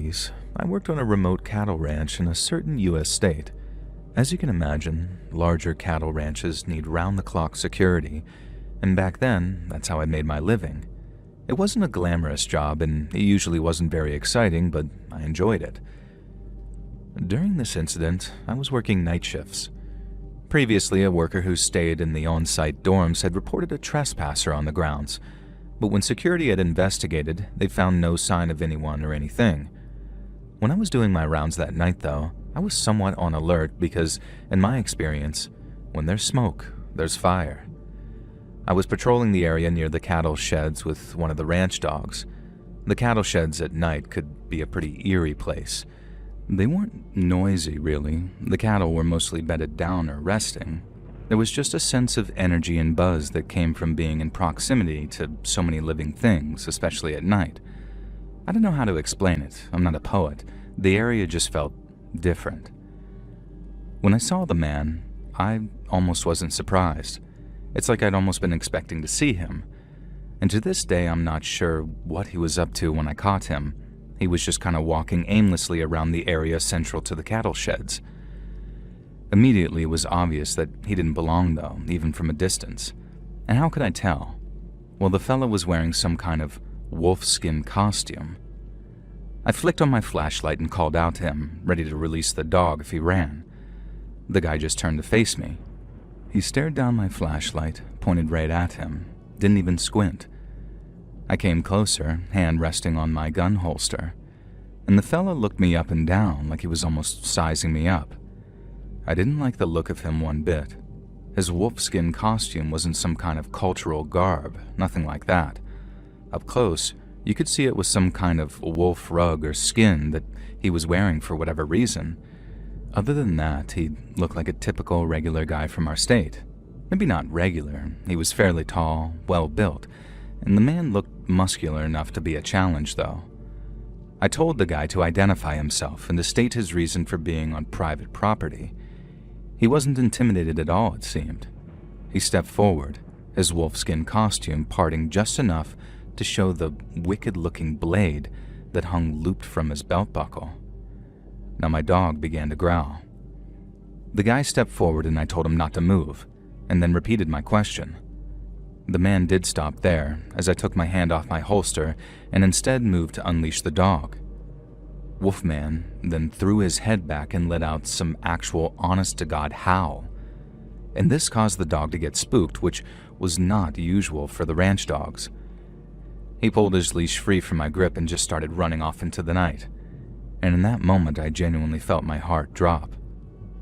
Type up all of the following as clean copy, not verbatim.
mid-20s, I worked on a remote cattle ranch in a certain U.S. state. As you can imagine, larger cattle ranches need round-the-clock security, and back then, that's how I made my living. It wasn't a glamorous job, and it usually wasn't very exciting, but I enjoyed it. During this incident, I was working night shifts. Previously, a worker who stayed in the on-site dorms had reported a trespasser on the grounds, but when security had investigated, they found no sign of anyone or anything. When I was doing my rounds that night, though, I was somewhat on alert because, in my experience, when there's smoke, there's fire. I was patrolling the area near the cattle sheds with one of the ranch dogs. The cattle sheds at night could be a pretty eerie place. They weren't noisy, really. The cattle were mostly bedded down or resting. There was just a sense of energy and buzz that came from being in proximity to so many living things, especially at night. I don't know how to explain it. I'm not a poet. The area just felt different. When I saw the man, I almost wasn't surprised. It's like I'd almost been expecting to see him. And to this day, I'm not sure what he was up to when I caught him. He was just kind of walking aimlessly around the area central to the cattle sheds. Immediately, it was obvious that he didn't belong, though, even from a distance. And how could I tell? Well, the fellow was wearing some kind of wolfskin costume. I flicked on my flashlight and called out to him, ready to release the dog if he ran. The guy just turned to face me. He stared down my flashlight, pointed right at him, didn't even squint. I came closer, hand resting on my gun holster, and the fella looked me up and down like he was almost sizing me up. I didn't like the look of him one bit. His wolfskin costume wasn't some kind of cultural garb, nothing like that. Up close, you could see it was some kind of wolf rug or skin that he was wearing for whatever reason. Other than that, he looked like a typical regular guy from our state. Maybe not regular, he was fairly tall, well-built, and the man looked muscular enough to be a challenge, though. I told the guy to identify himself and to state his reason for being on private property. He wasn't intimidated at all, it seemed. He stepped forward, his wolfskin costume parting just enough to show the wicked-looking blade that hung looped from his belt buckle. Now my dog began to growl. The guy stepped forward and I told him not to move, and then repeated my question. The man did stop there, as I took my hand off my holster and instead moved to unleash the dog. Wolfman then threw his head back and let out some actual honest-to-God howl. And this caused the dog to get spooked, which was not usual for the ranch dogs. He pulled his leash free from my grip and just started running off into the night. And in that moment, I genuinely felt my heart drop.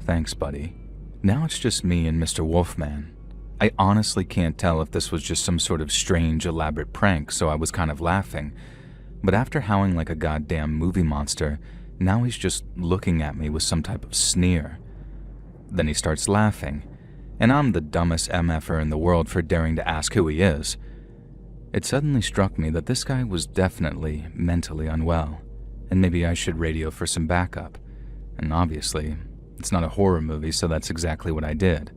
Thanks, buddy. Now it's just me and Mr. Wolfman. I honestly can't tell if this was just some sort of strange, elaborate prank, so I was kind of laughing. But after howling like a goddamn movie monster, now he's just looking at me with some type of sneer. Then he starts laughing, and I'm the dumbest MFer in the world for daring to ask who he is. It suddenly struck me that this guy was definitely mentally unwell, and maybe I should radio for some backup. And obviously, it's not a horror movie, so that's exactly what I did.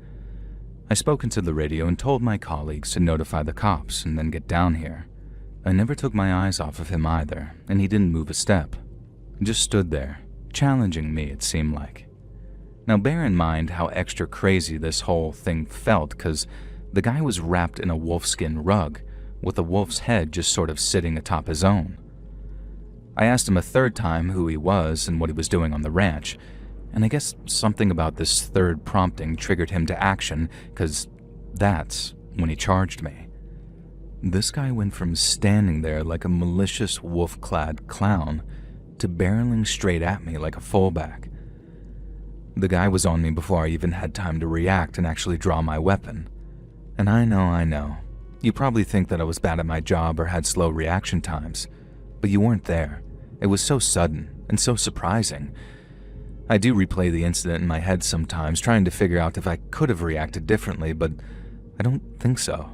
I spoke into the radio and told my colleagues to notify the cops and then get down here. I never took my eyes off of him either, and he didn't move a step. He just stood there, challenging me, it seemed like. Now bear in mind how extra crazy this whole thing felt, because the guy was wrapped in a wolfskin rug, with a wolf's head just sort of sitting atop his own. I asked him a third time who he was and what he was doing on the ranch, and I guess something about this third prompting triggered him to action, because that's when he charged me. This guy went from standing there like a malicious wolf-clad clown to barreling straight at me like a fullback. The guy was on me before I even had time to react and actually draw my weapon. And I know, you probably think that I was bad at my job or had slow reaction times, but you weren't there. It was so sudden and so surprising. I do replay the incident in my head sometimes, trying to figure out if I could have reacted differently, but I don't think so.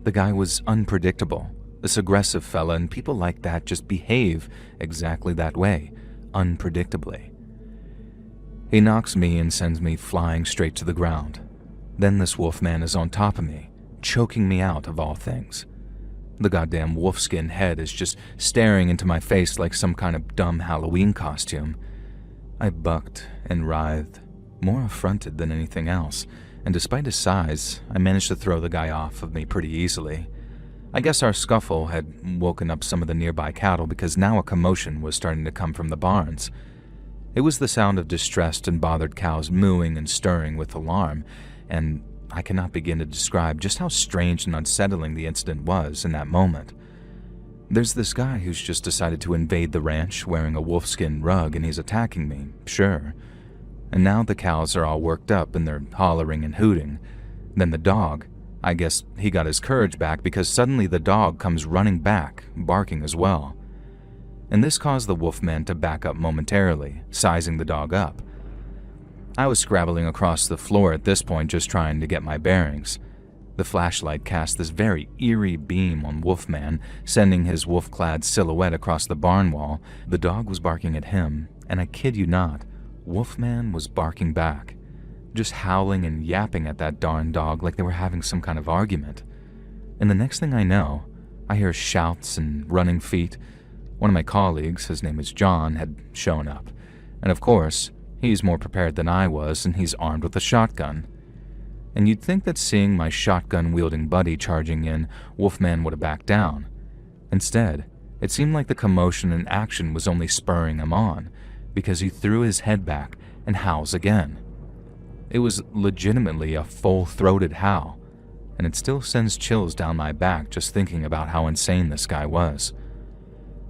The guy was unpredictable, this aggressive fella, and people like that just behave exactly that way, unpredictably. He knocks me and sends me flying straight to the ground. Then this wolfman is on top of me, choking me out of all things. The goddamn wolfskin head is just staring into my face like some kind of dumb Halloween costume. I bucked and writhed, more affronted than anything else, and despite his size, I managed to throw the guy off of me pretty easily. I guess our scuffle had woken up some of the nearby cattle because now a commotion was starting to come from the barns. It was the sound of distressed and bothered cows mooing and stirring with alarm, and I cannot begin to describe just how strange and unsettling the incident was in that moment. There's this guy who's just decided to invade the ranch wearing a wolfskin rug and he's attacking me, sure. And now the cows are all worked up and they're hollering and hooting. Then the dog, I guess he got his courage back because suddenly the dog comes running back, barking as well. And this caused the wolfman to back up momentarily, sizing the dog up. I was scrabbling across the floor at this point just trying to get my bearings. The flashlight cast this very eerie beam on Wolfman, sending his wolf-clad silhouette across the barn wall. The dog was barking at him, and I kid you not, Wolfman was barking back, just howling and yapping at that darn dog like they were having some kind of argument. And the next thing I know, I hear shouts and running feet. One of my colleagues, his name is John, had shown up. And of course, he's more prepared than I was, and he's armed with a shotgun. And you'd think that seeing my shotgun-wielding buddy charging in, Wolfman would have backed down. Instead, it seemed like the commotion and action was only spurring him on, because he threw his head back and howls again. It was legitimately a full-throated howl, and it still sends chills down my back just thinking about how insane this guy was.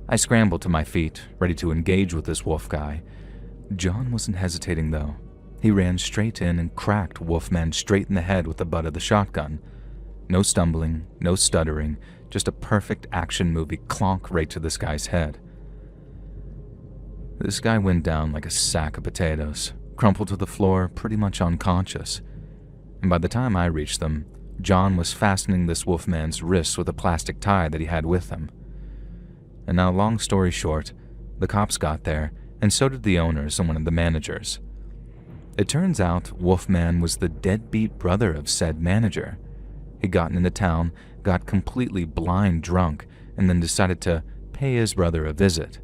I scrambled to my feet, ready to engage with this wolf guy. John wasn't hesitating though. He ran straight in and cracked Wolfman straight in the head with the butt of the shotgun. No stumbling, no stuttering, just a perfect action movie clonk right to this guy's head. This guy went down like a sack of potatoes, crumpled to the floor, pretty much unconscious. And by the time I reached them, John was fastening this wolfman's wrists with a plastic tie that he had with him. And now, long story short, the cops got there, and so did the owners and one of the managers. It turns out Wolfman was the deadbeat brother of said manager. He'd gotten into town, got completely blind drunk, and then decided to pay his brother a visit.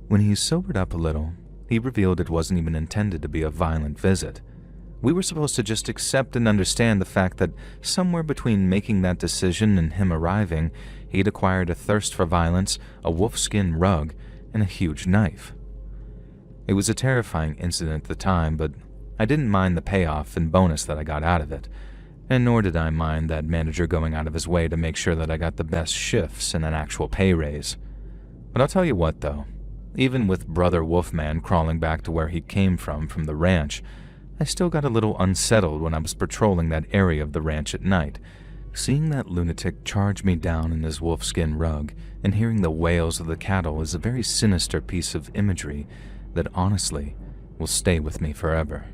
When he sobered up a little, he revealed it wasn't even intended to be a violent visit. We were supposed to just accept and understand the fact that somewhere between making that decision and him arriving, he'd acquired a thirst for violence, a wolfskin rug, and a huge knife. It was a terrifying incident at the time, but I didn't mind the payoff and bonus that I got out of it, and nor did I mind that manager going out of his way to make sure that I got the best shifts and an actual pay raise. But I'll tell you what though, even with Brother Wolfman crawling back to where he came from the ranch, I still got a little unsettled when I was patrolling that area of the ranch at night. Seeing that lunatic charge me down in his wolfskin rug and hearing the wails of the cattle is a very sinister piece of imagery that honestly will stay with me forever.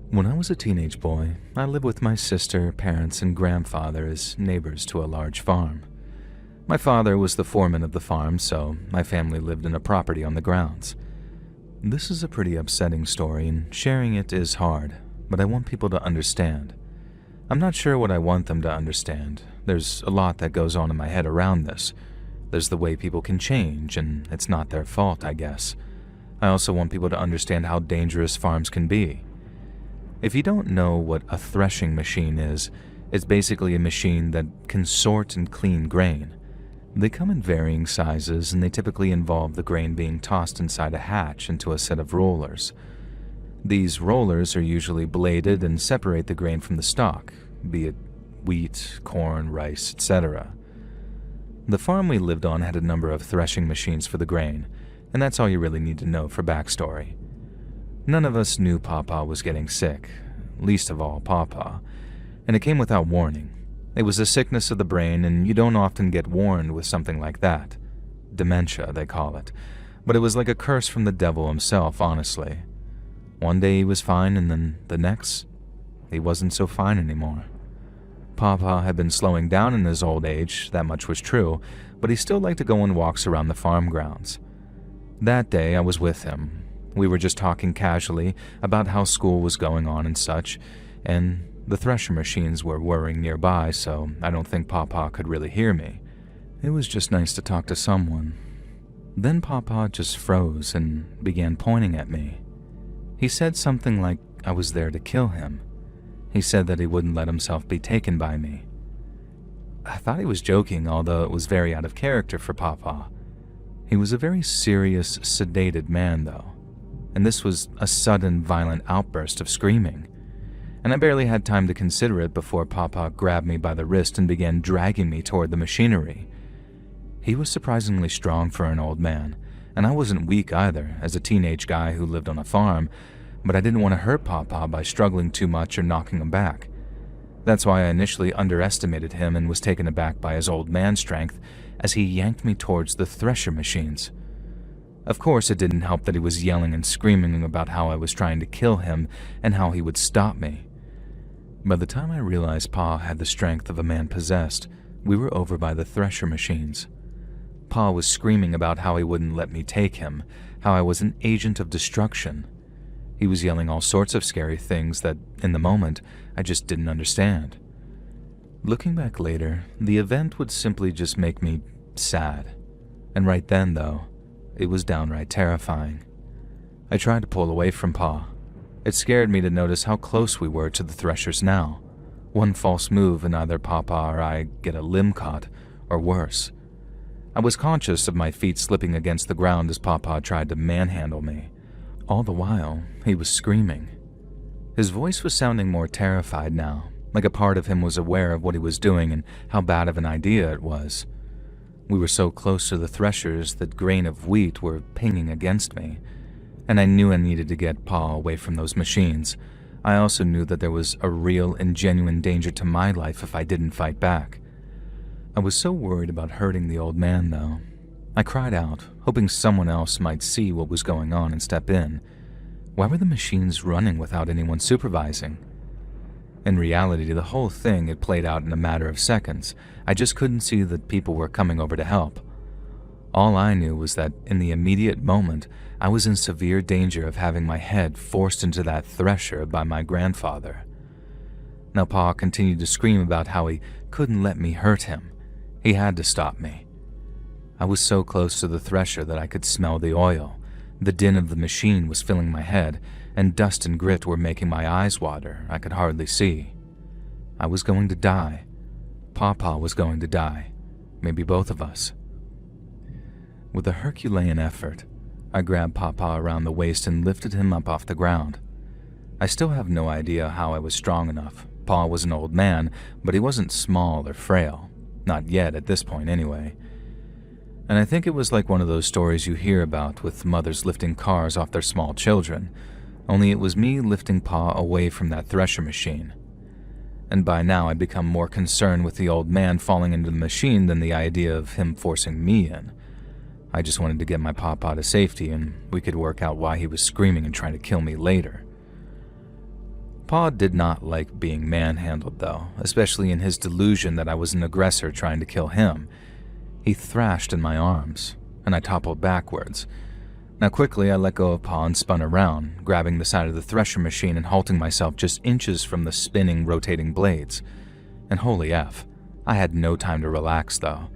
When I was a teenage boy, I lived with my sister, parents, and grandfather as neighbors to a large farm. My father was the foreman of the farm, so my family lived in a property on the grounds. This is a pretty upsetting story, and sharing it is hard, but I want people to understand. I'm not sure what I want them to understand. There's a lot that goes on in my head around this. There's the way people can change, and it's not their fault, I guess. I also want people to understand how dangerous farms can be. If you don't know what a threshing machine is, it's basically a machine that can sort and clean grain. They come in varying sizes, and they typically involve the grain being tossed inside a hatch into a set of rollers. These rollers are usually bladed and separate the grain from the stalk, be it wheat, corn, rice, etc. The farm we lived on had a number of threshing machines for the grain, and that's all you really need to know for backstory. None of us knew Papa was getting sick, least of all Papa, and it came without warning. It was a sickness of the brain, and you don't often get warned with something like that. Dementia, they call it. But it was like a curse from the devil himself, honestly. One day he was fine, and then the next, he wasn't so fine anymore. Papa had been slowing down in his old age, that much was true, but he still liked to go on walks around the farm grounds. That day I was with him. We were just talking casually about how school was going on and such, and the thresher machines were whirring nearby, so I don't think Papa could really hear me. It was just nice to talk to someone. Then Papa just froze and began pointing at me. He said something like I was there to kill him. He said that he wouldn't let himself be taken by me. I thought he was joking, although it was very out of character for Papa. He was a very serious, sedated man, though, and this was a sudden, violent outburst of screaming, and I barely had time to consider it before Papa grabbed me by the wrist and began dragging me toward the machinery. He was surprisingly strong for an old man, and I wasn't weak either, as a teenage guy who lived on a farm, but I didn't want to hurt Papa by struggling too much or knocking him back. That's why I initially underestimated him and was taken aback by his old man strength as he yanked me towards the thresher machines. Of course, it didn't help that he was yelling and screaming about how I was trying to kill him and how he would stop me. By the time I realized Pa had the strength of a man possessed, we were over by the thresher machines. Pa was screaming about how he wouldn't let me take him, how I was an agent of destruction. He was yelling all sorts of scary things that, in the moment, I just didn't understand. Looking back later, the event would simply just make me sad. And right then, though, it was downright terrifying. I tried to pull away from Pa. It scared me to notice how close we were to the threshers now. One false move and either Papa or I get a limb caught, or worse. I was conscious of my feet slipping against the ground as Papa tried to manhandle me. All the while, he was screaming. His voice was sounding more terrified now, like a part of him was aware of what he was doing and how bad of an idea it was. We were so close to the threshers that grain of wheat were pinging against me, and I knew I needed to get Pa away from those machines. I also knew that there was a real and genuine danger to my life if I didn't fight back. I was so worried about hurting the old man, though. I cried out, hoping someone else might see what was going on and step in. Why were the machines running without anyone supervising? In reality, the whole thing had played out in a matter of seconds. I just couldn't see that people were coming over to help. All I knew was that in the immediate moment, I was in severe danger of having my head forced into that thresher by my grandfather. Now Pa continued to scream about how he couldn't let me hurt him. He had to stop me. I was so close to the thresher that I could smell the oil. The din of the machine was filling my head, and dust and grit were making my eyes water. I could hardly see. I was going to die. Papa was going to die. Maybe both of us. With a Herculean effort, I grabbed Papa around the waist and lifted him up off the ground. I still have no idea how I was strong enough. Pa was an old man, but he wasn't small or frail. Not yet, at this point anyway. And I think it was like one of those stories you hear about with mothers lifting cars off their small children, only it was me lifting Pa away from that thresher machine. And by now I'd become more concerned with the old man falling into the machine than the idea of him forcing me in. I just wanted to get my Papa to safety, and we could work out why he was screaming and trying to kill me later. Pa did not like being manhandled, though, especially in his delusion that I was an aggressor trying to kill him. He thrashed in my arms, and I toppled backwards. Now quickly I let go of Pa and spun around, grabbing the side of the thresher machine and halting myself just inches from the spinning, rotating blades. And holy F, I had no time to relax, though.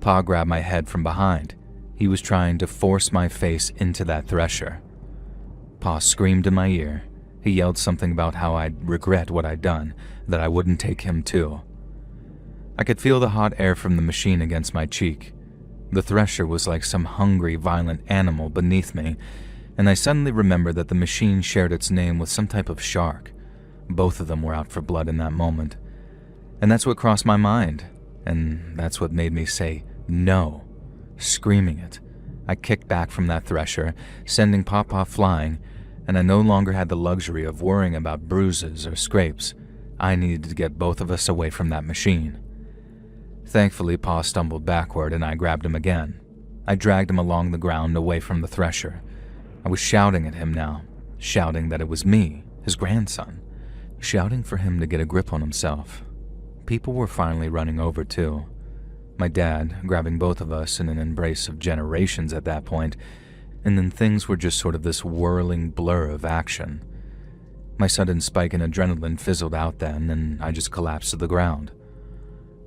Pa grabbed my head from behind. He was trying to force my face into that thresher. Pa screamed in my ear. He yelled something about how I'd regret what I'd done, that I wouldn't take him too. I could feel the hot air from the machine against my cheek. The thresher was like some hungry, violent animal beneath me, and I suddenly remembered that the machine shared its name with some type of shark. Both of them were out for blood in that moment. And that's what crossed my mind, and that's what made me say, no, screaming it. I kicked back from that thresher, sending Papa flying, and I no longer had the luxury of worrying about bruises or scrapes. I needed to get both of us away from that machine. Thankfully, Pa stumbled backward and I grabbed him again. I dragged him along the ground away from the thresher. I was shouting at him now, shouting that it was me, his grandson, shouting for him to get a grip on himself. People were finally running over too. My dad, grabbing both of us in an embrace of generations at that point, and then things were just sort of this whirling blur of action. My sudden spike in adrenaline fizzled out then, and I just collapsed to the ground.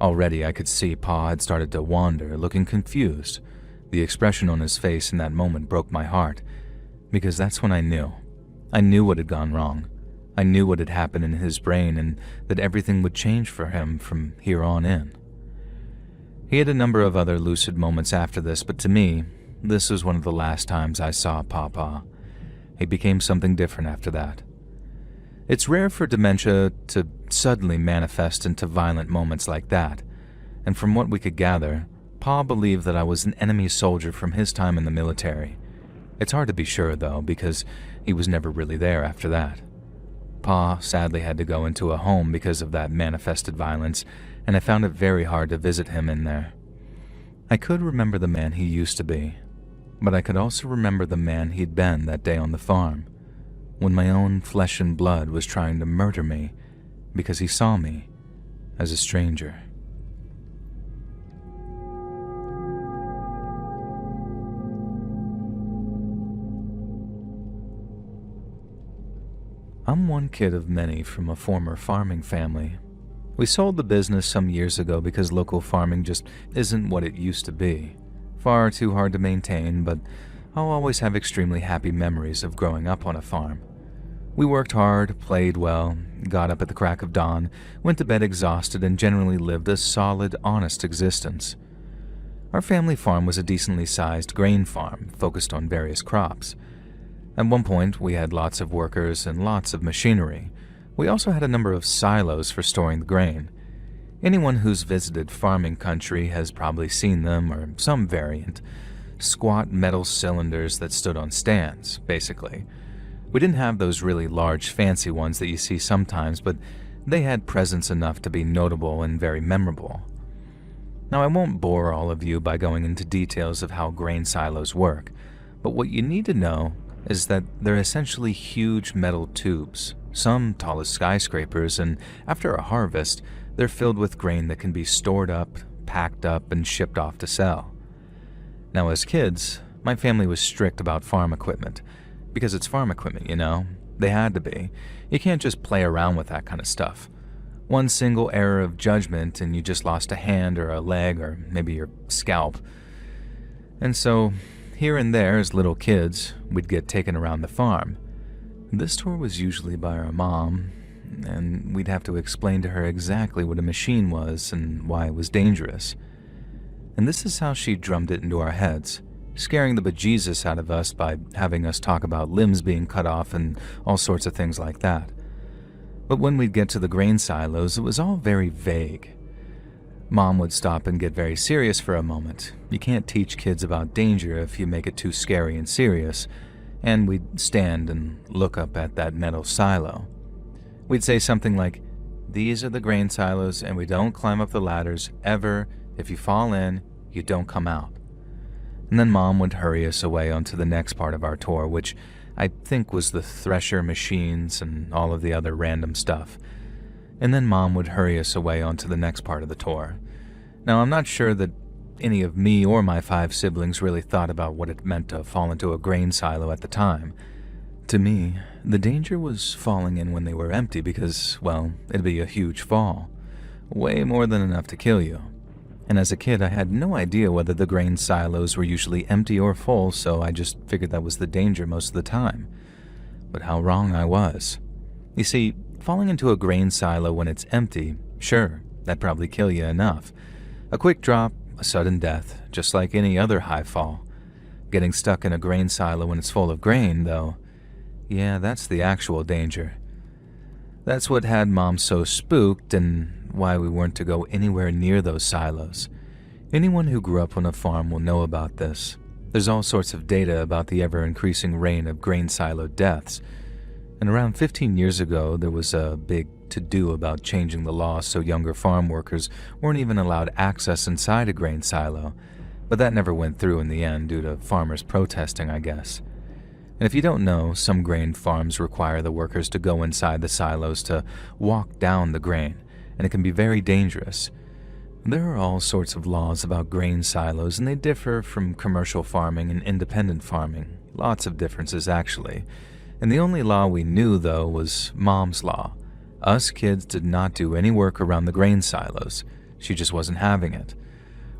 Already I could see Pa had started to wander, looking confused. The expression on his face in that moment broke my heart, because that's when I knew. I knew what had gone wrong. I knew what had happened in his brain and that everything would change for him from here on in. He had a number of other lucid moments after this, but to me, this was one of the last times I saw Papa. He became something different after that. It's rare for dementia to suddenly manifest into violent moments like that, and from what we could gather, Pa believed that I was an enemy soldier from his time in the military. It's hard to be sure, though, because he was never really there after that. Pa sadly had to go into a home because of that manifested violence, and I found it very hard to visit him in there. I could remember the man he used to be, but I could also remember the man he'd been that day on the farm, when my own flesh and blood was trying to murder me because he saw me as a stranger. I'm one kid of many from a former farming family. We sold the business some years ago because local farming just isn't what it used to be. Far too hard to maintain, but I'll always have extremely happy memories of growing up on a farm. We worked hard, played well, got up at the crack of dawn, went to bed exhausted, and generally lived a solid, honest existence. Our family farm was a decently sized grain farm focused on various crops. At one point, we had lots of workers and lots of machinery. We also had a number of silos for storing the grain. Anyone who's visited farming country has probably seen them, or some variant. Squat metal cylinders that stood on stands, basically. We didn't have those really large, fancy ones that you see sometimes, but they had presence enough to be notable and very memorable. Now, I won't bore all of you by going into details of how grain silos work, but what you need to know is that they're essentially huge metal tubes, some tall as skyscrapers, and after a harvest, they're filled with grain that can be stored up, packed up, and shipped off to sell. Now, as kids, my family was strict about farm equipment, because it's farm equipment, you know? They had to be. You can't just play around with that kind of stuff. One single error of judgment and you just lost a hand or a leg or maybe your scalp. And so, here and there, as little kids, we'd get taken around the farm. This tour was usually by our mom, and we'd have to explain to her exactly what a machine was and why it was dangerous. And this is how she drummed it into our heads, scaring the bejesus out of us by having us talk about limbs being cut off and all sorts of things like that. But when we'd get to the grain silos, it was all very vague. Mom would stop and get very serious for a moment. You can't teach kids about danger if you make it too scary and serious. And we'd stand and look up at that metal silo. We'd say something like, "These are the grain silos and we don't climb up the ladders ever. If you fall in, you don't come out." And then Mom would hurry us away onto the next part of our tour, which I think was the thresher machines and all of the other random stuff. And then Mom would hurry us away onto the next part of the tour. Now, I'm not sure that any of me or my 5 siblings really thought about what it meant to fall into a grain silo at the time. To me, the danger was falling in when they were empty because, well, it'd be a huge fall. Way more than enough to kill you. And as a kid, I had no idea whether the grain silos were usually empty or full, so I just figured that was the danger most of the time. But how wrong I was. You see, falling into a grain silo when it's empty, sure, that'd probably kill you enough. A quick drop, a sudden death, just like any other high fall. Getting stuck in a grain silo when it's full of grain, though, yeah, that's the actual danger. That's what had Mom so spooked and why we weren't to go anywhere near those silos. Anyone who grew up on a farm will know about this. There's all sorts of data about the ever-increasing reign of grain silo deaths. And around 15 years ago, there was a big to-do about changing the law so younger farm workers weren't even allowed access inside a grain silo. But that never went through in the end due to farmers protesting, I guess. And if you don't know, some grain farms require the workers to go inside the silos to walk down the grain, and it can be very dangerous. There are all sorts of laws about grain silos, and they differ from commercial farming and independent farming. Lots of differences, actually. And the only law we knew, though, was Mom's law. Us kids did not do any work around the grain silos. She just wasn't having it.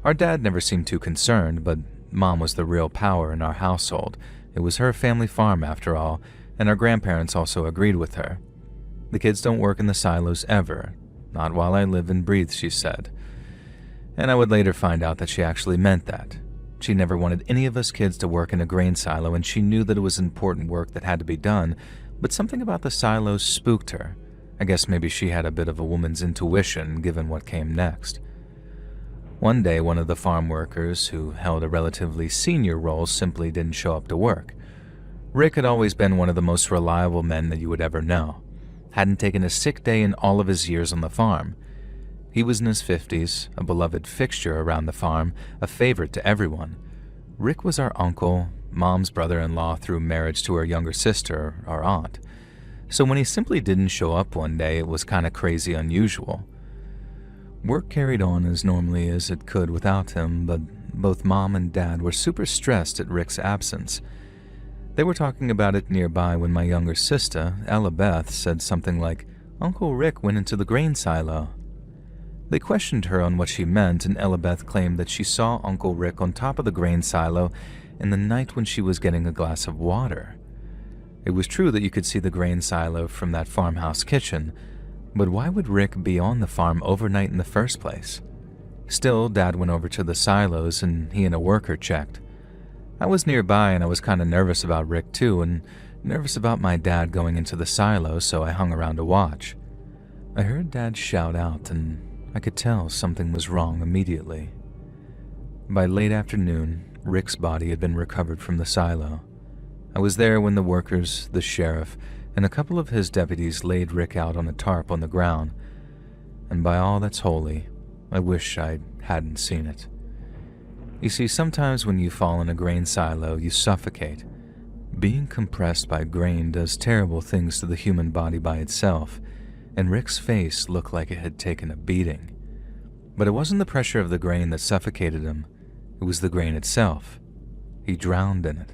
Our dad never seemed too concerned, but Mom was the real power in our household. It was her family farm, after all, and our grandparents also agreed with her. The kids don't work in the silos ever. Not while I live and breathe, she said. And I would later find out that she actually meant that. She never wanted any of us kids to work in a grain silo, and she knew that it was important work that had to be done, but something about the silos spooked her. I guess maybe she had a bit of a woman's intuition, given what came next. One day, one of the farm workers, who held a relatively senior role, simply didn't show up to work. Rick had always been one of the most reliable men that you would ever know. Hadn't taken a sick day in all of his years on the farm. He was in his 50s, a beloved fixture around the farm, a favorite to everyone. Rick was our uncle, Mom's brother-in-law through marriage to her younger sister, our aunt. So when he simply didn't show up one day, it was kind of crazy unusual. Work carried on as normally as it could without him, but both Mom and Dad were super stressed at Rick's absence. They were talking about it nearby when my younger sister, Ella Beth, said something like, "Uncle Rick went into the grain silo." They questioned her on what she meant, and Ella Beth claimed that she saw Uncle Rick on top of the grain silo in the night when she was getting a glass of water. It was true that you could see the grain silo from that farmhouse kitchen, but why would Rick be on the farm overnight in the first place? Still, Dad went over to the silos and he and a worker checked. I was nearby and I was kind of nervous about Rick too, and nervous about my dad going into the silo, so I hung around to watch. I heard Dad shout out and I could tell something was wrong immediately. By late afternoon, Rick's body had been recovered from the silo. I was there when the workers, the sheriff, and a couple of his deputies laid Rick out on a tarp on the ground, and by all that's holy, I wish I hadn't seen it. You see, sometimes when you fall in a grain silo, you suffocate. Being compressed by grain does terrible things to the human body by itself, and Rick's face looked like it had taken a beating. But it wasn't the pressure of the grain that suffocated him, it was the grain itself. He drowned in it,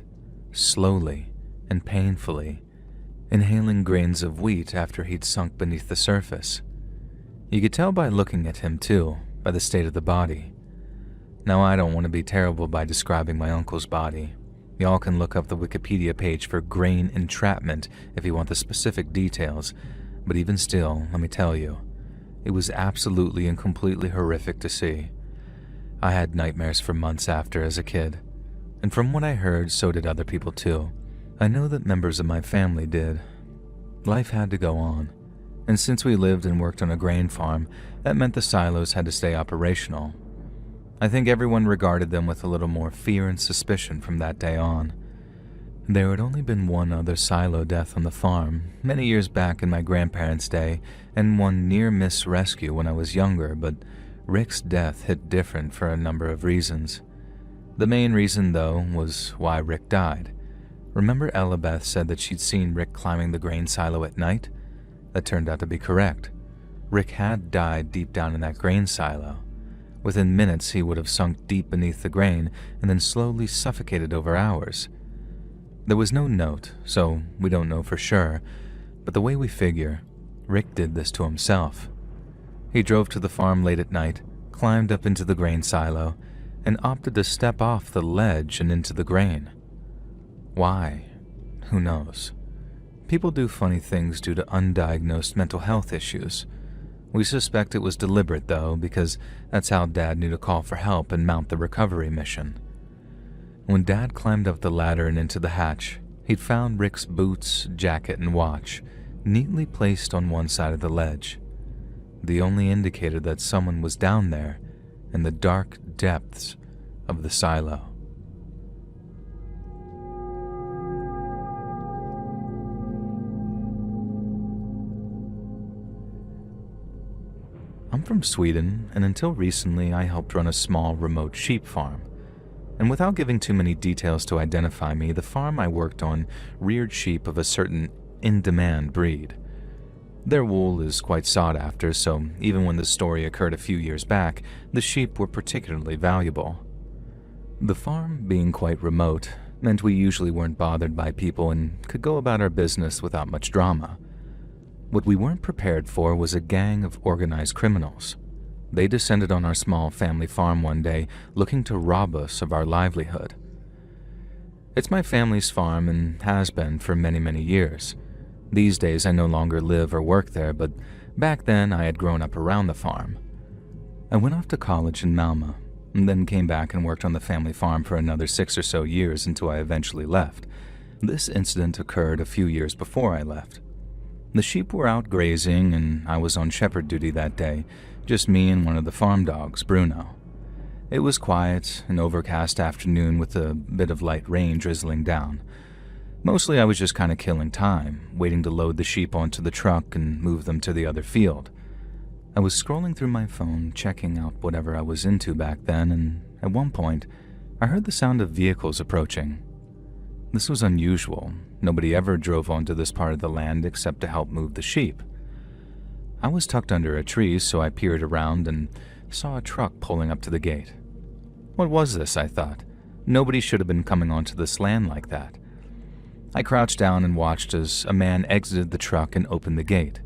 slowly and painfully, inhaling grains of wheat after he'd sunk beneath the surface. You could tell by looking at him too, by the state of the body. Now I don't want to be terrible by describing my uncle's body. Y'all can look up the Wikipedia page for grain entrapment if you want the specific details, but even still, let me tell you, it was absolutely and completely horrific to see. I had nightmares for months after as a kid, and from what I heard, so did other people too. I know that members of my family did. Life had to go on, and since we lived and worked on a grain farm, that meant the silos had to stay operational. I think everyone regarded them with a little more fear and suspicion from that day on. There had only been one other silo death on the farm, many years back in my grandparents' day, and one near-miss rescue when I was younger, but Rick's death hit different for a number of reasons. The main reason, though, was why Rick died. Remember Ella Beth said that she'd seen Rick climbing the grain silo at night? That turned out to be correct. Rick had died deep down in that grain silo. Within minutes, he would have sunk deep beneath the grain and then slowly suffocated over hours. There was no note, so we don't know for sure, but the way we figure, Rick did this to himself. He drove to the farm late at night, climbed up into the grain silo, and opted to step off the ledge and into the grain. Why? Who knows? People do funny things due to undiagnosed mental health issues. We suspect it was deliberate, though, because that's how Dad knew to call for help and mount the recovery mission. When Dad climbed up the ladder and into the hatch, he'd found Rick's boots, jacket, and watch neatly placed on one side of the ledge, the only indicator that someone was down there in the dark depths of the silo. I'm from Sweden, and until recently I helped run a small remote sheep farm. And without giving too many details to identify me, the farm I worked on reared sheep of a certain in-demand breed. Their wool is quite sought after, so even when the story occurred a few years back, the sheep were particularly valuable. The farm, being quite remote, meant we usually weren't bothered by people and could go about our business without much drama. What we weren't prepared for was a gang of organized criminals. They descended on our small family farm one day, looking to rob us of our livelihood. It's my family's farm and has been for many, many years. These days I no longer live or work there, but back then I had grown up around the farm. I went off to college in Malmö, and then came back and worked on the family farm for another 6 or so years until I eventually left. This incident occurred a few years before I left. The sheep were out grazing, and I was on shepherd duty that day, just me and one of the farm dogs, Bruno. It was quiet, an overcast afternoon with a bit of light rain drizzling down. Mostly I was just kind of killing time, waiting to load the sheep onto the truck and move them to the other field. I was scrolling through my phone, checking out whatever I was into back then, and at one point, I heard the sound of vehicles approaching. This was unusual. Nobody ever drove onto this part of the land except to help move the sheep. I was tucked under a tree, so I peered around and saw a truck pulling up to the gate. What was this, I thought? Nobody should have been coming onto this land like that. I crouched down and watched as a man exited the truck and opened the gate.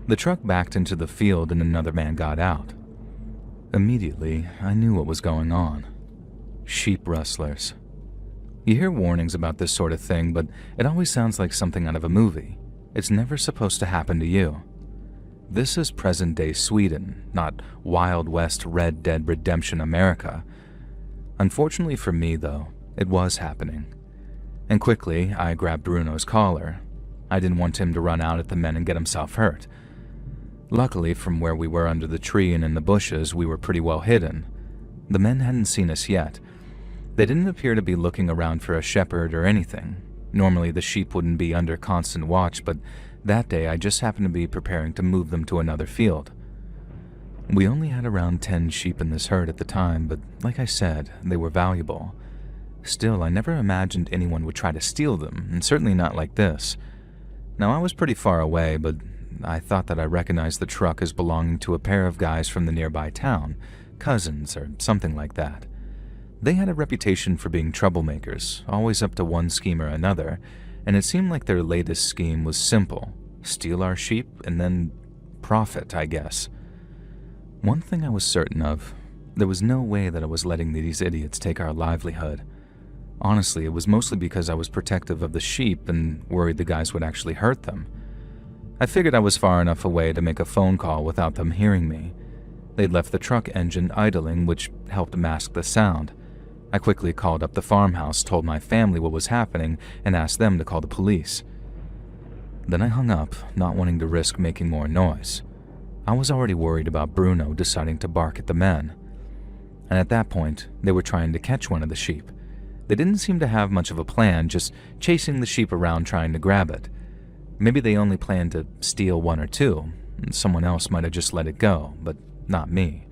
The truck backed into the field and another man got out. Immediately, I knew what was going on. Sheep rustlers. You hear warnings about this sort of thing, but it always sounds like something out of a movie. It's never supposed to happen to you. This is present-day Sweden, not Wild West Red Dead Redemption America. Unfortunately for me, though, it was happening. And quickly, I grabbed Bruno's collar. I didn't want him to run out at the men and get himself hurt. Luckily, from where we were under the tree and in the bushes, we were pretty well hidden. The men hadn't seen us yet. They didn't appear to be looking around for a shepherd or anything. Normally, the sheep wouldn't be under constant watch, but that day I just happened to be preparing to move them to another field. We only had around 10 sheep in this herd at the time, but like I said, they were valuable. Still, I never imagined anyone would try to steal them, and certainly not like this. Now, I was pretty far away, but I thought that I recognized the truck as belonging to a pair of guys from the nearby town, cousins or something like that. They had a reputation for being troublemakers, always up to one scheme or another, and it seemed like their latest scheme was simple: steal our sheep and then profit, I guess. One thing I was certain of, there was no way that I was letting these idiots take our livelihood. Honestly, it was mostly because I was protective of the sheep and worried the guys would actually hurt them. I figured I was far enough away to make a phone call without them hearing me. They'd left the truck engine idling, which helped mask the sound. I quickly called up the farmhouse, told my family what was happening, and asked them to call the police. Then I hung up, not wanting to risk making more noise. I was already worried about Bruno deciding to bark at the men. And at that point, they were trying to catch one of the sheep. They didn't seem to have much of a plan, just chasing the sheep around trying to grab it. Maybe they only planned to steal one or two, and someone else might have just let it go, but not me.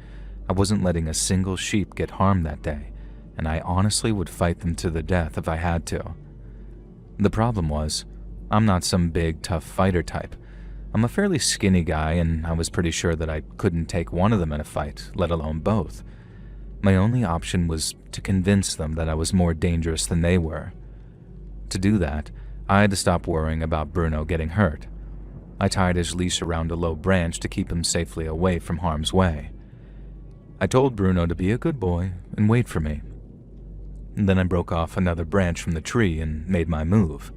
I wasn't letting a single sheep get harmed that day, and I honestly would fight them to the death if I had to. The problem was, I'm not some big, tough fighter type. I'm a fairly skinny guy, and I was pretty sure that I couldn't take one of them in a fight, let alone both. My only option was to convince them that I was more dangerous than they were. To do that, I had to stop worrying about Bruno getting hurt. I tied his leash around a low branch to keep him safely away from harm's way. I told Bruno to be a good boy and wait for me. Then I broke off another branch from the tree and made my move.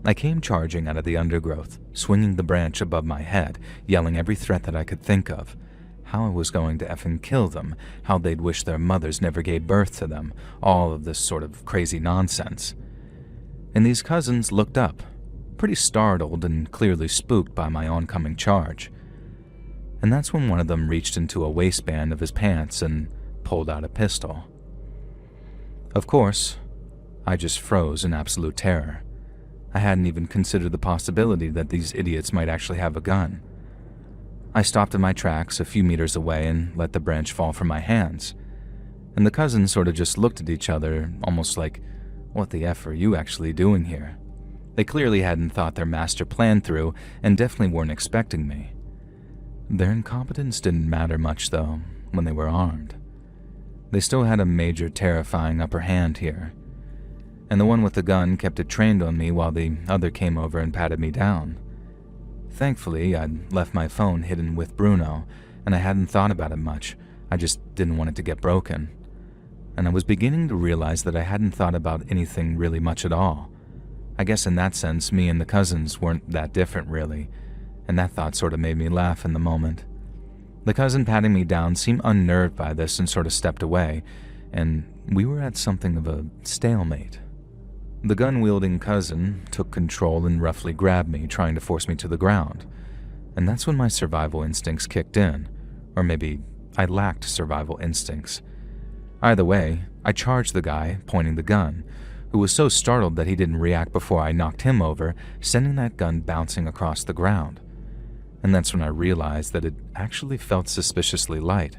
I came charging out of the undergrowth, swinging the branch above my head, yelling every threat that I could think of. How I was going to effing kill them, how they'd wish their mothers never gave birth to them, all of this sort of crazy nonsense. And these cousins looked up, pretty startled and clearly spooked by my oncoming charge. And that's when one of them reached into a waistband of his pants and pulled out a pistol. Of course, I just froze in absolute terror. I hadn't even considered the possibility that these idiots might actually have a gun. I stopped in my tracks a few meters away and let the branch fall from my hands. And the cousins sort of just looked at each other, almost like, "What the F are you actually doing here?" They clearly hadn't thought their master plan through and definitely weren't expecting me. Their incompetence didn't matter much, though, when they were armed. They still had a major terrifying upper hand here, and the one with the gun kept it trained on me while the other came over and patted me down. Thankfully, I'd left my phone hidden with Bruno, and I hadn't thought about it much. I just didn't want it to get broken. And I was beginning to realize that I hadn't thought about anything really much at all. I guess in that sense, me and the cousins weren't that different, really, and that thought sort of made me laugh in the moment. The cousin patting me down seemed unnerved by this and sort of stepped away, and we were at something of a stalemate. The gun-wielding cousin took control and roughly grabbed me, trying to force me to the ground. And that's when my survival instincts kicked in. Or maybe I lacked survival instincts. Either way, I charged the guy, pointing the gun, who was so startled that he didn't react before I knocked him over, sending that gun bouncing across the ground. And that's when I realized that it actually felt suspiciously light.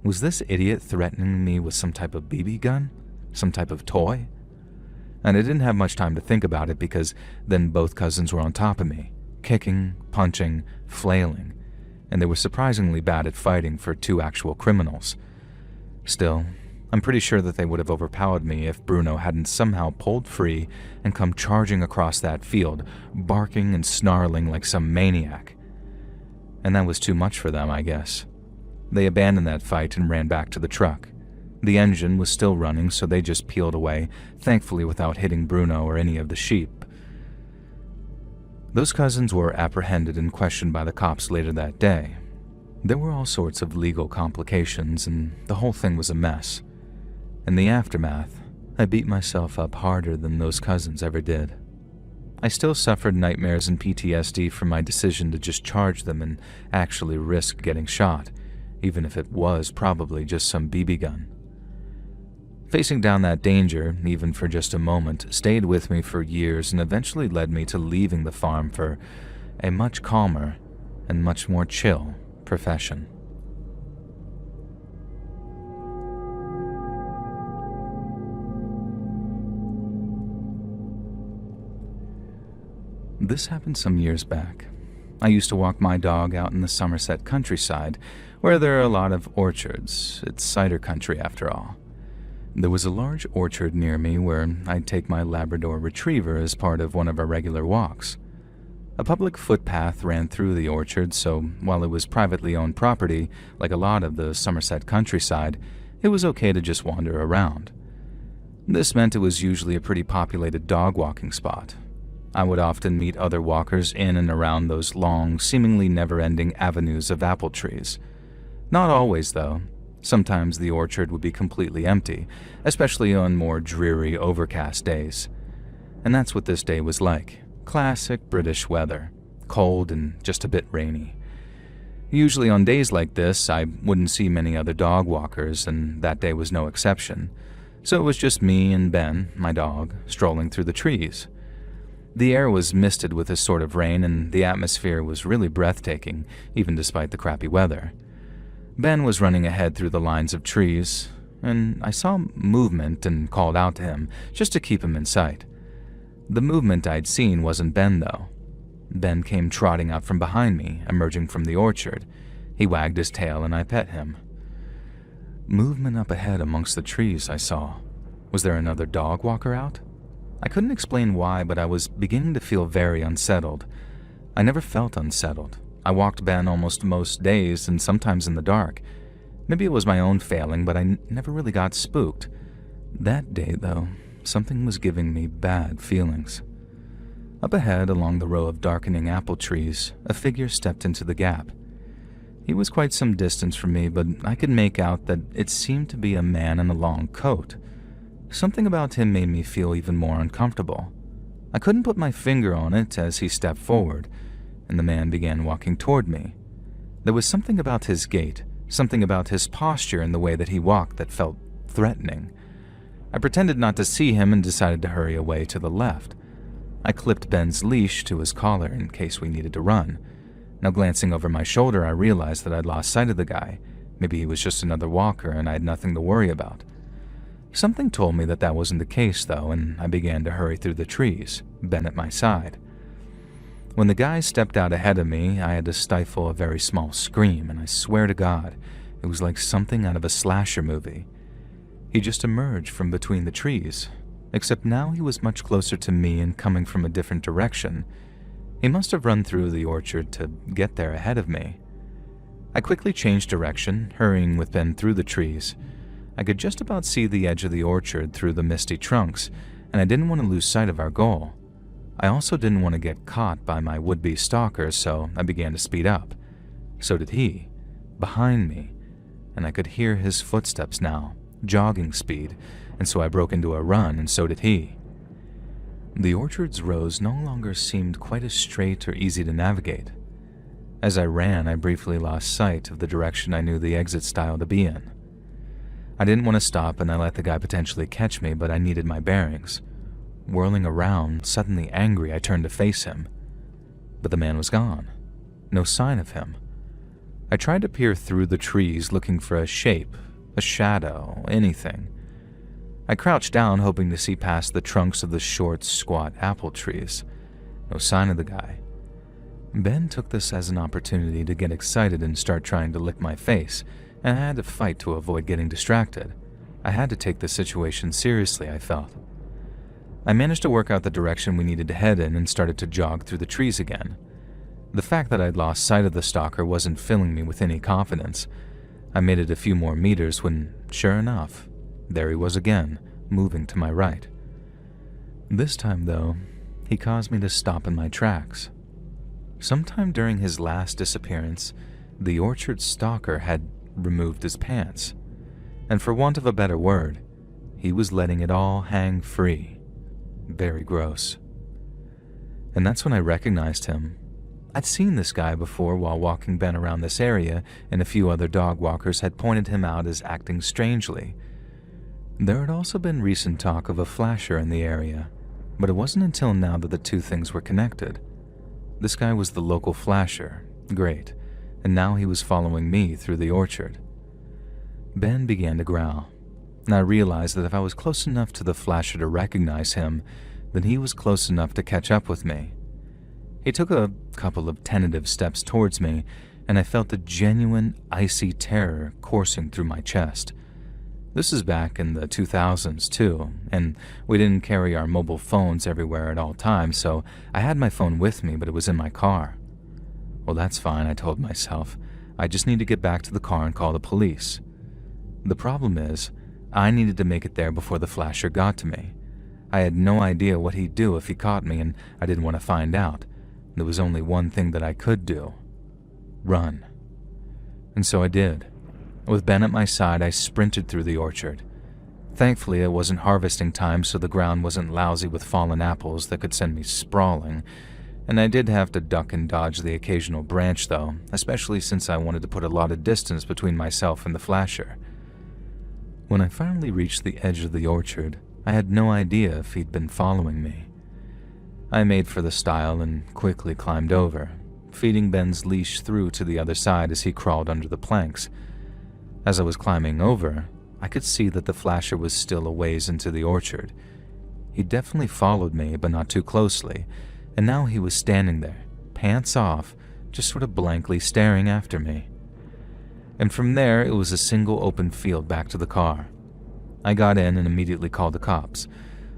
Was this idiot threatening me with some type of BB gun? Some type of toy? And I didn't have much time to think about it because then both cousins were on top of me, kicking, punching, flailing, and they were surprisingly bad at fighting for two actual criminals. Still, I'm pretty sure that they would have overpowered me if Bruno hadn't somehow pulled free and come charging across that field, barking and snarling like some maniac. And that was too much for them, I guess. They abandoned that fight and ran back to the truck. The engine was still running, so they just peeled away, thankfully without hitting Bruno or any of the sheep. Those cousins were apprehended and questioned by the cops later that day. There were all sorts of legal complications, and the whole thing was a mess. In the aftermath, I beat myself up harder than those cousins ever did. I still suffered nightmares and PTSD from my decision to just charge them and actually risk getting shot, even if it was probably just some BB gun. Facing down that danger, even for just a moment, stayed with me for years and eventually led me to leaving the farm for a much calmer and much more chill profession. This happened some years back. I used to walk my dog out in the Somerset countryside, where there are a lot of orchards. It's cider country after all. There was a large orchard near me where I'd take my Labrador Retriever as part of one of our regular walks. A public footpath ran through the orchard, so while it was privately owned property, like a lot of the Somerset countryside, it was okay to just wander around. This meant it was usually a pretty populated dog walking spot. I would often meet other walkers in and around those long, seemingly never-ending avenues of apple trees. Not always, though. Sometimes the orchard would be completely empty, especially on more dreary, overcast days. And that's what this day was like. Classic British weather. Cold and just a bit rainy. Usually on days like this, I wouldn't see many other dog walkers, and that day was no exception. So it was just me and Ben, my dog, strolling through the trees. The air was misted with this sort of rain, and the atmosphere was really breathtaking, even despite the crappy weather. Ben was running ahead through the lines of trees, and I saw movement and called out to him, just to keep him in sight. The movement I'd seen wasn't Ben, though. Ben came trotting out from behind me, emerging from the orchard. He wagged his tail, and I pet him. Movement up ahead amongst the trees, I saw. Was there another dog walker out? I couldn't explain why, but I was beginning to feel very unsettled. I never felt unsettled. I walked Ben almost most days, and sometimes in the dark. Maybe it was my own failing, but I never really got spooked. That day, though, something was giving me bad feelings. Up ahead, along the row of darkening apple trees, a figure stepped into the gap. He was quite some distance from me, but I could make out that it seemed to be a man in a long coat. Something about him made me feel even more uncomfortable. I couldn't put my finger on it as he stepped forward, and the man began walking toward me. There was something about his gait, something about his posture and the way that he walked that felt threatening. I pretended not to see him and decided to hurry away to the left. I clipped Ben's leash to his collar in case we needed to run. Now glancing over my shoulder, I realized that I'd lost sight of the guy. Maybe he was just another walker and I had nothing to worry about. Something told me that that wasn't the case, though, and I began to hurry through the trees, Ben at my side. When the guy stepped out ahead of me, I had to stifle a very small scream, and I swear to God, it was like something out of a slasher movie. He just emerged from between the trees, except now he was much closer to me and coming from a different direction. He must have run through the orchard to get there ahead of me. I quickly changed direction, hurrying with Ben through the trees. I could just about see the edge of the orchard through the misty trunks, and I didn't want to lose sight of our goal. I also didn't want to get caught by my would-be stalker, so I began to speed up. So did he, behind me, and I could hear his footsteps now, jogging speed, and so I broke into a run, and so did he. The orchard's rows no longer seemed quite as straight or easy to navigate. As I ran, I briefly lost sight of the direction I knew the exit stile to be in. I didn't want to stop, and I let the guy potentially catch me, but I needed my bearings. Whirling around, suddenly angry, I turned to face him. But the man was gone. No sign of him. I tried to peer through the trees looking for a shape, a shadow, anything. I crouched down hoping to see past the trunks of the short, squat apple trees. No sign of the guy. Ben took this as an opportunity to get excited and start trying to lick my face, and I had to fight to avoid getting distracted. I had to take the situation seriously, I felt. I managed to work out the direction we needed to head in and started to jog through the trees again. The fact that I'd lost sight of the stalker wasn't filling me with any confidence. I made it a few more meters when, sure enough, there he was again, moving to my right. This time, though, he caused me to stop in my tracks. Sometime during his last disappearance, the orchard stalker had removed his pants, and for want of a better word, he was letting it all hang free. Very gross. And that's when I recognized him. I'd seen this guy before while walking Ben around this area, and a few other dog walkers had pointed him out as acting strangely. There had also been recent talk of a flasher in the area, but it wasn't until now that the two things were connected. This guy was the local flasher, great, and now he was following me through the orchard. Ben began to growl, and I realized that if I was close enough to the flasher to recognize him, then he was close enough to catch up with me. He took a couple of tentative steps towards me, and I felt a genuine, icy terror coursing through my chest. This is back in the 2000s, too, and we didn't carry our mobile phones everywhere at all times, so I had my phone with me, but it was in my car. Well, that's fine, I told myself. I just need to get back to the car and call the police. The problem is, I needed to make it there before the flasher got to me. I had no idea what he'd do if he caught me, and I didn't want to find out. There was only one thing that I could do. Run. And so I did. With Ben at my side, I sprinted through the orchard. Thankfully, it wasn't harvesting time, so the ground wasn't lousy with fallen apples that could send me sprawling, and I did have to duck and dodge the occasional branch, though, especially since I wanted to put a lot of distance between myself and the flasher. When I finally reached the edge of the orchard, I had no idea if he'd been following me. I made for the stile and quickly climbed over, feeding Ben's leash through to the other side as he crawled under the planks. As I was climbing over, I could see that the flasher was still a ways into the orchard. He definitely followed me, but not too closely, and now he was standing there, pants off, just sort of blankly staring after me. And from there, it was a single open field back to the car. I got in and immediately called the cops.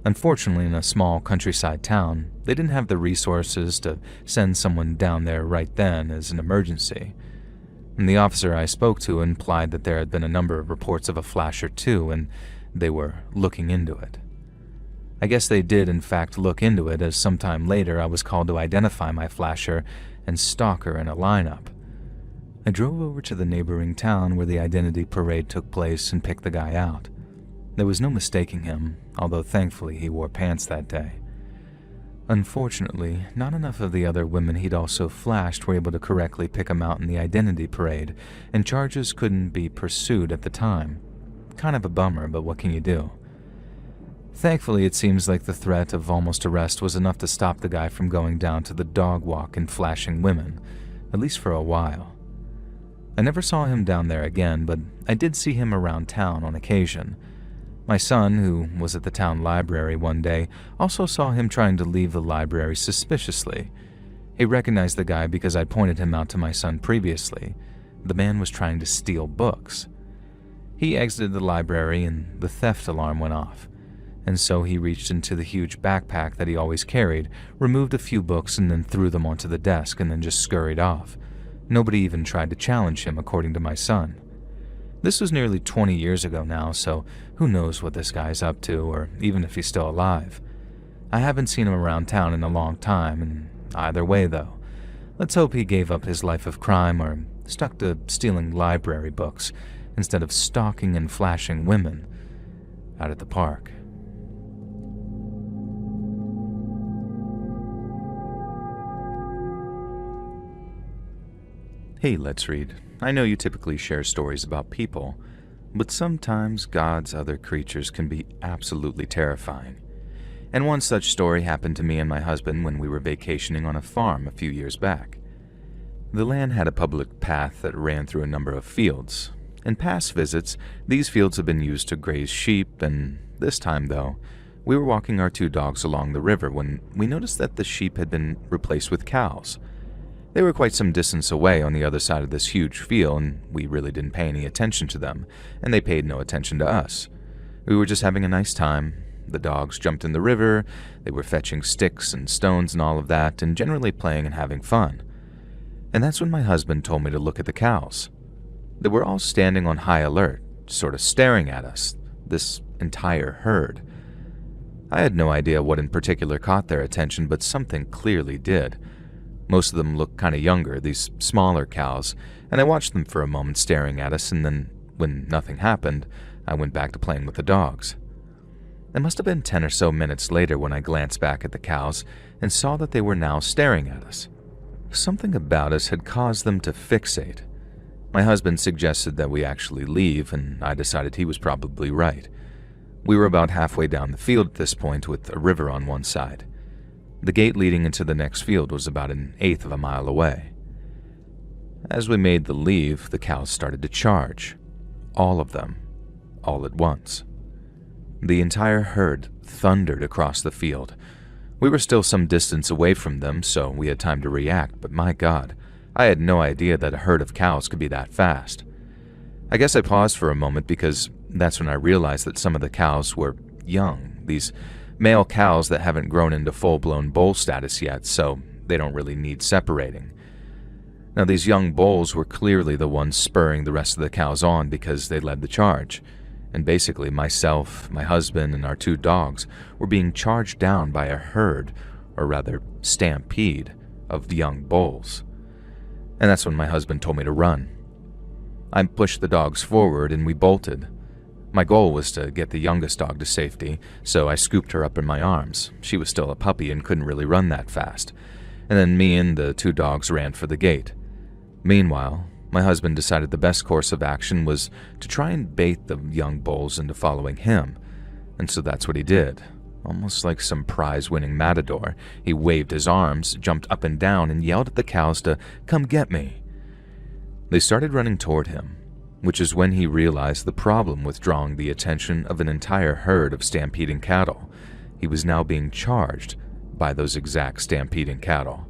Unfortunately, in a small countryside town, they didn't have the resources to send someone down there right then as an emergency. And the officer I spoke to implied that there had been a number of reports of a flasher too, and they were looking into it. I guess they did in fact look into it, as sometime later I was called to identify my flasher and stalker in a lineup. I drove over to the neighboring town where the identity parade took place and picked the guy out. There was no mistaking him, although thankfully he wore pants that day. Unfortunately, not enough of the other women he'd also flashed were able to correctly pick him out in the identity parade, and charges couldn't be pursued at the time. Kind of a bummer, but what can you do? Thankfully, it seems like the threat of almost arrest was enough to stop the guy from going down to the dog walk and flashing women, at least for a while. I never saw him down there again, but I did see him around town on occasion. My son, who was at the town library one day, also saw him trying to leave the library suspiciously. He recognized the guy because I pointed him out to my son previously. The man was trying to steal books. He exited the library and the theft alarm went off. And so he reached into the huge backpack that he always carried, removed a few books and then threw them onto the desk and then just scurried off. Nobody even tried to challenge him, according to my son. This was nearly 20 years ago now, so who knows what this guy's up to, or even if he's still alive. I haven't seen him around town in a long time, and either way though, let's hope he gave up his life of crime or stuck to stealing library books instead of stalking and flashing women out at the park. Hey, Let's Read. I know you typically share stories about people, but sometimes God's other creatures can be absolutely terrifying. And one such story happened to me and my husband when we were vacationing on a farm a few years back. The land had a public path that ran through a number of fields. In past visits, these fields have been used to graze sheep, and this time, though, we were walking our 2 dogs along the river when we noticed that the sheep had been replaced with cows. They were quite some distance away on the other side of this huge field, and we really didn't pay any attention to them, and they paid no attention to us. We were just having a nice time. The dogs jumped in the river, they were fetching sticks and stones and all of that, and generally playing and having fun. And that's when my husband told me to look at the cows. They were all standing on high alert, sort of staring at us, this entire herd. I had no idea what in particular caught their attention, but something clearly did. Most of them looked kind of younger, these smaller cows, and I watched them for a moment staring at us, and then, when nothing happened, I went back to playing with the dogs. It must have been 10 or so minutes later when I glanced back at the cows and saw that they were now staring at us. Something about us had caused them to fixate. My husband suggested that we actually leave, and I decided he was probably right. We were about halfway down the field at this point with a river on one side. The gate leading into the next field was about 1/8 of a mile away. As we made the leave, the cows started to charge. All of them, all at once. The entire herd thundered across the field. We were still some distance away from them, so we had time to react, but my God, I had no idea that a herd of cows could be that fast. I guess I paused for a moment because that's when I realized that some of the cows were young, these male cows that haven't grown into full-blown bull status yet, so they don't really need separating. Now, these young bulls were clearly the ones spurring the rest of the cows on because they led the charge, and basically myself, my husband, and our 2 dogs were being charged down by a herd, or rather stampede, of young bulls. And that's when my husband told me to run. I pushed the dogs forward and we bolted. My goal was to get the youngest dog to safety, so I scooped her up in my arms. She was still a puppy and couldn't really run that fast. And then me and the 2 dogs ran for the gate. Meanwhile, my husband decided the best course of action was to try and bait the young bulls into following him. And so that's what he did. Almost like some prize-winning matador, he waved his arms, jumped up and down, and yelled at the cows to come get me. They started running toward him, which is when he realized the problem with drawing the attention of an entire herd of stampeding cattle. He was now being charged by those exact stampeding cattle.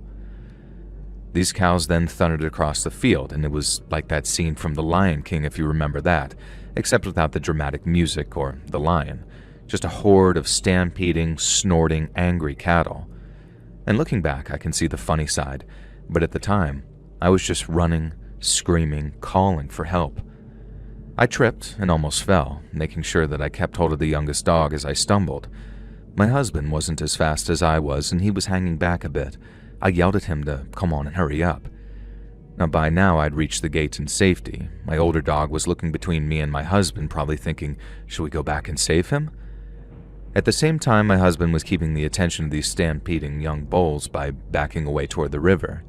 These cows then thundered across the field, and it was like that scene from The Lion King, if you remember that, except without the dramatic music or the lion. Just a horde of stampeding, snorting, angry cattle. And looking back, I can see the funny side, but at the time, I was just running, screaming, calling for help. I tripped and almost fell, making sure that I kept hold of the youngest dog as I stumbled. My husband wasn't as fast as I was, and he was hanging back a bit. I yelled at him to come on and hurry up. Now, by now, I'd reached the gate in safety. My older dog was looking between me and my husband, probably thinking, should we go back and save him? At the same time, my husband was keeping the attention of these stampeding young bulls by backing away toward the river,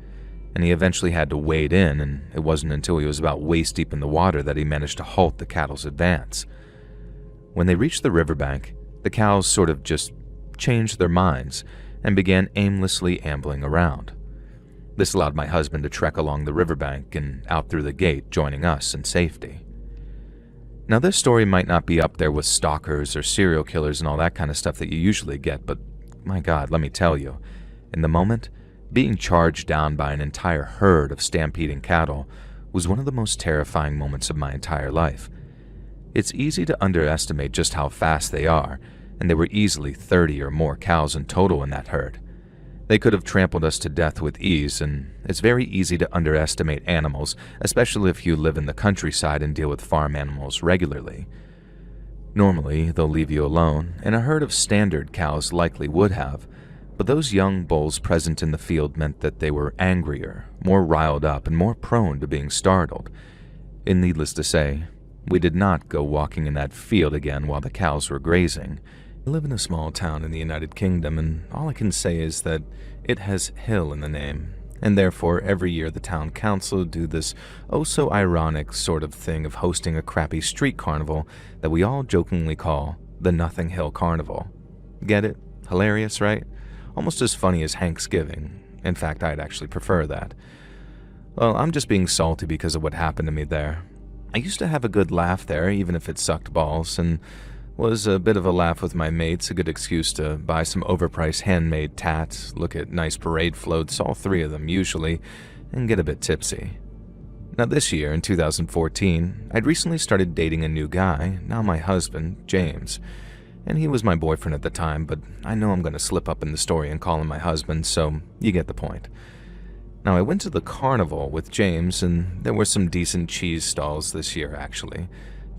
and he eventually had to wade in, and it wasn't until he was about waist-deep in the water that he managed to halt the cattle's advance. When they reached the riverbank, the cows sort of just changed their minds and began aimlessly ambling around. This allowed my husband to trek along the riverbank and out through the gate, joining us in safety. Now, this story might not be up there with stalkers or serial killers and all that kind of stuff that you usually get, but my God, let me tell you, in the moment, being charged down by an entire herd of stampeding cattle was one of the most terrifying moments of my entire life. It's easy to underestimate just how fast they are, and there were easily 30 or more cows in total in that herd. They could have trampled us to death with ease, and it's very easy to underestimate animals, especially if you live in the countryside and deal with farm animals regularly. Normally, they'll leave you alone, and a herd of standard cows likely would have, but those young bulls present in the field meant that they were angrier, more riled up, and more prone to being startled. And needless to say, we did not go walking in that field again while the cows were grazing. I live in a small town in the United Kingdom, and all I can say is that it has hill in the name, and therefore every year the town council do this oh-so-ironic sort of thing of hosting a crappy street carnival that we all jokingly call the Nothing Hill Carnival. Get it? Hilarious, right? Almost as funny as Thanksgiving. In fact, I'd actually prefer that. Well, I'm just being salty because of what happened to me there. I used to have a good laugh there, even if it sucked balls, and was a bit of a laugh with my mates, a good excuse to buy some overpriced handmade tats, look at nice parade floats, all three of them usually, and get a bit tipsy. Now this year, in 2014, I'd recently started dating a new guy, now my husband, James. And he was my boyfriend at the time, but I know I'm going to slip up in the story and call him my husband, so you get the point. Now, I went to the carnival with James, and there were some decent cheese stalls this year, actually.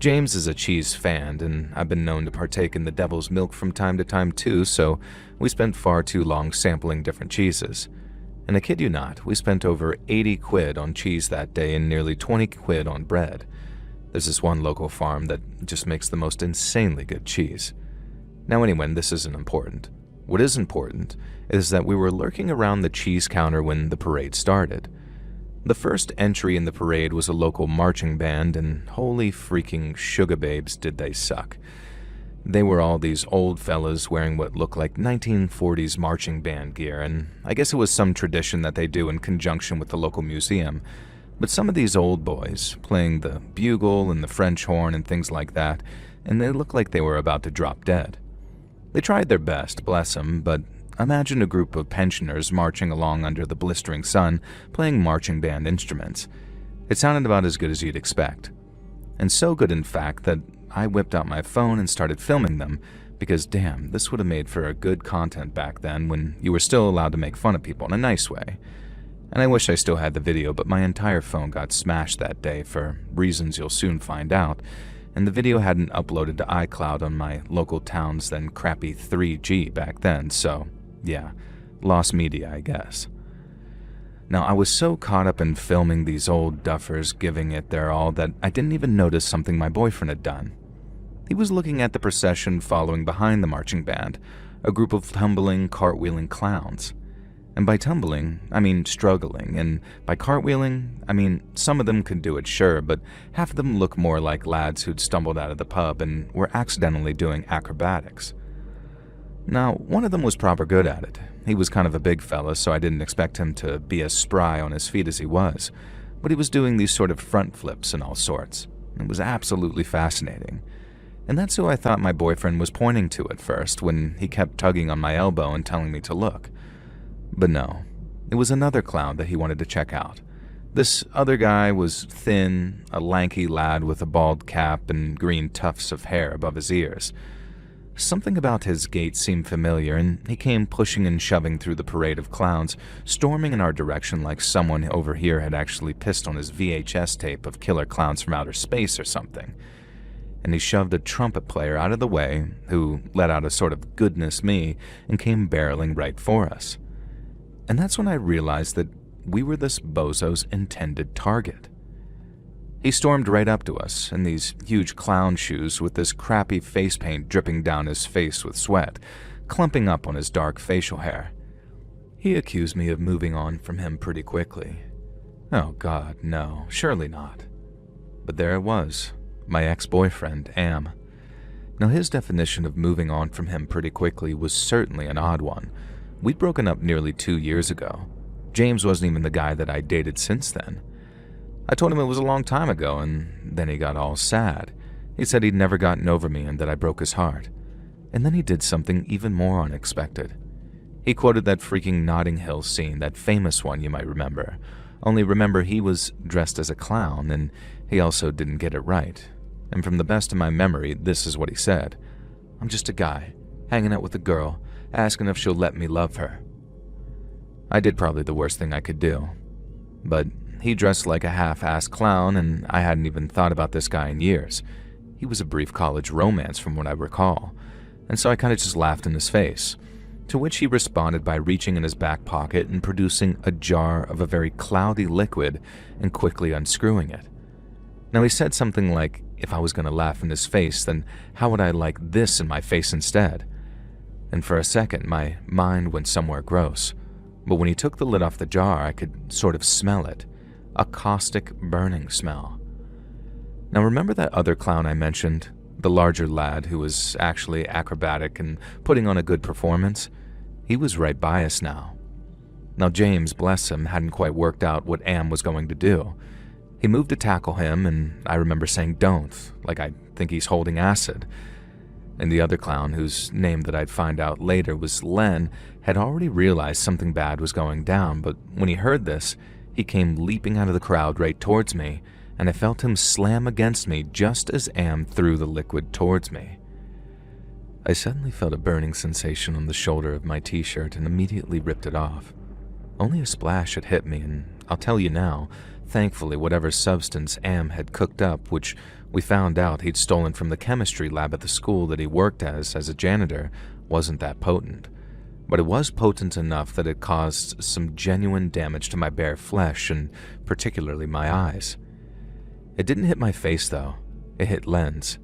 James is a cheese fan, and I've been known to partake in the devil's milk from time to time too, so we spent far too long sampling different cheeses. And I kid you not, we spent over 80 quid on cheese that day and nearly 20 quid on bread. There's this one local farm that just makes the most insanely good cheese. Now anyway, this isn't important. What is important is that we were lurking around the cheese counter when the parade started. The first entry in the parade was a local marching band, and holy freaking sugar babes did they suck. They were all these old fellas wearing what looked like 1940s marching band gear, and I guess it was some tradition that they do in conjunction with the local museum. But some of these old boys, playing the bugle and the French horn and things like that, and they looked like they were about to drop dead. They tried their best, bless them, but imagine a group of pensioners marching along under the blistering sun, playing marching band instruments. It sounded about as good as you'd expect. And so good, in fact, that I whipped out my phone and started filming them, because damn, this would have made for a good content back then when you were still allowed to make fun of people in a nice way. And I wish I still had the video, but my entire phone got smashed that day for reasons you'll soon find out, and the video hadn't uploaded to iCloud on my local town's then crappy 3G back then, so yeah, lost media, I guess. Now, I was so caught up in filming these old duffers giving it their all that I didn't even notice something my boyfriend had done. He was looking at the procession following behind the marching band, a group of tumbling, cartwheeling clowns. And by tumbling, I mean struggling, and by cartwheeling, I mean some of them could do it, sure, but half of them look more like lads who'd stumbled out of the pub and were accidentally doing acrobatics. Now, one of them was proper good at it. He was kind of a big fella, so I didn't expect him to be as spry on his feet as he was, but he was doing these sort of front flips and all sorts. It was absolutely fascinating. And that's who I thought my boyfriend was pointing to at first when he kept tugging on my elbow and telling me to look. But no, it was another clown that he wanted to check out. This other guy was thin, a lanky lad with a bald cap and green tufts of hair above his ears. Something about his gait seemed familiar, and he came pushing and shoving through the parade of clowns, storming in our direction like someone over here had actually pissed on his VHS tape of killer clowns from outer space or something. And he shoved a trumpet player out of the way, who let out a sort of goodness me and came barreling right for us. And that's when I realized that we were this bozo's intended target. He stormed right up to us in these huge clown shoes with this crappy face paint dripping down his face with sweat, clumping up on his dark facial hair. He accused me of moving on from him pretty quickly. Oh God, no, surely not. But there it was, my ex-boyfriend, Am. Now his definition of moving on from him pretty quickly was certainly an odd one. We'd broken up nearly 2 years ago. James wasn't even the guy that I dated since then. I told him it was a long time ago, and then he got all sad. He said he'd never gotten over me and that I broke his heart. And then he did something even more unexpected. He quoted that freaking Notting Hill scene, that famous one you might remember. Only remember, he was dressed as a clown, and he also didn't get it right. And from the best of my memory, this is what he said. "I'm just a guy, hanging out with a girl, asking if she'll let me love her." I did probably the worst thing I could do. But he dressed like a half-assed clown, and I hadn't even thought about this guy in years. He was a brief college romance from what I recall, and so I kind of just laughed in his face, to which he responded by reaching in his back pocket and producing a jar of a very cloudy liquid and quickly unscrewing it. Now he said something like, if I was going to laugh in his face, then how would I like this in my face instead? And for a second, my mind went somewhere gross. But when he took the lid off the jar, I could sort of smell it. A caustic, burning smell. Now remember that other clown I mentioned? The larger lad who was actually acrobatic and putting on a good performance? He was right by us now. Now James, bless him, hadn't quite worked out what Am was going to do. He moved to tackle him, and I remember saying don't, like I think he's holding acid. And the other clown, whose name that I'd find out later was Len, had already realized something bad was going down, but when he heard this, he came leaping out of the crowd right towards me, and I felt him slam against me just as Am threw the liquid towards me. I suddenly felt a burning sensation on the shoulder of my t-shirt and immediately ripped it off. Only a splash had hit me, and I'll tell you now, thankfully whatever substance Am had cooked up, which we found out he'd stolen from the chemistry lab at the school that he worked as a janitor, wasn't that potent. But it was potent enough that it caused some genuine damage to my bare flesh and particularly my eyes. It didn't hit my face though, it hit Len's.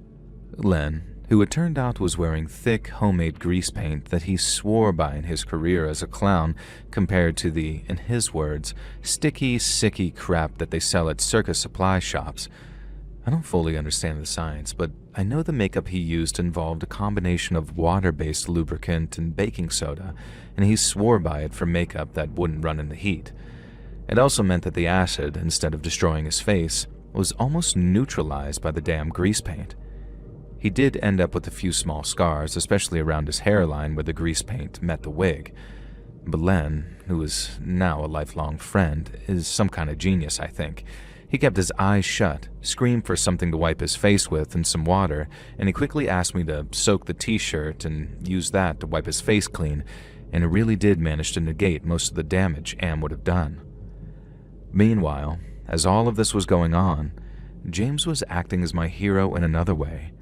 Len, who it turned out was wearing thick homemade grease paint that he swore by in his career as a clown compared to the, in his words, sticky, sicky crap that they sell at circus supply shops. I don't fully understand the science, but I know the makeup he used involved a combination of water-based lubricant and baking soda, and he swore by it for makeup that wouldn't run in the heat. It also meant that the acid, instead of destroying his face, was almost neutralized by the damn grease paint. He did end up with a few small scars, especially around his hairline where the grease paint met the wig. But Len, who is now a lifelong friend, is some kind of genius, I think. He kept his eyes shut, screamed for something to wipe his face with and some water, and he quickly asked me to soak the t-shirt and use that to wipe his face clean, and it really did manage to negate most of the damage Am would have done. Meanwhile, as all of this was going on, James was acting as my hero in another way.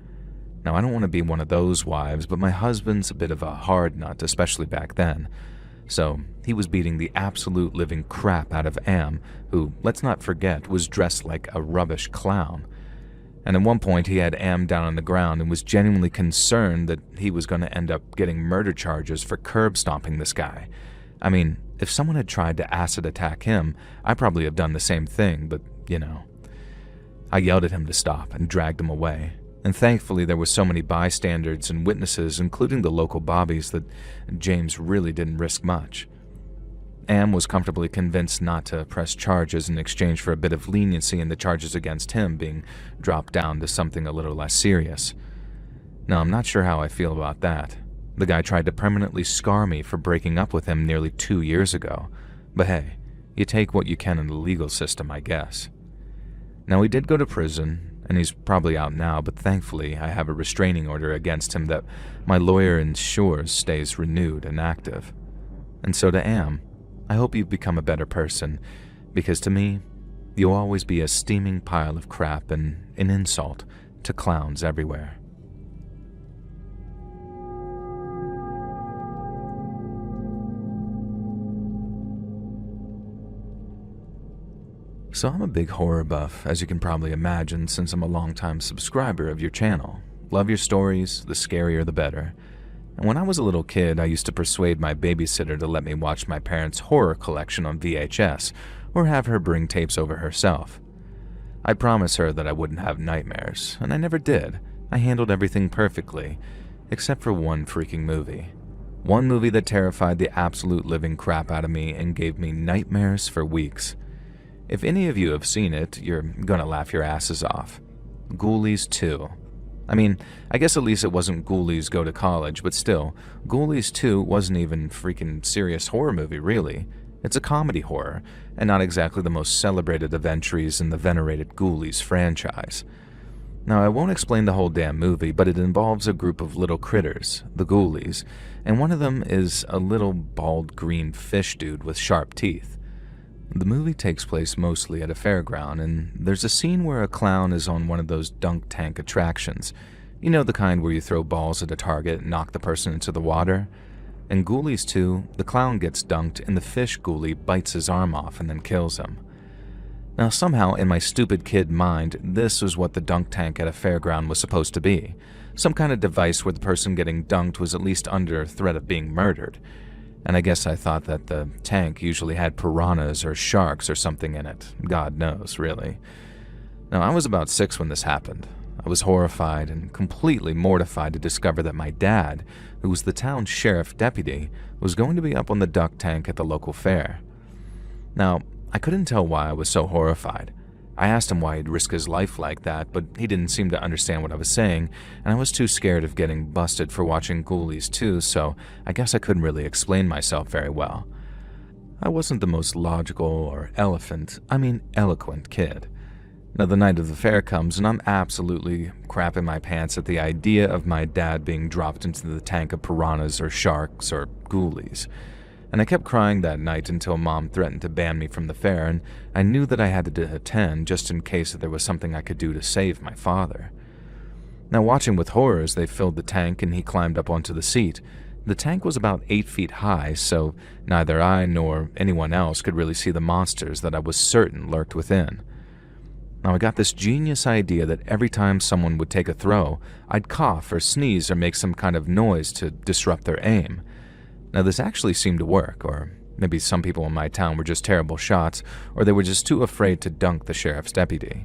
Now, I don't want to be one of those wives, but my husband's a bit of a hard nut, especially back then. So he was beating the absolute living crap out of Am, who, let's not forget, was dressed like a rubbish clown. And at one point he had Am down on the ground and was genuinely concerned that he was going to end up getting murder charges for curb stomping this guy. I mean, if someone had tried to acid attack him, I'd probably have done the same thing, but, you know. I yelled at him to stop and dragged him away. And thankfully there were so many bystanders and witnesses, including the local bobbies, that James really didn't risk much. Am was comfortably convinced not to press charges in exchange for a bit of leniency in the charges against him being dropped down to something a little less serious. Now, I'm not sure how I feel about that. The guy tried to permanently scar me for breaking up with him nearly 2 years ago. But hey, you take what you can in the legal system, I guess. Now, he did go to prison, and he's probably out now, but thankfully I have a restraining order against him that my lawyer ensures stays renewed and active. And so to Am, I hope you've become a better person, because to me, you'll always be a steaming pile of crap and an insult to clowns everywhere. So I'm a big horror buff, as you can probably imagine, since I'm a longtime subscriber of your channel. Love your stories, the scarier the better. And when I was a little kid, I used to persuade my babysitter to let me watch my parents' horror collection on VHS, or have her bring tapes over herself. I'd promise her that I wouldn't have nightmares, and I never did. I handled everything perfectly, except for one freaking movie. One movie that terrified the absolute living crap out of me and gave me nightmares for weeks. If any of you have seen it, you're gonna laugh your asses off. Ghoulies 2, I mean, I guess at least it wasn't Ghoulies Go to College, but still, Ghoulies 2 wasn't even freaking serious horror movie, really. It's a comedy horror, and not exactly the most celebrated of entries in the venerated Ghoulies franchise. Now, I won't explain the whole damn movie, but it involves a group of little critters, the Ghoulies, and one of them is a little bald green fish dude with sharp teeth. The movie takes place mostly at a fairground, and there's a scene where a clown is on one of those dunk tank attractions. You know, the kind where you throw balls at a target and knock the person into the water? In Ghoulies 2, the clown gets dunked and the fish ghoulie bites his arm off and then kills him. Now somehow in my stupid kid mind, this was what the dunk tank at a fairground was supposed to be. Some kind of device where the person getting dunked was at least under threat of being murdered. And I guess I thought that the tank usually had piranhas or sharks or something in it. God knows, really. Now, I was about 6 when this happened. I was horrified and completely mortified to discover that my dad, who was the town sheriff deputy, was going to be up on the duck tank at the local fair. Now, I couldn't tell why I was so horrified. I asked him why he'd risk his life like that, but he didn't seem to understand what I was saying, and I was too scared of getting busted for watching Ghoulies 2, so I guess I couldn't really explain myself very well. I wasn't the most logical or eloquent kid. Now the night of the fair comes, and I'm absolutely crapping my pants at the idea of my dad being dropped into the tank of piranhas or sharks or ghoulies. And I kept crying that night until Mom threatened to ban me from the fair, and I knew that I had to attend just in case there was something I could do to save my father. Now, watching with horror as they filled the tank and he climbed up onto the seat. The tank was about 8 feet high, so neither I nor anyone else could really see the monsters that I was certain lurked within. Now, I got this genius idea that every time someone would take a throw, I'd cough or sneeze or make some kind of noise to disrupt their aim. Now, this actually seemed to work, or maybe some people in my town were just terrible shots, or they were just too afraid to dunk the sheriff's deputy.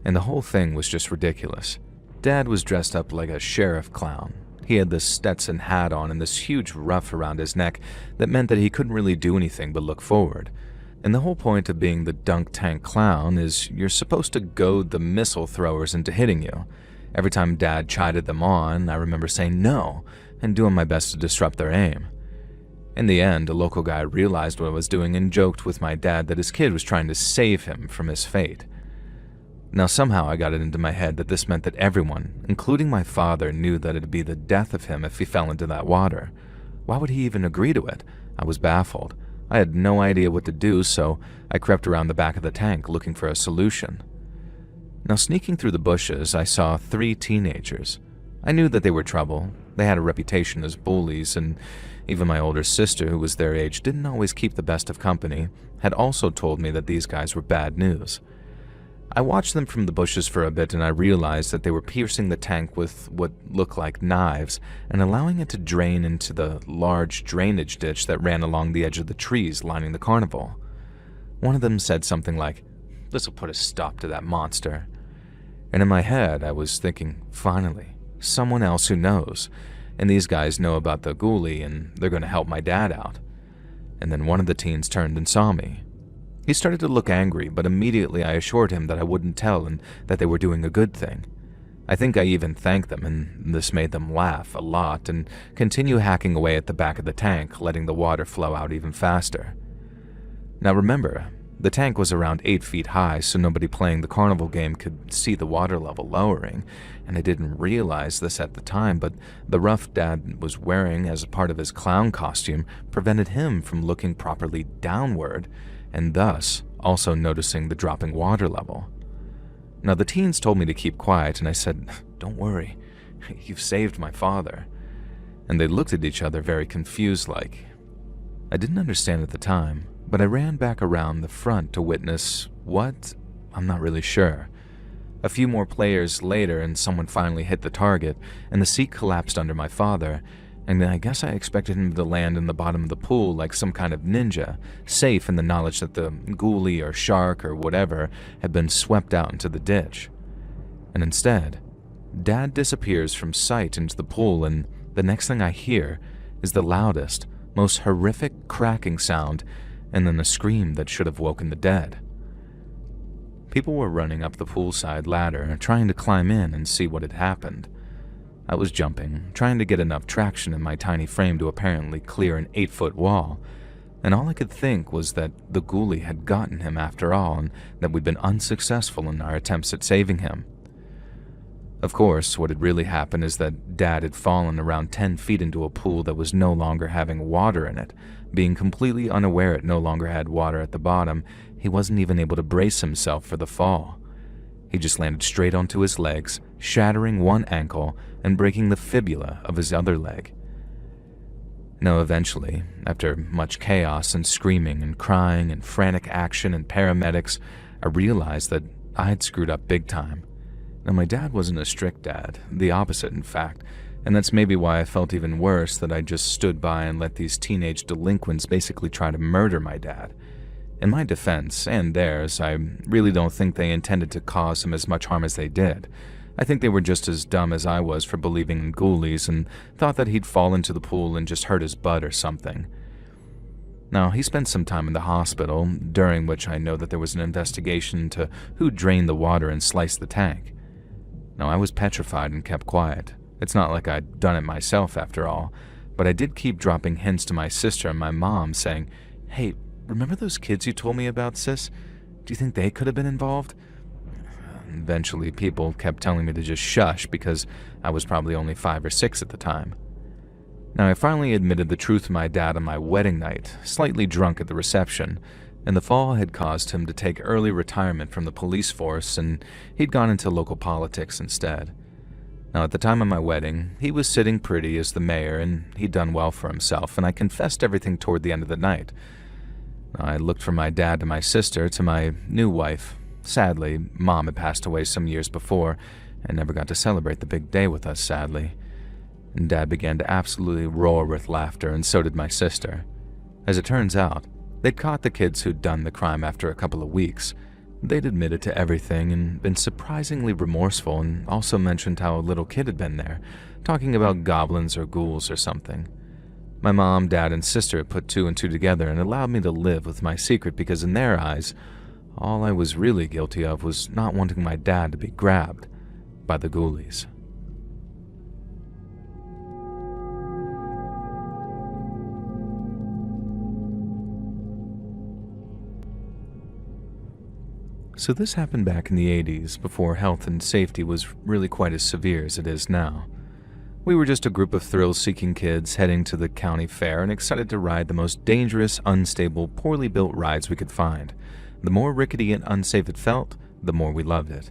And the whole thing was just ridiculous. Dad was dressed up like a sheriff clown. He had this Stetson hat on and this huge ruff around his neck that meant that he couldn't really do anything but look forward. And the whole point of being the dunk tank clown is you're supposed to goad the missile throwers into hitting you. Every time Dad chided them on, I remember saying no and doing my best to disrupt their aim. In the end, a local guy realized what I was doing and joked with my dad that his kid was trying to save him from his fate. Now somehow I got it into my head that this meant that everyone, including my father, knew that it'd be the death of him if he fell into that water. Why would he even agree to it? I was baffled. I had no idea what to do, so I crept around the back of the tank looking for a solution. Now sneaking through the bushes, I saw 3 teenagers. I knew that they were trouble. They had a reputation as bullies, and even my older sister, who was their age, didn't always keep the best of company, had also told me that these guys were bad news. I watched them from the bushes for a bit and I realized that they were piercing the tank with what looked like knives and allowing it to drain into the large drainage ditch that ran along the edge of the trees lining the carnival. One of them said something like, "This'll put a stop to that monster." And in my head, I was thinking, finally, someone else who knows. And these guys know about the ghoulie and they're going to help my dad out. And then one of the teens turned and saw me. He started to look angry, but immediately I assured him that I wouldn't tell and that they were doing a good thing. I think I even thanked them, and this made them laugh a lot and continue hacking away at the back of the tank, letting the water flow out even faster. Now remember, the tank was around 8 feet high, so nobody playing the carnival game could see the water level lowering, and I didn't realize this at the time, but the rough Dad was wearing as a part of his clown costume prevented him from looking properly downward, and thus also noticing the dropping water level. Now the teens told me to keep quiet, and I said, "Don't worry, you've saved my father." And they looked at each other very confused like. I didn't understand at the time, but I ran back around the front to witness what? I'm not really sure. A few more players later and someone finally hit the target, and the seat collapsed under my father, and I guess I expected him to land in the bottom of the pool like some kind of ninja, safe in the knowledge that the ghoulie or shark or whatever had been swept out into the ditch. And instead, Dad disappears from sight into the pool, and the next thing I hear is the loudest, most horrific cracking sound, and then a scream that should have woken the dead. People were running up the poolside ladder, trying to climb in and see what had happened. I was jumping, trying to get enough traction in my tiny frame to apparently clear an 8-foot wall, and all I could think was that the ghoulie had gotten him after all, and that we'd been unsuccessful in our attempts at saving him. Of course, what had really happened is that Dad had fallen around 10 feet into a pool that was no longer having water in it. Being completely unaware it no longer had water at the bottom, he wasn't even able to brace himself for the fall. He just landed straight onto his legs, shattering one ankle and breaking the fibula of his other leg. Now, eventually, after much chaos and screaming and crying and frantic action and paramedics, I realized that I had screwed up big time. Now, my dad wasn't a strict dad, the opposite in fact, and that's maybe why I felt even worse that I just stood by and let these teenage delinquents basically try to murder my dad. In my defense, and theirs, I really don't think they intended to cause him as much harm as they did. I think they were just as dumb as I was for believing in ghoulies and thought that he'd fall into the pool and just hurt his butt or something. Now, he spent some time in the hospital, during which I know that there was an investigation into who drained the water and sliced the tank. Now, I was petrified and kept quiet. It's not like I'd done it myself after all, but I did keep dropping hints to my sister and my mom saying, "Hey, remember those kids you told me about, sis? Do you think they could have been involved?" Eventually, people kept telling me to just shush because I was probably only 5 or 6 at the time. Now, I finally admitted the truth to my dad on my wedding night, slightly drunk at the reception, and the fall had caused him to take early retirement from the police force, and he'd gone into local politics instead. Now, at the time of my wedding, he was sitting pretty as the mayor, and he'd done well for himself, and I confessed everything toward the end of the night. I looked from my dad to my sister to my new wife. Sadly, Mom had passed away some years before and never got to celebrate the big day with us, sadly. And Dad began to absolutely roar with laughter, and so did my sister. As it turns out, they'd caught the kids who'd done the crime after a couple of weeks. They'd admitted to everything and been surprisingly remorseful, and also mentioned how a little kid had been there, talking about goblins or ghouls or something. My mom, dad, and sister had put 2 and 2 together and allowed me to live with my secret because in their eyes, all I was really guilty of was not wanting my dad to be grabbed by the ghoulies. So this happened back in the 80s, before health and safety was really quite as severe as it is now. We were just a group of thrill-seeking kids heading to the county fair and excited to ride the most dangerous, unstable, poorly built rides we could find. The more rickety and unsafe it felt, the more we loved it.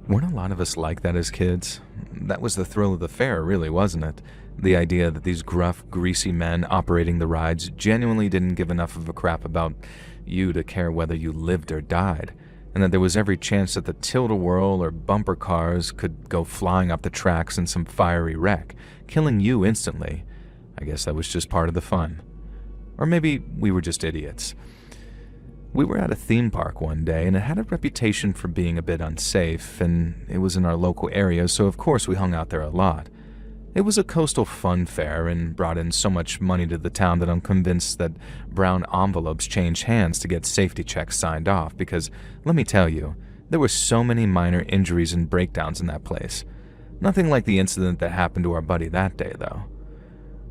Weren't a lot of us like that as kids? That was the thrill of the fair, really, wasn't it? The idea that these gruff, greasy men operating the rides genuinely didn't give enough of a crap about you to care whether you lived or died, and that there was every chance that the tilt-a-whirl or bumper cars could go flying up the tracks in some fiery wreck, killing you instantly. I guess that was just part of the fun. Or maybe we were just idiots. We were at a theme park one day, and it had a reputation for being a bit unsafe, and it was in our local area, so of course we hung out there a lot. It was a coastal fun fair and brought in so much money to the town that I'm convinced that brown envelopes changed hands to get safety checks signed off because, let me tell you, there were so many minor injuries and breakdowns in that place. Nothing like the incident that happened to our buddy that day, though.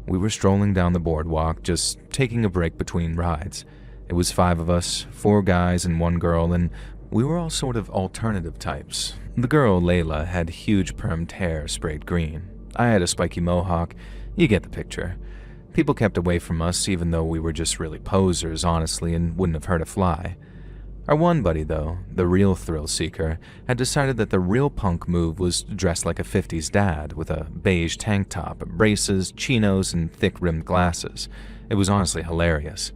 We were strolling down the boardwalk, just taking a break between rides. It was 5 of us, 4 guys and 1 girl, and we were all sort of alternative types. The girl, Layla, had huge permed hair sprayed green. I had a spiky mohawk. You get the picture. People kept away from us even though we were just really posers, honestly, and wouldn't have hurt a fly. Our one buddy, though, the real thrill seeker, had decided that the real punk move was dressed like a 50s dad with a beige tank top, braces, chinos, and thick-rimmed glasses. It was honestly hilarious.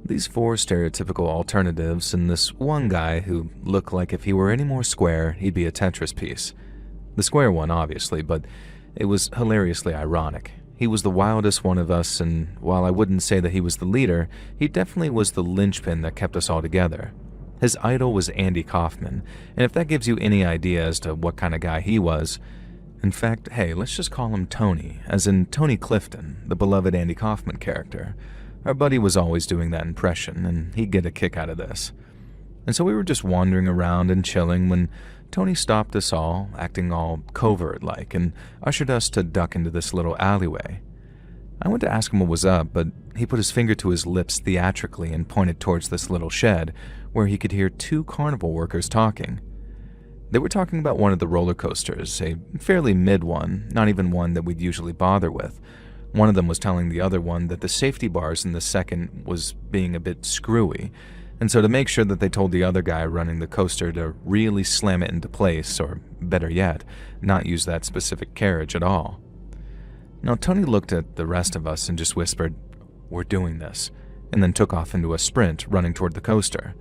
These 4 stereotypical alternatives and this one guy who looked like if he were any more square, he'd be a Tetris piece. The square one, obviously, but it was hilariously ironic. He was the wildest one of us, and while I wouldn't say that he was the leader, he definitely was the linchpin that kept us all together. His idol was Andy Kaufman, and if that gives you any idea as to what kind of guy he was, in fact, hey, let's just call him Tony, as in Tony Clifton, the beloved Andy Kaufman character. Our buddy was always doing that impression, and he'd get a kick out of this. And so we were just wandering around and chilling when Tony stopped us all, acting all covert-like, and ushered us to duck into this little alleyway. I went to ask him what was up, but he put his finger to his lips theatrically and pointed towards this little shed where he could hear two carnival workers talking. They were talking about one of the roller coasters, a fairly mid one, not even one that we'd usually bother with. One of them was telling the other one that the safety bars in the second was being a bit screwy, and so to make sure that they told the other guy running the coaster to really slam it into place, or better yet, not use that specific carriage at all. Now, Tony looked at the rest of us and just whispered, "We're doing this," and then took off into a sprint, running toward the coaster.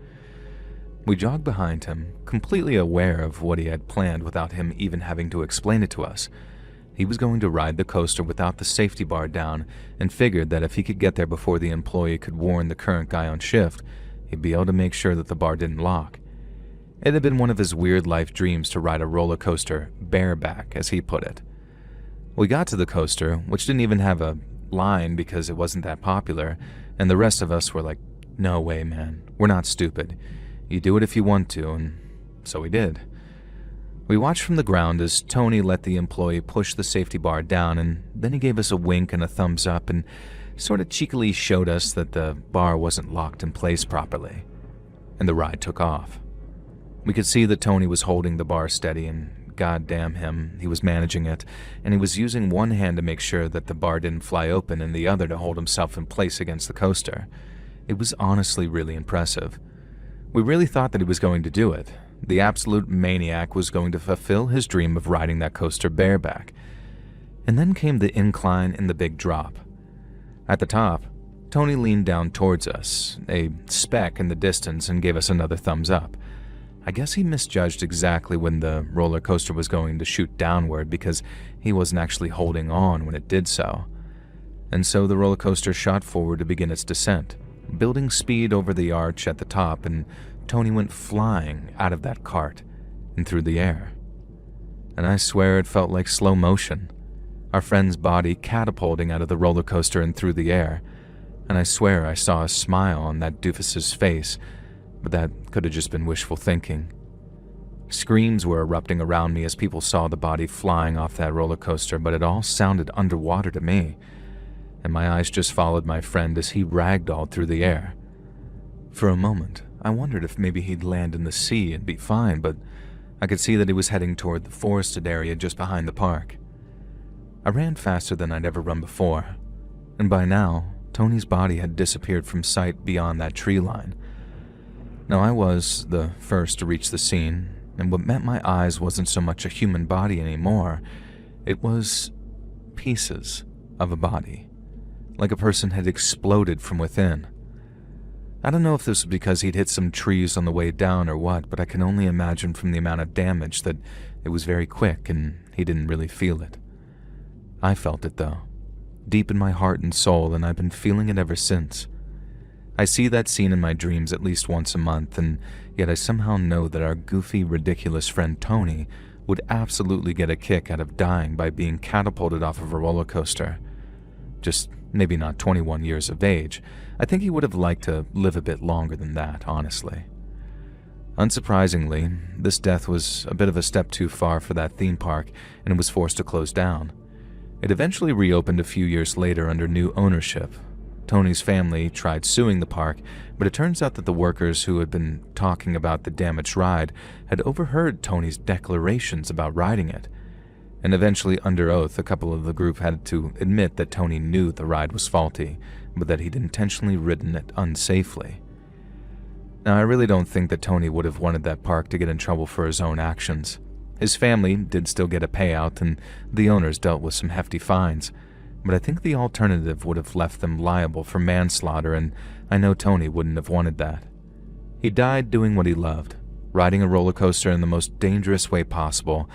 We jogged behind him, completely aware of what he had planned without him even having to explain it to us. He was going to ride the coaster without the safety bar down, and figured that if he could get there before the employee could warn the current guy on shift, he'd be able to make sure that the bar didn't lock. It had been one of his weird life dreams to ride a roller coaster bareback, as he put it. We got to the coaster, which didn't even have a line because it wasn't that popular, and the rest of us were like, "No way, man, we're not stupid. You do it if you want to," and so we did. We watched from the ground as Tony let the employee push the safety bar down, and then he gave us a wink and a thumbs up and sort of cheekily showed us that the bar wasn't locked in place properly. And the ride took off. We could see that Tony was holding the bar steady, and goddamn him, he was managing it, and he was using one hand to make sure that the bar didn't fly open and the other to hold himself in place against the coaster. It was honestly really impressive. We really thought that he was going to do it. The absolute maniac was going to fulfill his dream of riding that coaster bareback. And then came the incline and the big drop. At the top, Tony leaned down towards us, a speck in the distance, and gave us another thumbs up. I guess he misjudged exactly when the roller coaster was going to shoot downward because he wasn't actually holding on when it did so. And so the roller coaster shot forward to begin its descent, building speed over the arch at the top, and Tony went flying out of that cart and through the air. And I swear it felt like slow motion, our friend's body catapulting out of the roller coaster and through the air, and I swear I saw a smile on that doofus's face, but that could have just been wishful thinking. Screams were erupting around me as people saw the body flying off that roller coaster, but it all sounded underwater to me, and my eyes just followed my friend as he ragdolled through the air. For a moment, I wondered if maybe he'd land in the sea and be fine, but I could see that he was heading toward the forested area just behind the park. I ran faster than I'd ever run before, and by now, Tony's body had disappeared from sight beyond that tree line. Now, I was the first to reach the scene, and what met my eyes wasn't so much a human body anymore. It was pieces of a body, like a person had exploded from within. I don't know if this was because he'd hit some trees on the way down or what, but I can only imagine from the amount of damage that it was very quick and he didn't really feel it. I felt it though, deep in my heart and soul, and I've been feeling it ever since. I see that scene in my dreams at least once a month, and yet I somehow know that our goofy, ridiculous friend Tony would absolutely get a kick out of dying by being catapulted off of a roller coaster. Just maybe not 21 years of age. I think he would have liked to live a bit longer than that, honestly. Unsurprisingly, this death was a bit of a step too far for that theme park, and it was forced to close down. It eventually reopened a few years later under new ownership. Tony's family tried suing the park, but it turns out that the workers who had been talking about the damaged ride had overheard Tony's declarations about riding it. And eventually, under oath, a couple of the group had to admit that Tony knew the ride was faulty, but that he'd intentionally ridden it unsafely. Now, I really don't think that Tony would have wanted that park to get in trouble for his own actions. His family did still get a payout, and the owners dealt with some hefty fines, but I think the alternative would have left them liable for manslaughter, and I know Tony wouldn't have wanted that. He died doing what he loved, riding a roller coaster in the most dangerous way possible,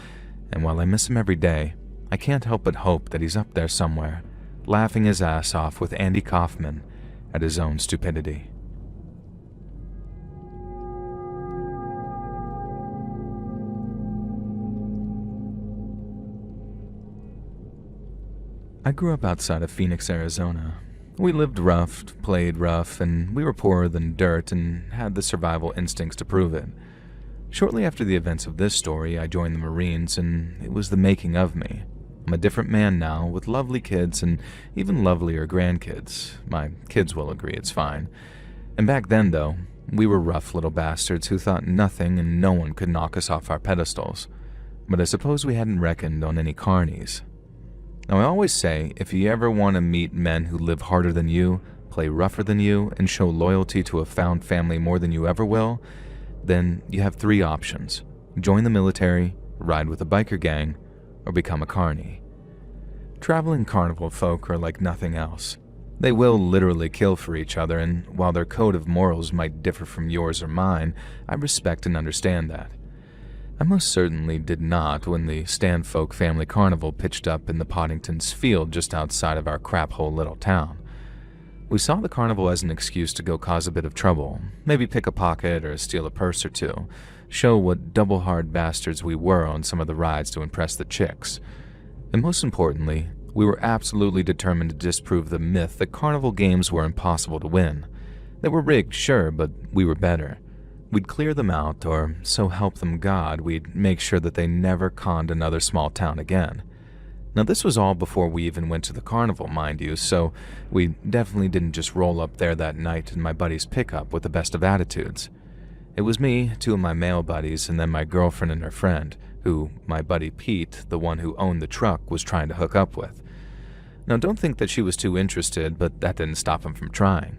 and while I miss him every day, I can't help but hope that he's up there somewhere, laughing his ass off with Andy Kaufman at his own stupidity. I grew up outside of Phoenix, Arizona, We lived rough, played rough, and we were poorer than dirt and had the survival instincts to prove it. Shortly after the events of this story, I joined the Marines, and it was the making of me. I'm a different man now, with lovely kids and even lovelier grandkids. My kids will agree it's fine. And back then, though, we were rough little bastards who thought nothing and no one could knock us off our pedestals. But I suppose we hadn't reckoned on any carnies. Now, I always say, if you ever want to meet men who live harder than you, play rougher than you, and show loyalty to a found family more than you ever will, then you have 3 options. Join the military, ride with a biker gang, or become a carny. Traveling carnival folk are like nothing else. They will literally kill for each other, and while their code of morals might differ from yours or mine, I respect and understand that. I most certainly did not when the Stanfolk family carnival pitched up in the Poddington's field just outside of our crap-hole little town. We saw the carnival as an excuse to go cause a bit of trouble, maybe pick a pocket or steal a purse or two, show what double-hard bastards we were on some of the rides to impress the chicks. And most importantly, we were absolutely determined to disprove the myth that carnival games were impossible to win. They were rigged, sure, but we were better. We'd clear them out, or so help them God, we'd make sure that they never conned another small town again. Now, this was all before we even went to the carnival, mind you, so we definitely didn't just roll up there that night in my buddy's pickup with the best of attitudes. It was me, 2 of my male buddies, and then my girlfriend and her friend, who my buddy Pete, the one who owned the truck, was trying to hook up with. Now, don't think that she was too interested, but that didn't stop him from trying.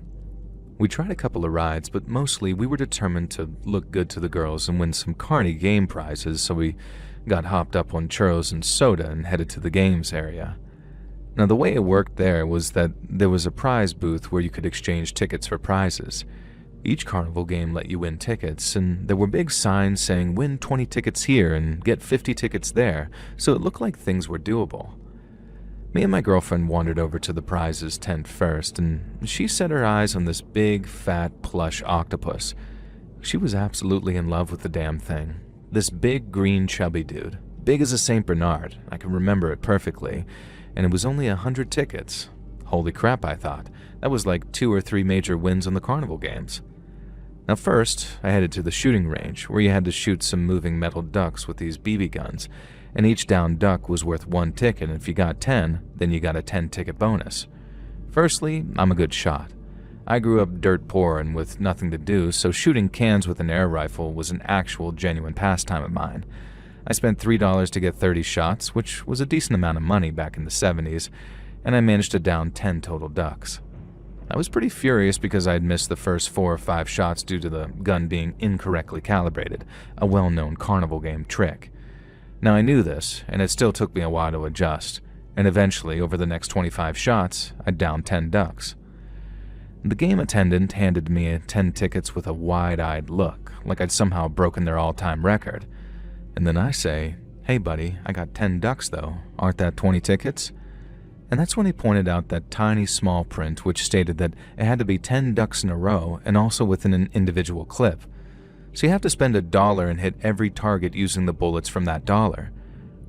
We tried a couple of rides, but mostly we were determined to look good to the girls and win some carny game prizes, so we got hopped up on churros and soda and headed to the games area. Now, the way it worked there was that there was a prize booth where you could exchange tickets for prizes. Each carnival game let you win tickets, and there were big signs saying win 20 tickets here and get 50 tickets there, so it looked like things were doable. Me and my girlfriend wandered over to the prizes tent first, and she set her eyes on this big, fat, plush octopus. She was absolutely in love with the damn thing. This big, green, chubby dude. Big as a St. Bernard. I can remember it perfectly. And it was only 100 tickets. Holy crap, I thought. That was like 2 or 3 major wins on the carnival games. Now first, I headed to the shooting range, where you had to shoot some moving metal ducks with these BB guns, and each downed duck was worth 1 ticket, and if you got 10, then you got a 10-ticket bonus. Firstly, I'm a good shot. I grew up dirt poor and with nothing to do, so shooting cans with an air rifle was an actual genuine pastime of mine. I spent $3 to get 30 shots, which was a decent amount of money back in the 70s, and I managed to down 10 total ducks. I was pretty furious because I had missed the first 4 or 5 shots due to the gun being incorrectly calibrated, a well-known carnival game trick. Now, I knew this, and it still took me a while to adjust, and eventually, over the next 25 shots, I downed 10 ducks. The game attendant handed me 10 tickets with a wide-eyed look, like I'd somehow broken their all-time record. And then I say, "Hey buddy, I got 10 ducks though, aren't that 20 tickets?" And that's when he pointed out that tiny small print which stated that it had to be 10 ducks in a row and also within an individual clip. So you have to spend $1 and hit every target using the bullets from that dollar.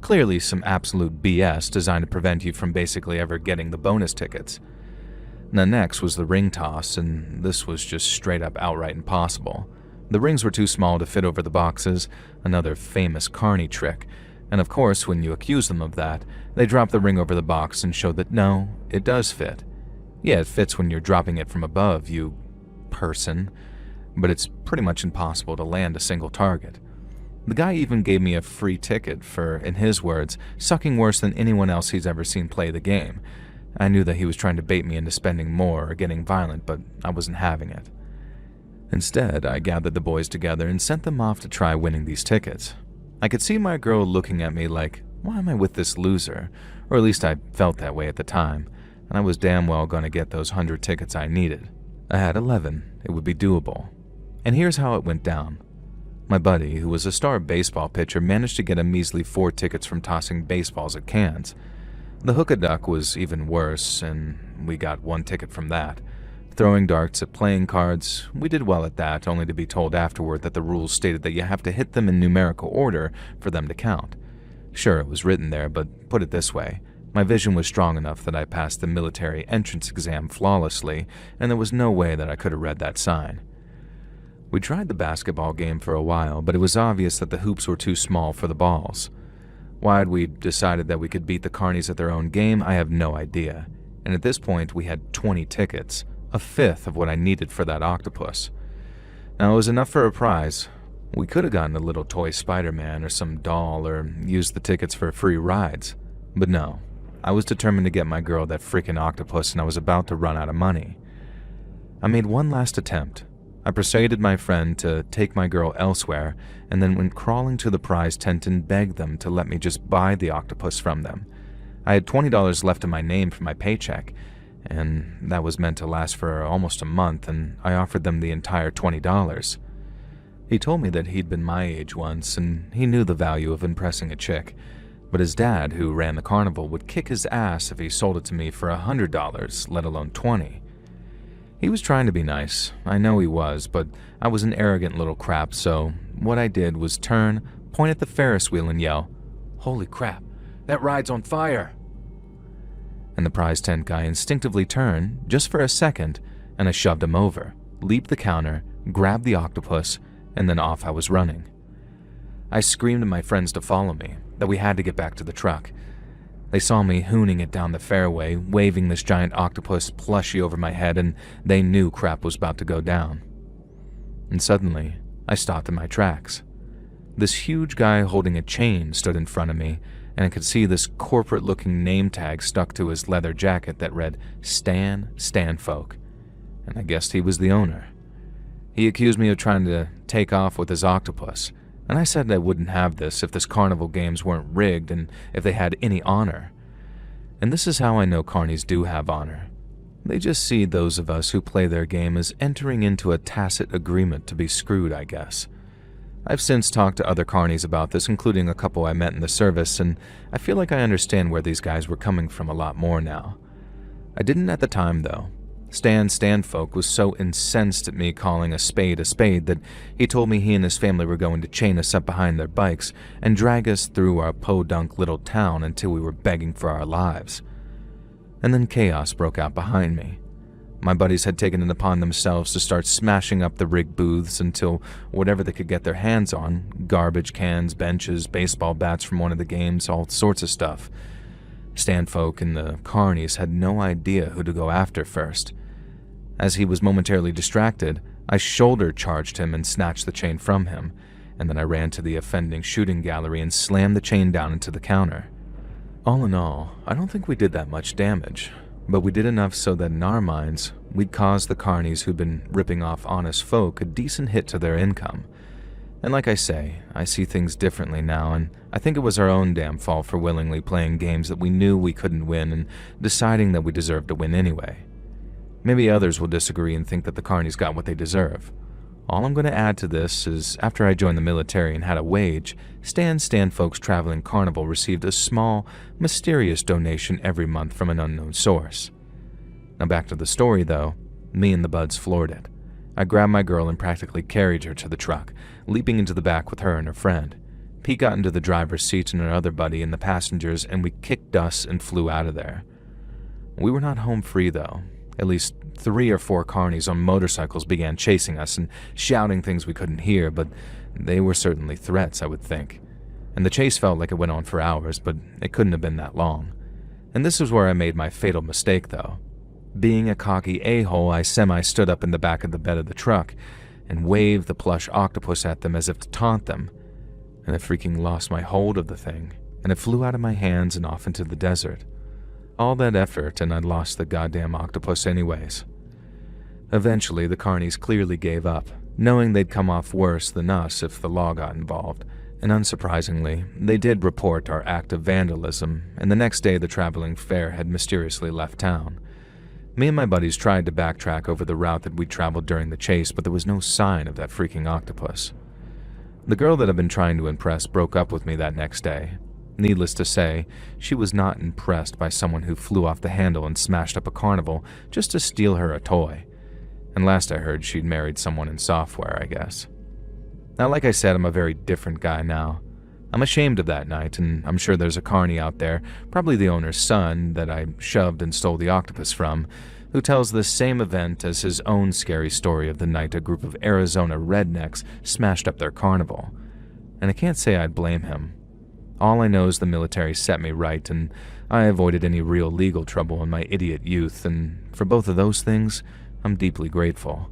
Clearly some absolute BS designed to prevent you from basically ever getting the bonus tickets. Now next was the ring toss, and this was just straight up outright impossible. The rings were too small to fit over the boxes, another famous carny trick, and of course when you accuse them of that, they drop the ring over the box and show that no, it does fit. Yeah, it fits when you're dropping it from above, you person, but it's pretty much impossible to land a single target. The guy even gave me a free ticket for, in his words, sucking worse than anyone else he's ever seen play the game. I knew that he was trying to bait me into spending more or getting violent, but I wasn't having it. Instead, I gathered the boys together and sent them off to try winning these tickets. I could see my girl looking at me like, why am I with this loser? Or at least I felt that way at the time, and I was damn well going to get those 100 tickets I needed. I had 11. It would be doable. And here's how it went down. My buddy, who was a star baseball pitcher, managed to get a measly 4 tickets from tossing baseballs at cans. The hook-a-duck was even worse, and we got 1 ticket from that. Throwing darts at playing cards, we did well at that, only to be told afterward that the rules stated that you have to hit them in numerical order for them to count. Sure, it was written there, but put it this way. My vision was strong enough that I passed the military entrance exam flawlessly, and there was no way that I could have read that sign. We tried the basketball game for a while, but it was obvious that the hoops were too small for the balls. Why we decided that we could beat the carnies at their own game, I have no idea, and at this point we had 20 tickets, a fifth of what I needed for that octopus. Now, it was enough for a prize. We could have gotten a little toy Spider-Man or some doll or used the tickets for free rides, but no. I was determined to get my girl that freaking octopus, and I was about to run out of money. I made one last attempt. I persuaded my friend to take my girl elsewhere, and then went crawling to the prize tent and begged them to let me just buy the octopus from them. I had $20 left in my name for my paycheck, and that was meant to last for almost a month, and I offered them the entire $20. He told me that he'd been my age once, and he knew the value of impressing a chick, but his dad, who ran the carnival, would kick his ass if he sold it to me for $100, let alone $20. He was trying to be nice, I know he was, but I was an arrogant little crap, so what I did was turn, point at the Ferris wheel and yell, "Holy crap, that ride's on fire!" And the prize tent guy instinctively turned, just for a second, and I shoved him over, leaped the counter, grabbed the octopus, and then off I was running. I screamed at my friends to follow me, that we had to get back to the truck. They saw me hooning it down the fairway, waving this giant octopus plushie over my head, and they knew crap was about to go down. And suddenly, I stopped in my tracks. This huge guy holding a chain stood in front of me, and I could see this corporate-looking name tag stuck to his leather jacket that read Stan Stanfolk, and I guessed he was the owner. He accused me of trying to take off with his octopus, and I said I wouldn't have this if this carnival games weren't rigged and if they had any honor. And this is how I know carnies do have honor. They just see those of us who play their game as entering into a tacit agreement to be screwed, I guess. I've since talked to other carnies about this, including a couple I met in the service, and I feel like I understand where these guys were coming from a lot more now. I didn't at the time, though. Stan Stanfolk was so incensed at me calling a spade that he told me he and his family were going to chain us up behind their bikes and drag us through our podunk little town until we were begging for our lives. And then chaos broke out behind me. My buddies had taken it upon themselves to start smashing up the rig booths until whatever they could get their hands on, garbage cans, benches, baseball bats from one of the games, all sorts of stuff. Stanfolk and the carnies had no idea who to go after first. As he was momentarily distracted, I shoulder charged him and snatched the chain from him, and then I ran to the offending shooting gallery and slammed the chain down into the counter. All in all, I don't think we did that much damage, but we did enough so that in our minds, we'd caused the carnies who'd been ripping off honest folk a decent hit to their income. And like I say, I see things differently now, and I think it was our own damn fault for willingly playing games that we knew we couldn't win and deciding that we deserved to win anyway. Maybe others will disagree and think that the carnies got what they deserve. All I'm going to add to this is, after I joined the military and had a wage, Stan Stanfolk's traveling carnival received a small, mysterious donation every month from an unknown source. Now back to the story, though. Me and the buds floored it. I grabbed my girl and practically carried her to the truck, leaping into the back with her and her friend. Pete got into the driver's seat and our other buddy in the passengers, and we kicked dust and flew out of there. We were not home free, though. At least 3 or 4 carnies on motorcycles began chasing us and shouting things we couldn't hear, but they were certainly threats, I would think. And the chase felt like it went on for hours, but it couldn't have been that long. And this was where I made my fatal mistake, though. Being a cocky a-hole, I semi-stood up in the back of the bed of the truck and waved the plush octopus at them as if to taunt them, and I freaking lost my hold of the thing, and it flew out of my hands and off into the desert. All that effort, and I'd lost the goddamn octopus anyways. Eventually, the carnies clearly gave up, knowing they'd come off worse than us if the law got involved, and unsurprisingly, they did report our act of vandalism, and the next day the traveling fair had mysteriously left town. Me and my buddies tried to backtrack over the route that we'd traveled during the chase, but there was no sign of that freaking octopus. The girl that I'd been trying to impress broke up with me that next day. Needless to say, she was not impressed by someone who flew off the handle and smashed up a carnival just to steal her a toy. And last I heard, she'd married someone in software, I guess. Now, like I said, I'm a very different guy now. I'm ashamed of that night, and I'm sure there's a carny out there, probably the owner's son that I shoved and stole the octopus from, who tells this same event as his own scary story of the night a group of Arizona rednecks smashed up their carnival. And I can't say I'd blame him. All I know is the military set me right, and I avoided any real legal trouble in my idiot youth, and for both of those things, I'm deeply grateful.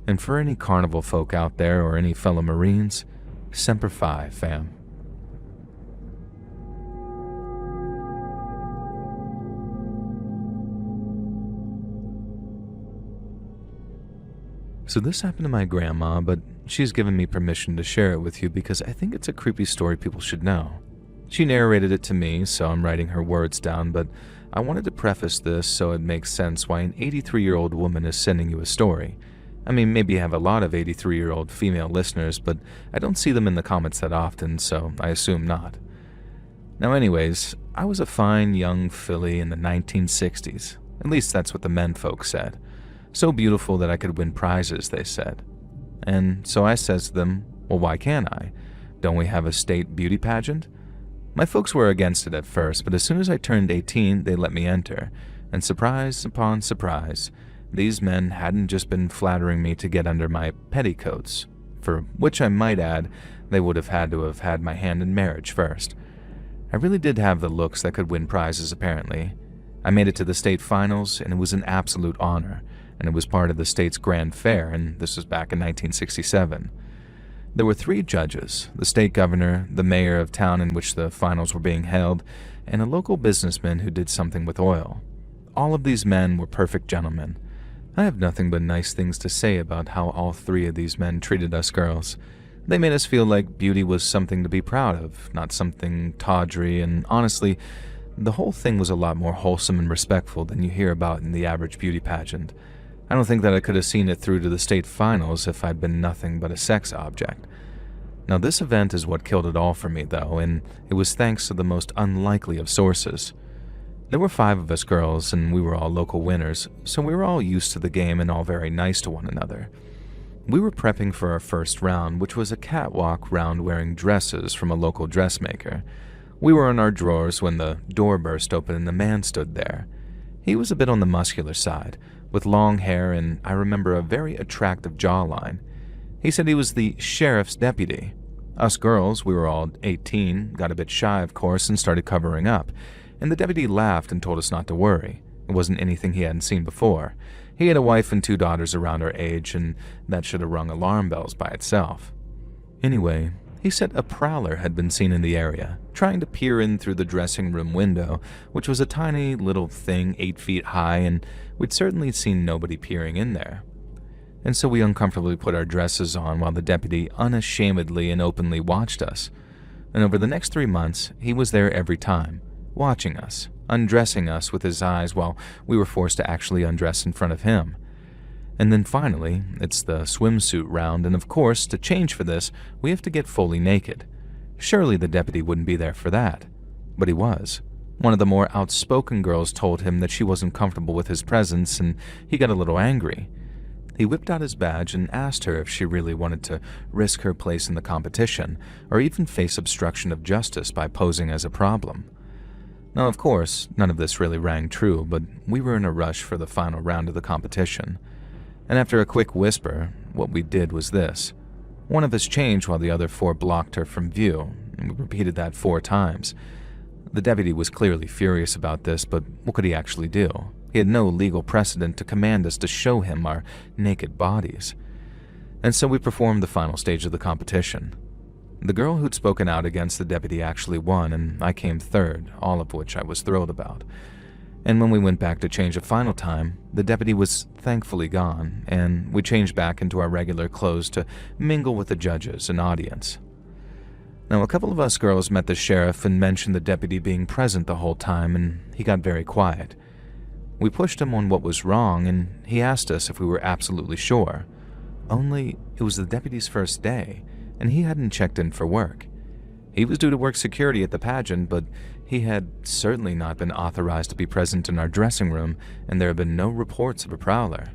And for any carnival folk out there or any fellow Marines, Semper Fi, fam. So this happened to my grandma, but she's given me permission to share it with you because I think it's a creepy story people should know. She narrated it to me, so I'm writing her words down, but I wanted to preface this so it makes sense why an 83-year-old woman is sending you a story. I mean, maybe you have a lot of 83-year-old female listeners, but I don't see them in the comments that often, so I assume not. Now anyways, I was a fine young filly in the 1960s. At least that's what the men folks said. So beautiful that I could win prizes, they said. And so I says to them, well, why can't I? Don't we have a state beauty pageant? My folks were against it at first, but as soon as I turned 18, they let me enter. And surprise upon surprise, these men hadn't just been flattering me to get under my petticoats, for which I might add, they would have had to have had my hand in marriage first. I really did have the looks that could win prizes, apparently. I made it to the state finals, and it was an absolute honor, and it was part of the state's grand fair, and this was back in 1967. There were 3 judges, the state governor, the mayor of town in which the finals were being held, and a local businessman who did something with oil. All of these men were perfect gentlemen. I have nothing but nice things to say about how all 3 of these men treated us girls. They made us feel like beauty was something to be proud of, not something tawdry, and honestly, the whole thing was a lot more wholesome and respectful than you hear about in the average beauty pageant. I don't think that I could have seen it through to the state finals if I'd been nothing but a sex object. Now this event is what killed it all for me though, and it was thanks to the most unlikely of sources. There were 5 of us girls, and we were all local winners, so we were all used to the game and all very nice to one another. We were prepping for our first round, which was a catwalk round wearing dresses from a local dressmaker. We were in our drawers when the door burst open and the man stood there. He was a bit on the muscular side, with long hair, and I remember a very attractive jawline. He said he was the sheriff's deputy. Us girls, we were all 18, got a bit shy of course, and started covering up, and the deputy laughed and told us not to worry. It wasn't anything he hadn't seen before. He had a wife and 2 daughters around our age, and that should have rung alarm bells by itself. Anyway, he said a prowler had been seen in the area, trying to peer in through the dressing room window, which was a tiny little thing 8 feet high, and we'd certainly seen nobody peering in there. And so we uncomfortably put our dresses on while the deputy unashamedly and openly watched us. And over the next 3 months, he was there every time, watching us, undressing us with his eyes while we were forced to actually undress in front of him. And then finally, it's the swimsuit round, and of course, to change for this, we have to get fully naked. Surely the deputy wouldn't be there for that. But he was. One of the more outspoken girls told him that she wasn't comfortable with his presence, and he got a little angry. He whipped out his badge and asked her if she really wanted to risk her place in the competition, or even face obstruction of justice by posing as a problem. Now, of course, none of this really rang true, but we were in a rush for the final round of the competition. And after a quick whisper, what we did was this. One of us changed while the other 4 blocked her from view, and we repeated that 4 times. The deputy was clearly furious about this, but what could he actually do? He had no legal precedent to command us to show him our naked bodies. And so we performed the final stage of the competition. The girl who'd spoken out against the deputy actually won, and I came 3rd, all of which I was thrilled about. And when we went back to change a final time, the deputy was thankfully gone, and we changed back into our regular clothes to mingle with the judges and audience. Now, a couple of us girls met the sheriff and mentioned the deputy being present the whole time, and he got very quiet. We pushed him on what was wrong, and he asked us if we were absolutely sure. Only, it was the deputy's first day, and he hadn't checked in for work. He was due to work security at the pageant, but he had certainly not been authorized to be present in our dressing room, and there had been no reports of a prowler.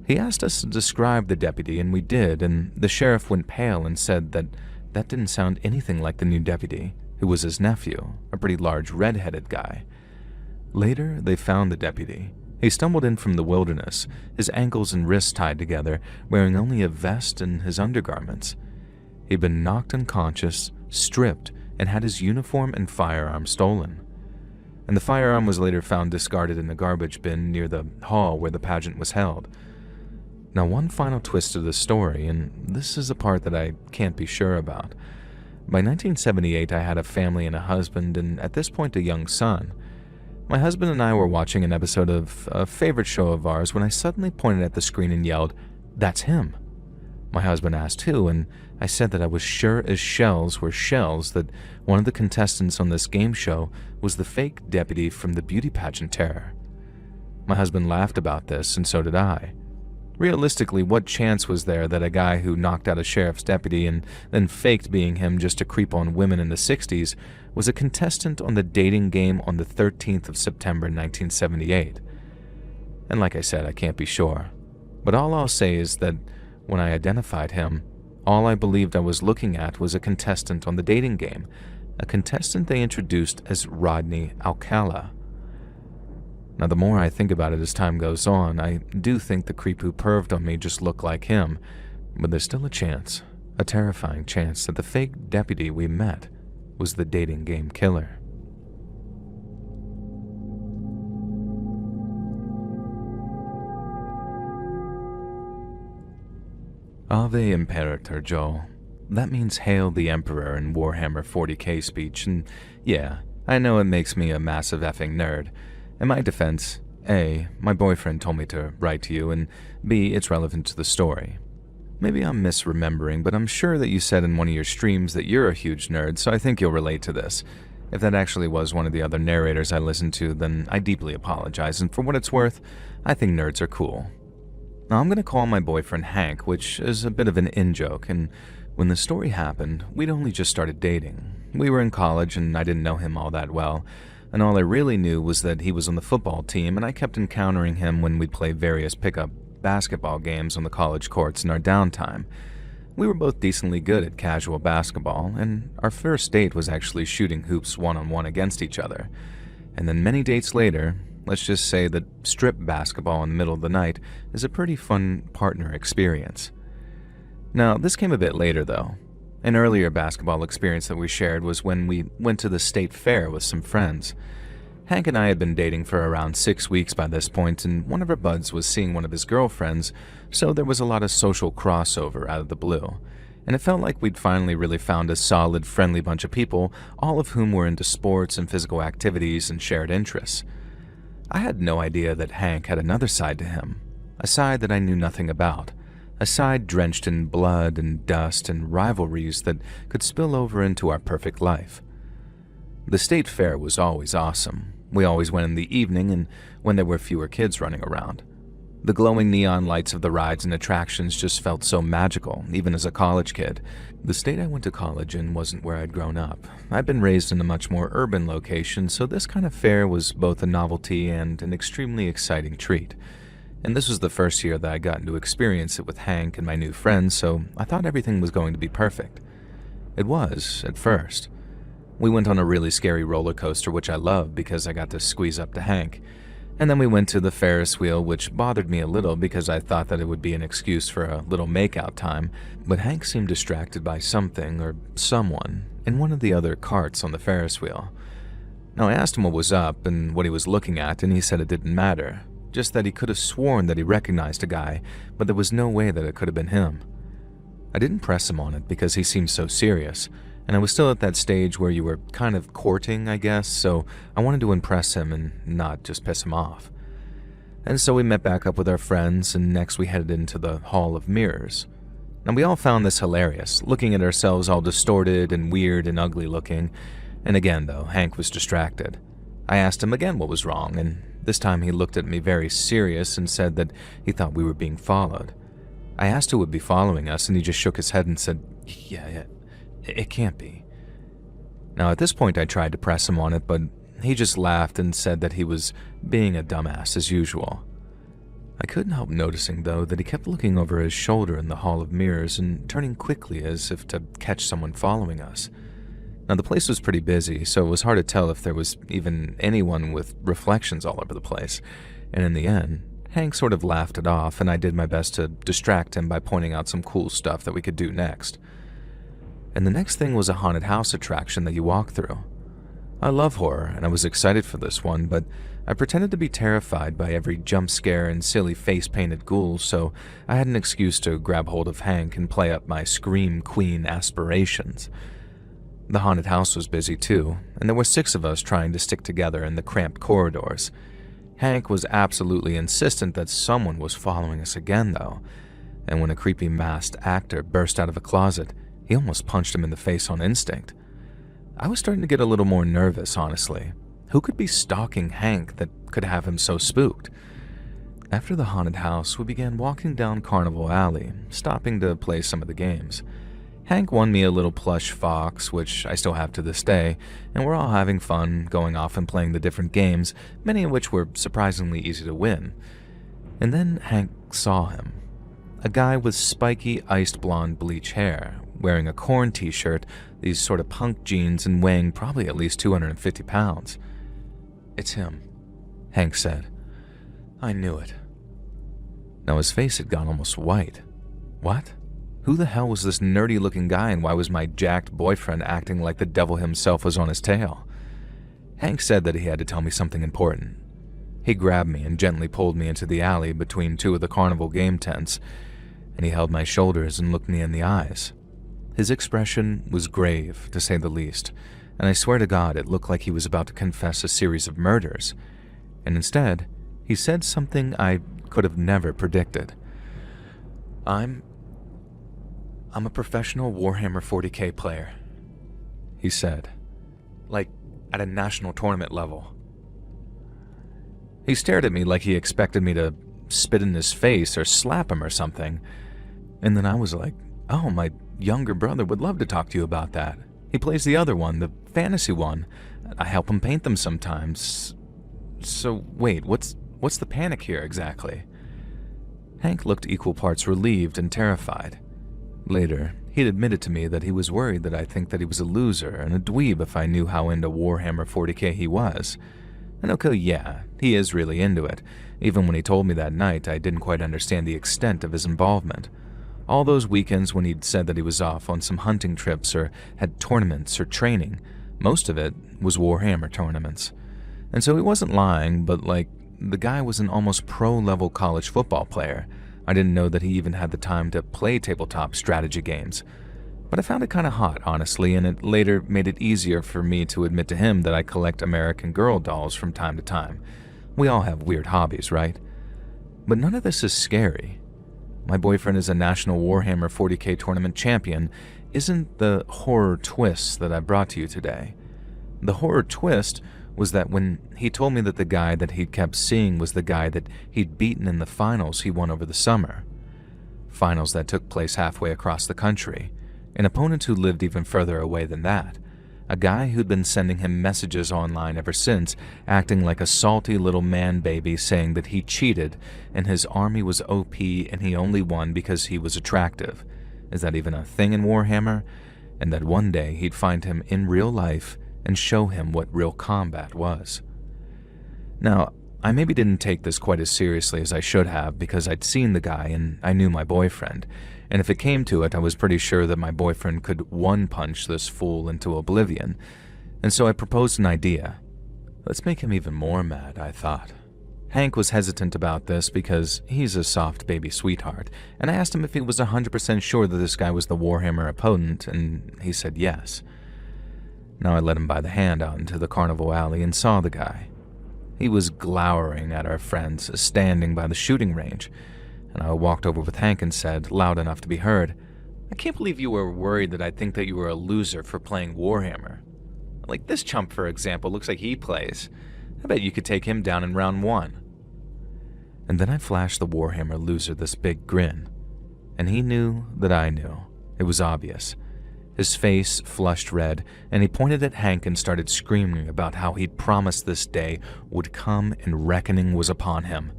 He asked us to describe the deputy, and we did, and the sheriff went pale and said that that didn't sound anything like the new deputy, who was his nephew, a pretty large red-headed guy. Later, they found the deputy. He stumbled in from the wilderness, his ankles and wrists tied together, wearing only a vest and his undergarments. He'd been knocked unconscious, stripped, and had his uniform and firearm stolen. And the firearm was later found discarded in a garbage bin near the hall where the pageant was held. Now, one final twist to the story, and this is a part that I can't be sure about. By 1978, I had a family and a husband, and at this point, a young son. My husband and I were watching an episode of a favorite show of ours when I suddenly pointed at the screen and yelled, "That's him!" My husband asked who, and I said that I was sure as shells were shells that one of the contestants on this game show was the fake deputy from the beauty pageant terror. My husband laughed about this, and so did I. Realistically, what chance was there that a guy who knocked out a sheriff's deputy and then faked being him just to creep on women in the 60s was a contestant on the dating game on the 13th of September 1978? And like I said, I can't be sure. But all I'll say is that when I identified him, all I believed I was looking at was a contestant on the dating game, a contestant they introduced as Rodney Alcala. Now, the more I think about it as time goes on, I do think the creep who perved on me just looked like him, but there's still a chance, a terrifying chance, that the fake deputy we met was the dating game killer. Ave Imperator, Joel. That means Hail the Emperor in Warhammer 40k speech, and yeah, I know it makes me a massive effing nerd. In my defense, A, my boyfriend told me to write to you, and B, it's relevant to the story. Maybe I'm misremembering, but I'm sure that you said in one of your streams that you're a huge nerd, so I think you'll relate to this. If that actually was one of the other narrators I listened to, then I deeply apologize, and for what it's worth, I think nerds are cool. Now, I'm going to call my boyfriend Hank, which is a bit of an in-joke, and when the story happened, we'd only just started dating. We were in college, and I didn't know him all that well, and all I really knew was that he was on the football team, and I kept encountering him when we'd play various pickup basketball games on the college courts in our downtime. We were both decently good at casual basketball, and our first date was actually shooting hoops one-on-one against each other. And then many dates later, let's just say that strip basketball in the middle of the night is a pretty fun partner experience. Now, this came a bit later, though. An earlier basketball experience that we shared was when we went to the state fair with some friends. Hank and I had been dating for around 6 weeks by this point, and one of our buds was seeing one of his girlfriends, so there was a lot of social crossover out of the blue. And it felt like we'd finally really found a solid, friendly bunch of people, all of whom were into sports and physical activities and shared interests. I had no idea that Hank had another side to him, a side that I knew nothing about. A side drenched in blood and dust and rivalries that could spill over into our perfect life. The state fair was always awesome. We always went in the evening and when there were fewer kids running around. The glowing neon lights of the rides and attractions just felt so magical, even as a college kid. The state I went to college in wasn't where I'd grown up. I'd been raised in a much more urban location, so this kind of fair was both a novelty and an extremely exciting treat. And this was the first year that I got to experience it with Hank and my new friends, so I thought everything was going to be perfect. It was, at first. We went on a really scary roller coaster, which I loved because I got to squeeze up to Hank. And then we went to the Ferris wheel, which bothered me a little because I thought that it would be an excuse for a little makeout time, but Hank seemed distracted by something or someone in one of the other carts on the Ferris wheel. Now, I asked him what was up and what he was looking at, and he said it didn't matter. Just that he could have sworn that he recognized a guy, but there was no way that it could have been him. I didn't press him on it because he seemed so serious, and I was still at that stage where you were kind of courting, I guess, so I wanted to impress him and not just piss him off. And so we met back up with our friends, and next we headed into the Hall of Mirrors. Now, we all found this hilarious, looking at ourselves all distorted and weird and ugly looking, and again, though, Hank was distracted. I asked him again what was wrong, and this time he looked at me very serious and said that he thought we were being followed. I asked who would be following us, and he just shook his head and said, yeah, it can't be. Now, at this point, I tried to press him on it, but he just laughed and said that he was being a dumbass as usual. I couldn't help noticing, though, that he kept looking over his shoulder in the hall of mirrors and turning quickly as if to catch someone following us. Now, the place was pretty busy, so it was hard to tell if there was even anyone with reflections all over the place, and in the end, Hank sort of laughed it off, and I did my best to distract him by pointing out some cool stuff that we could do next. And the next thing was a haunted house attraction that you walk through. I love horror, and I was excited for this one, but I pretended to be terrified by every jump scare and silly face-painted ghouls, so I had an excuse to grab hold of Hank and play up my Scream Queen aspirations. The haunted house was busy too, and there were 6 of us trying to stick together in the cramped corridors. Hank was absolutely insistent that someone was following us again, though, and when a creepy masked actor burst out of a closet, he almost punched him in the face on instinct. I was starting to get a little more nervous, honestly. Who could be stalking Hank that could have him so spooked? After the haunted house, we began walking down Carnival Alley, stopping to play some of the games. Hank won me a little plush fox, which I still have to this day, and we're all having fun going off and playing the different games, many of which were surprisingly easy to win. And then Hank saw him. A guy with spiky, iced blonde bleach hair, wearing a Korn t-shirt, these sort of punk jeans, and weighing probably at least 250 pounds. "It's him," Hank said. I knew it. Now his face had gone almost white. What? Who the hell was this nerdy-looking guy, and why was my jacked boyfriend acting like the devil himself was on his tail? Hank said that he had to tell me something important. He grabbed me and gently pulled me into the alley between 2 of the carnival game tents, and he held my shoulders and looked me in the eyes. His expression was grave, to say the least, and I swear to God it looked like he was about to confess a series of murders, and instead, he said something I could have never predicted. I'm a professional Warhammer 40K player, he said, like at a national tournament level. He stared at me like he expected me to spit in his face or slap him or something, and then I was like, oh, my younger brother would love to talk to you about that. He plays the other one, the fantasy one. I help him paint them sometimes. So wait, what's the panic here exactly? Hank looked equal parts relieved and terrified. Later, he'd admitted to me that he was worried that I'd think that he was a loser and a dweeb if I knew how into Warhammer 40K he was. And okay, yeah, he is really into it. Even when he told me that night, I didn't quite understand the extent of his involvement. All those weekends when he'd said that he was off on some hunting trips or had tournaments or training, most of it was Warhammer tournaments. And so he wasn't lying, but the guy was an almost pro-level college football player. I didn't know that he even had the time to play tabletop strategy games. But I found it kind of hot, honestly, and it later made it easier for me to admit to him that I collect American Girl dolls from time to time. We all have weird hobbies, right? But none of this is scary. My boyfriend is a national Warhammer 40K tournament champion isn't the horror twist that I brought to you today. The horror twist was that when he told me that the guy that he'd kept seeing was the guy that he'd beaten in the finals he won over the summer. Finals that took place halfway across the country. An opponent who lived even further away than that. A guy who'd been sending him messages online ever since, acting like a salty little man baby saying that he cheated and his army was OP and he only won because he was attractive. Is that even a thing in Warhammer? And that one day he'd find him in real life and show him what real combat was. Now, I maybe didn't take this quite as seriously as I should have because I'd seen the guy and I knew my boyfriend, and if it came to it, I was pretty sure that my boyfriend could one-punch this fool into oblivion, and so I proposed an idea. Let's make him even more mad, I thought. Hank was hesitant about this because he's a soft baby sweetheart, and I asked him if he was 100% sure that this guy was the Warhammer opponent, and he said yes. Now I led him by the hand out into the carnival alley and saw the guy. He was glowering at our friends standing by the shooting range, and I walked over with Hank and said, loud enough to be heard, I can't believe you were worried that I'd think that you were a loser for playing Warhammer. Like this chump, for example, looks like he plays. I bet you could take him down in round 1. And then I flashed the Warhammer loser this big grin, and he knew that I knew. It was obvious. His face flushed red, and he pointed at Hank and started screaming about how he'd promised this day would come and reckoning was upon him.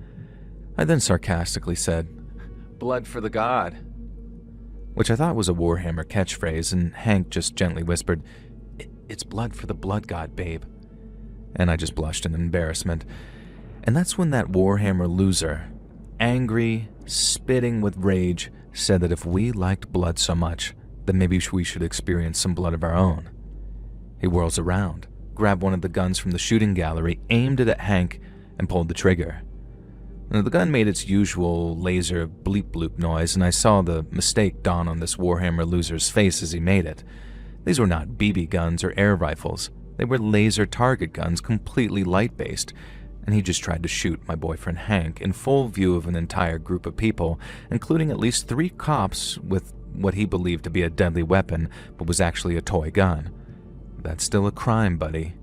I then sarcastically said, "Blood for the god," which I thought was a Warhammer catchphrase, and Hank just gently whispered, "It's blood for the blood god, babe." And I just blushed in embarrassment. And that's when that Warhammer loser, angry, spitting with rage, said that if we liked blood so much, then maybe we should experience some blood of our own. He whirls around, grabbed one of the guns from the shooting gallery, aimed it at Hank, and pulled the trigger. Now, the gun made its usual laser bleep-bloop noise, and I saw the mistake dawn on this Warhammer loser's face as he made it. These were not BB guns or air rifles. They were laser target guns, completely light-based, and he just tried to shoot my boyfriend Hank in full view of an entire group of people, including at least 3 cops with what he believed to be a deadly weapon, but was actually a toy gun. That's still a crime, buddy.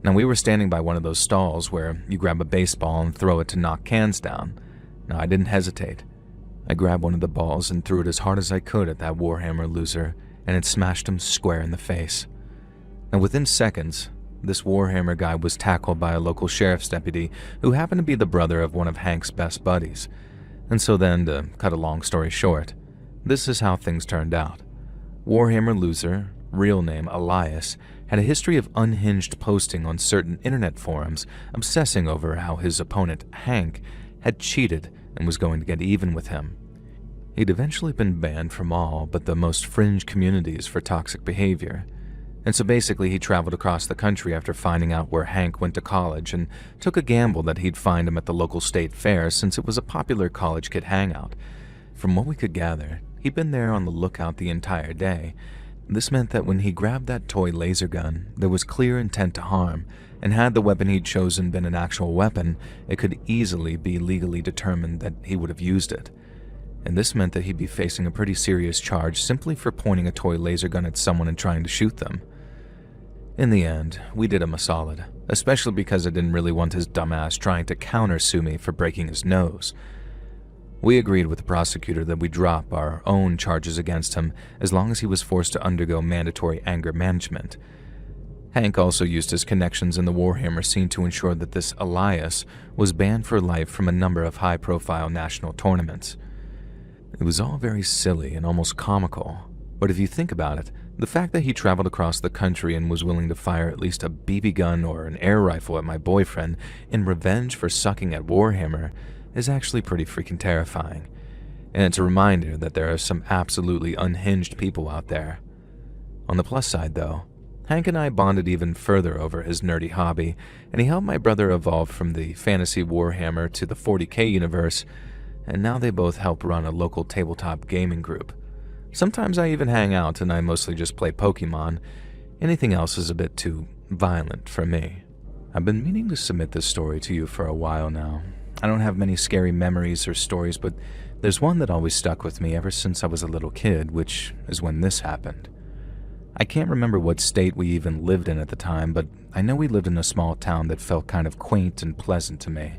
Now, we were standing by one of those stalls where you grab a baseball and throw it to knock cans down. Now, I didn't hesitate. I grabbed one of the balls and threw it as hard as I could at that Warhammer loser, and it smashed him square in the face. Now, within seconds, this Warhammer guy was tackled by a local sheriff's deputy who happened to be the brother of one of Hank's best buddies. And so then, to cut a long story short, this is how things turned out. Warhammer loser, real name Elias, had a history of unhinged posting on certain internet forums, obsessing over how his opponent, Hank, had cheated and was going to get even with him. He'd eventually been banned from all but the most fringe communities for toxic behavior. And so basically he traveled across the country after finding out where Hank went to college and took a gamble that he'd find him at the local state fair since it was a popular college kid hangout. From what we could gather, he'd been there on the lookout the entire day. This meant that when he grabbed that toy laser gun, there was clear intent to harm, and had the weapon he'd chosen been an actual weapon, it could easily be legally determined that he would have used it. And this meant that he'd be facing a pretty serious charge simply for pointing a toy laser gun at someone and trying to shoot them. In the end, we did him a solid, especially because I didn't really want his dumbass trying to countersue me for breaking his nose. We agreed with the prosecutor that we drop our own charges against him as long as he was forced to undergo mandatory anger management. Hank also used his connections in the Warhammer scene to ensure that this Elias was banned for life from a number of high-profile national tournaments. It was all very silly and almost comical, but if you think about it, the fact that he traveled across the country and was willing to fire at least a BB gun or an air rifle at my boyfriend in revenge for sucking at Warhammer is actually pretty freaking terrifying. And it's a reminder that there are some absolutely unhinged people out there. On the plus side, though, Hank and I bonded even further over his nerdy hobby, and he helped my brother evolve from the fantasy Warhammer to the 40K universe, and now they both help run a local tabletop gaming group. Sometimes I even hang out and I mostly just play Pokemon. Anything else is a bit too violent for me. I've been meaning to submit this story to you for a while now. I don't have many scary memories or stories, but there's one that always stuck with me ever since I was a little kid, which is when this happened. I can't remember what state we even lived in at the time, but I know we lived in a small town that felt kind of quaint and pleasant to me.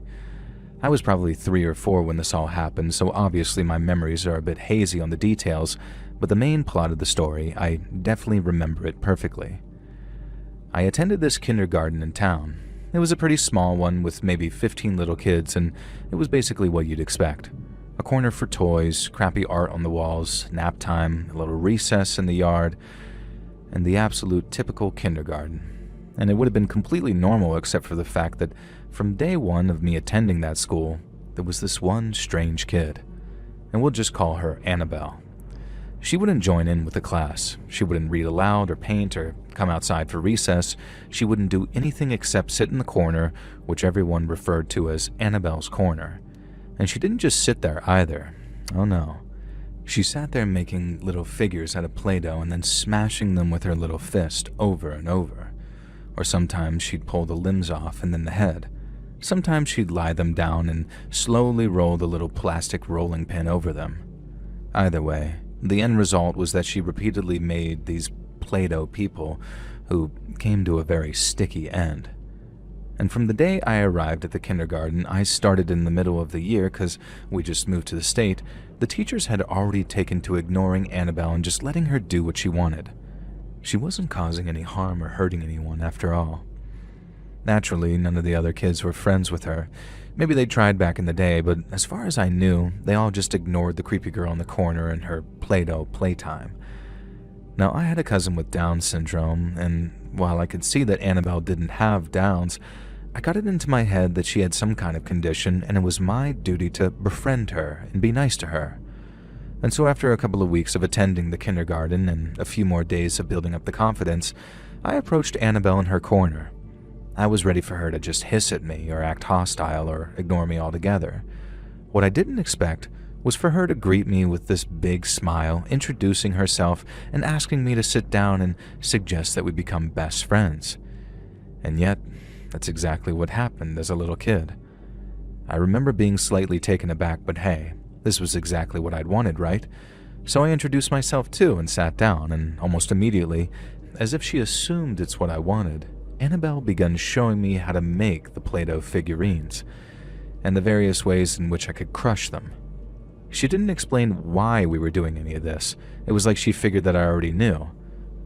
I was probably 3 or 4 when this all happened, so obviously my memories are a bit hazy on the details, but the main plot of the story, I definitely remember it perfectly. I attended this kindergarten in town. It was a pretty small one with maybe 15 little kids, and it was basically what you'd expect. A corner for toys, crappy art on the walls, nap time, a little recess in the yard, and the absolute typical kindergarten. And it would have been completely normal except for the fact that from day one of me attending that school, there was this one strange kid. And we'll just call her Annabelle. She wouldn't join in with the class. She wouldn't read aloud or paint or come outside for recess. She wouldn't do anything except sit in the corner, which everyone referred to as Annabelle's corner. And she didn't just sit there either. Oh no. She sat there making little figures out of Play-Doh and then smashing them with her little fist over and over. Or sometimes she'd pull the limbs off and then the head. Sometimes she'd lie them down and slowly roll the little plastic rolling pin over them. Either way, the end result was that she repeatedly made these Play-Doh people who came to a very sticky end. And from the day I arrived at the kindergarten, I started in the middle of the year because we just moved to the state, the teachers had already taken to ignoring Annabelle and just letting her do what she wanted. She wasn't causing any harm or hurting anyone after all. Naturally, none of the other kids were friends with her. Maybe they tried back in the day, but as far as I knew, they all just ignored the creepy girl in the corner and her Play-Doh playtime. Now, I had a cousin with Down syndrome, and while I could see that Annabelle didn't have Downs, I got it into my head that she had some kind of condition, and it was my duty to befriend her and be nice to her. And so after a couple of weeks of attending the kindergarten and a few more days of building up the confidence, I approached Annabelle in her corner. I was ready for her to just hiss at me or act hostile or ignore me altogether. What I didn't expect was for her to greet me with this big smile, introducing herself and asking me to sit down and suggest that we become best friends. And yet, that's exactly what happened as a little kid. I remember being slightly taken aback, but hey, this was exactly what I'd wanted, right? So I introduced myself too and sat down, and almost immediately, as if she assumed it's what I wanted, Annabelle began showing me how to make the Play-Doh figurines, and the various ways in which I could crush them. She didn't explain why we were doing any of this. It was like she figured that I already knew.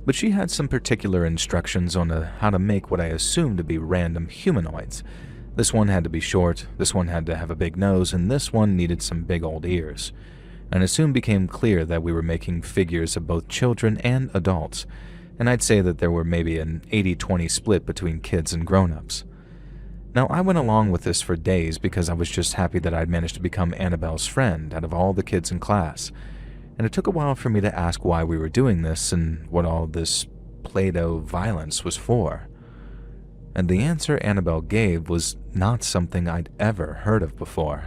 But she had some particular instructions on how to make what I assumed to be random humanoids. This one had to be short, this one had to have a big nose, and this one needed some big old ears. And it soon became clear that we were making figures of both children and adults, and I'd say that there were maybe an 80-20 split between kids and grown-ups. Now, I went along with this for days because I was just happy that I'd managed to become Annabelle's friend out of all the kids in class, and it took a while for me to ask why we were doing this and what all this Play-Doh violence was for. And the answer Annabelle gave was not something I'd ever heard of before.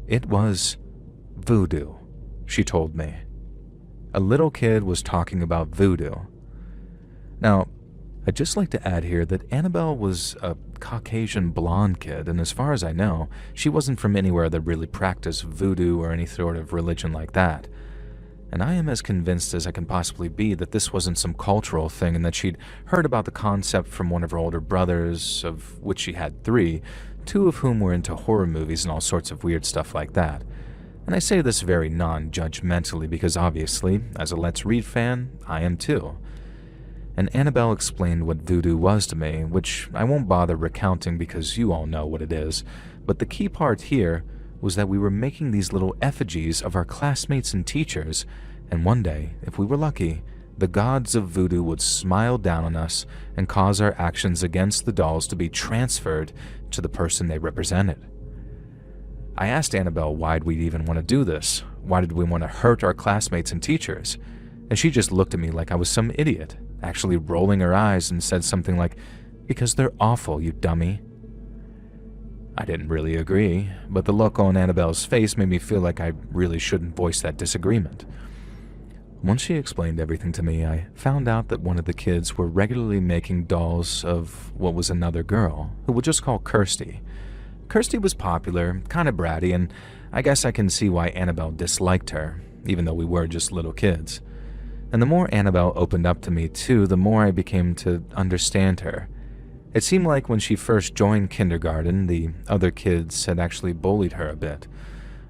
It was voodoo, she told me. A little kid was talking about voodoo. Now, I'd just like to add here that Annabelle was a Caucasian blonde kid, and as far as I know, she wasn't from anywhere that really practiced voodoo or any sort of religion like that. And I am as convinced as I can possibly be that this wasn't some cultural thing and that she'd heard about the concept from one of her older brothers, of which she had 3, 2 of whom were into horror movies and all sorts of weird stuff like that. And I say this very non-judgmentally because obviously, as a Let's Read fan, I am too. And Annabelle explained what voodoo was to me, which I won't bother recounting because you all know what it is, but the key part here was that we were making these little effigies of our classmates and teachers, and one day, if we were lucky, the gods of voodoo would smile down on us and cause our actions against the dolls to be transferred to the person they represented. I asked Annabelle why we'd even want to do this. Why did we want to hurt our classmates and teachers? And she just looked at me like I was some idiot, actually rolling her eyes and said something like, "Because they're awful, you dummy." I didn't really agree, but the look on Annabelle's face made me feel like I really shouldn't voice that disagreement. Once she explained everything to me, I found out that one of the kids were regularly making dolls of what was another girl, who we'll just call Kirsty. Kirsty was popular, kind of bratty, and I guess I can see why Annabelle disliked her, even though we were just little kids. And the more Annabelle opened up to me too, the more I became to understand her. It seemed like when she first joined kindergarten, the other kids had actually bullied her a bit.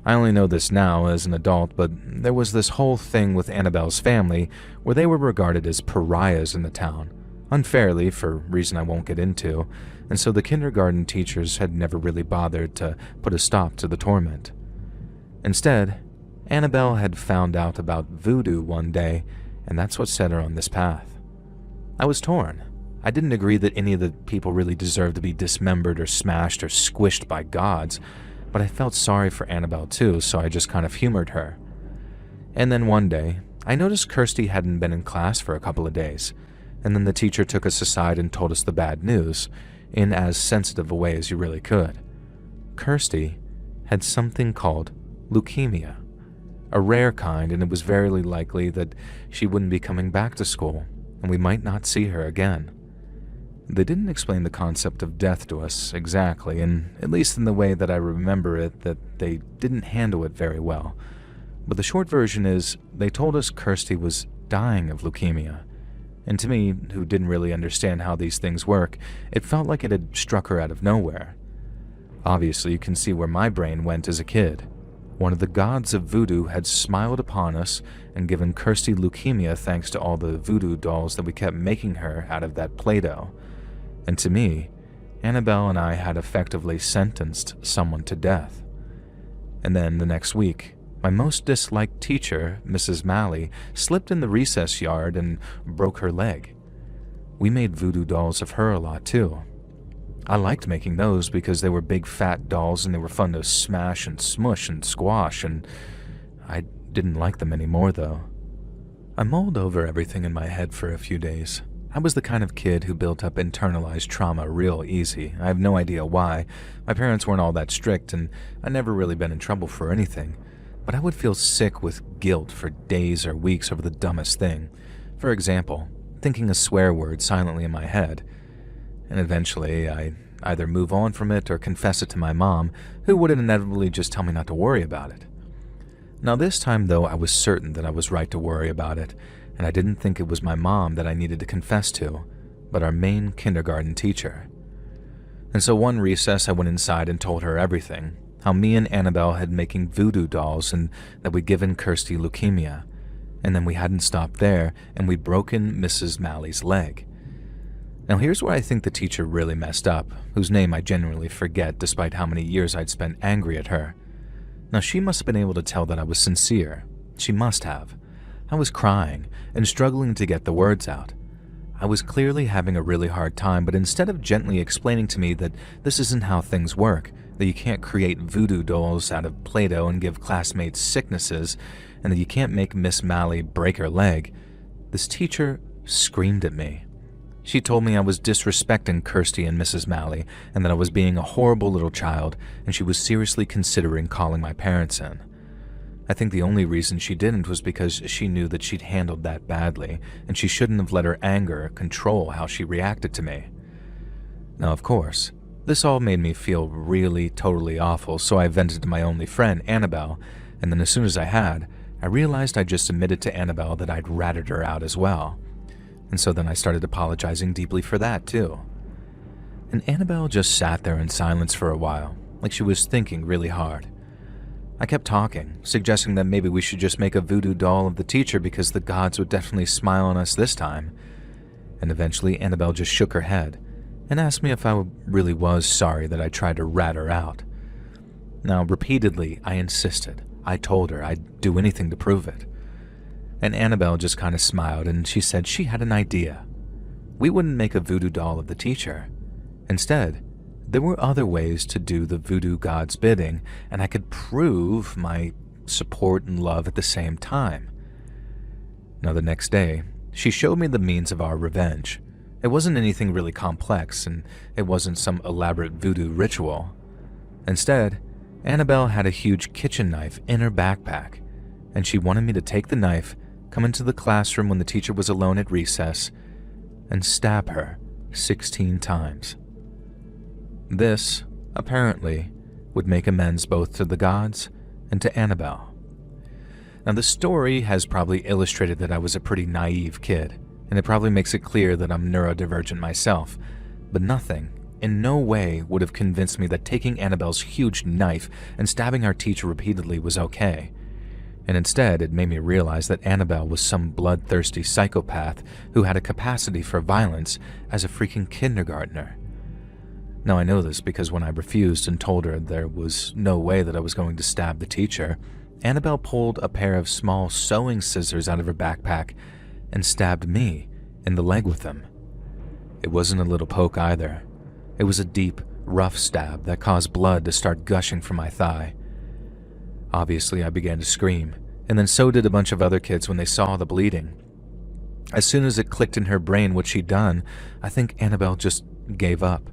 I only know this now as an adult, but there was this whole thing with Annabelle's family where they were regarded as pariahs in the town, unfairly for a reason I won't get into, and so the kindergarten teachers had never really bothered to put a stop to the torment. Instead, Annabelle had found out about voodoo one day, and that's what set her on this path. I was torn. I didn't agree that any of the people really deserved to be dismembered or smashed or squished by gods, but I felt sorry for Annabelle too, so I just kind of humored her. And then one day, I noticed Kirsty hadn't been in class for a couple of days, and then the teacher took us aside and told us the bad news, in as sensitive a way as you really could. Kirsty had something called leukemia, a rare kind, and it was very likely that she wouldn't be coming back to school, and we might not see her again. They didn't explain the concept of death to us exactly, and at least in the way that I remember it, that they didn't handle it very well. But the short version is, they told us Kirsty was dying of leukemia. And to me, who didn't really understand how these things work, it felt like it had struck her out of nowhere. Obviously, you can see where my brain went as a kid. One of the gods of voodoo had smiled upon us and given Kirsty leukemia thanks to all the voodoo dolls that we kept making her out of that Play-Doh. And to me, Annabelle and I had effectively sentenced someone to death. And then the next week, my most disliked teacher, Mrs. Malley, slipped in the recess yard and broke her leg. We made voodoo dolls of her a lot too. I liked making those because they were big fat dolls and they were fun to smash and smush and squash, and I didn't like them anymore though. I mulled over everything in my head for a few days. I was the kind of kid who built up internalized trauma real easy. I have no idea why. My parents weren't all that strict and I'd never really been in trouble for anything. But I would feel sick with guilt for days or weeks over the dumbest thing. For example, thinking a swear word silently in my head. And eventually, I'd either move on from it or confess it to my mom, who would inevitably just tell me not to worry about it. Now this time though, I was certain that I was right to worry about it, and I didn't think it was my mom that I needed to confess to, but our main kindergarten teacher. And so one recess I went inside and told her everything, how me and Annabelle had making voodoo dolls and that we'd given Kirsty leukemia. And then we hadn't stopped there, and we'd broken Mrs. Malley's leg. Now here's where I think the teacher really messed up, whose name I genuinely forget despite how many years I'd spent angry at her. Now she must have been able to tell that I was sincere. She must have. I was crying and struggling to get the words out. I was clearly having a really hard time, but instead of gently explaining to me that this isn't how things work, that you can't create voodoo dolls out of Play-Doh and give classmates sicknesses, and that you can't make Miss Malley break her leg, this teacher screamed at me. She told me I was disrespecting Kirsty and Mrs. Malley, and that I was being a horrible little child, and she was seriously considering calling my parents in. I think the only reason she didn't was because she knew that she'd handled that badly, and she shouldn't have let her anger control how she reacted to me. Now, of course, this all made me feel really, totally awful, so I vented to my only friend, Annabelle, and then as soon as I had, I realized I just admitted to Annabelle that I'd ratted her out as well. And so then I started apologizing deeply for that too. And Annabelle just sat there in silence for a while, like she was thinking really hard. I kept talking, suggesting that maybe we should just make a voodoo doll of the teacher because the gods would definitely smile on us this time. And eventually Annabelle just shook her head and asked me if I really was sorry that I tried to rat her out. Now, repeatedly, I insisted. I told her I'd do anything to prove it. And Annabelle just kind of smiled and she said she had an idea. We wouldn't make a voodoo doll of the teacher. Instead, there were other ways to do the voodoo god's bidding, and I could prove my support and love at the same time. Now the next day, she showed me the means of our revenge. It wasn't anything really complex, and it wasn't some elaborate voodoo ritual. Instead, Annabelle had a huge kitchen knife in her backpack, and she wanted me to take the knife, come into the classroom when the teacher was alone at recess, and stab her 16 times. This, apparently, would make amends both to the gods and to Annabelle. Now the story has probably illustrated that I was a pretty naive kid, and it probably makes it clear that I'm neurodivergent myself, but nothing, in no way, would have convinced me that taking Annabelle's huge knife and stabbing our teacher repeatedly was okay. And instead, it made me realize that Annabelle was some bloodthirsty psychopath who had a capacity for violence as a freaking kindergartner. Now I know this because when I refused and told her there was no way that I was going to stab the teacher, Annabelle pulled a pair of small sewing scissors out of her backpack and stabbed me in the leg with them. It wasn't a little poke either. It was a deep, rough stab that caused blood to start gushing from my thigh. Obviously, I began to scream, and then so did a bunch of other kids when they saw the bleeding. As soon as it clicked in her brain what she'd done, I think Annabelle just gave up.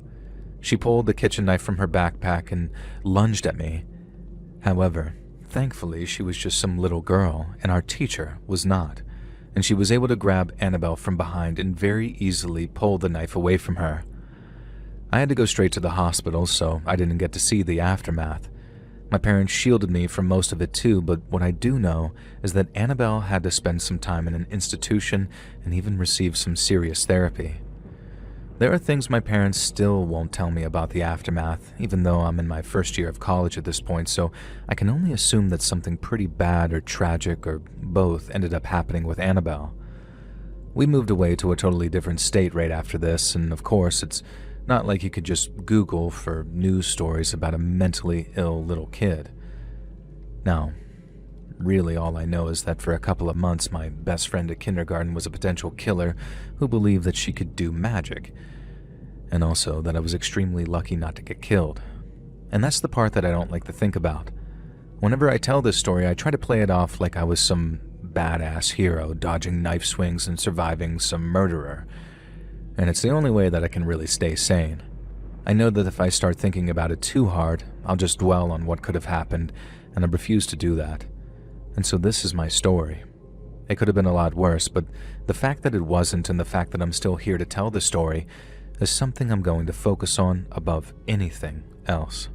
She pulled the kitchen knife from her backpack and lunged at me. However, thankfully, she was just some little girl, and our teacher was not, and she was able to grab Annabelle from behind and very easily pull the knife away from her. I had to go straight to the hospital, so I didn't get to see the aftermath. My parents shielded me from most of it too, but what I do know is that Annabelle had to spend some time in an institution and even receive some serious therapy. There are things my parents still won't tell me about the aftermath, even though I'm in my first year of college at this point, so I can only assume that something pretty bad or tragic or both ended up happening with Annabelle. We moved away to a totally different state right after this, and of course it's Not like you could just Google for news stories about a mentally ill little kid. Now, really all I know is that for a couple of months my best friend at kindergarten was a potential killer who believed that she could do magic, and also that I was extremely lucky not to get killed. And that's the part that I don't like to think about. Whenever I tell this story, I try to play it off like I was some badass hero dodging knife swings and surviving some murderer. And it's the only way that I can really stay sane. I know that if I start thinking about it too hard, I'll just dwell on what could have happened, and I refuse to do that. And so this is my story. It could have been a lot worse, but the fact that it wasn't and the fact that I'm still here to tell the story is something I'm going to focus on above anything else.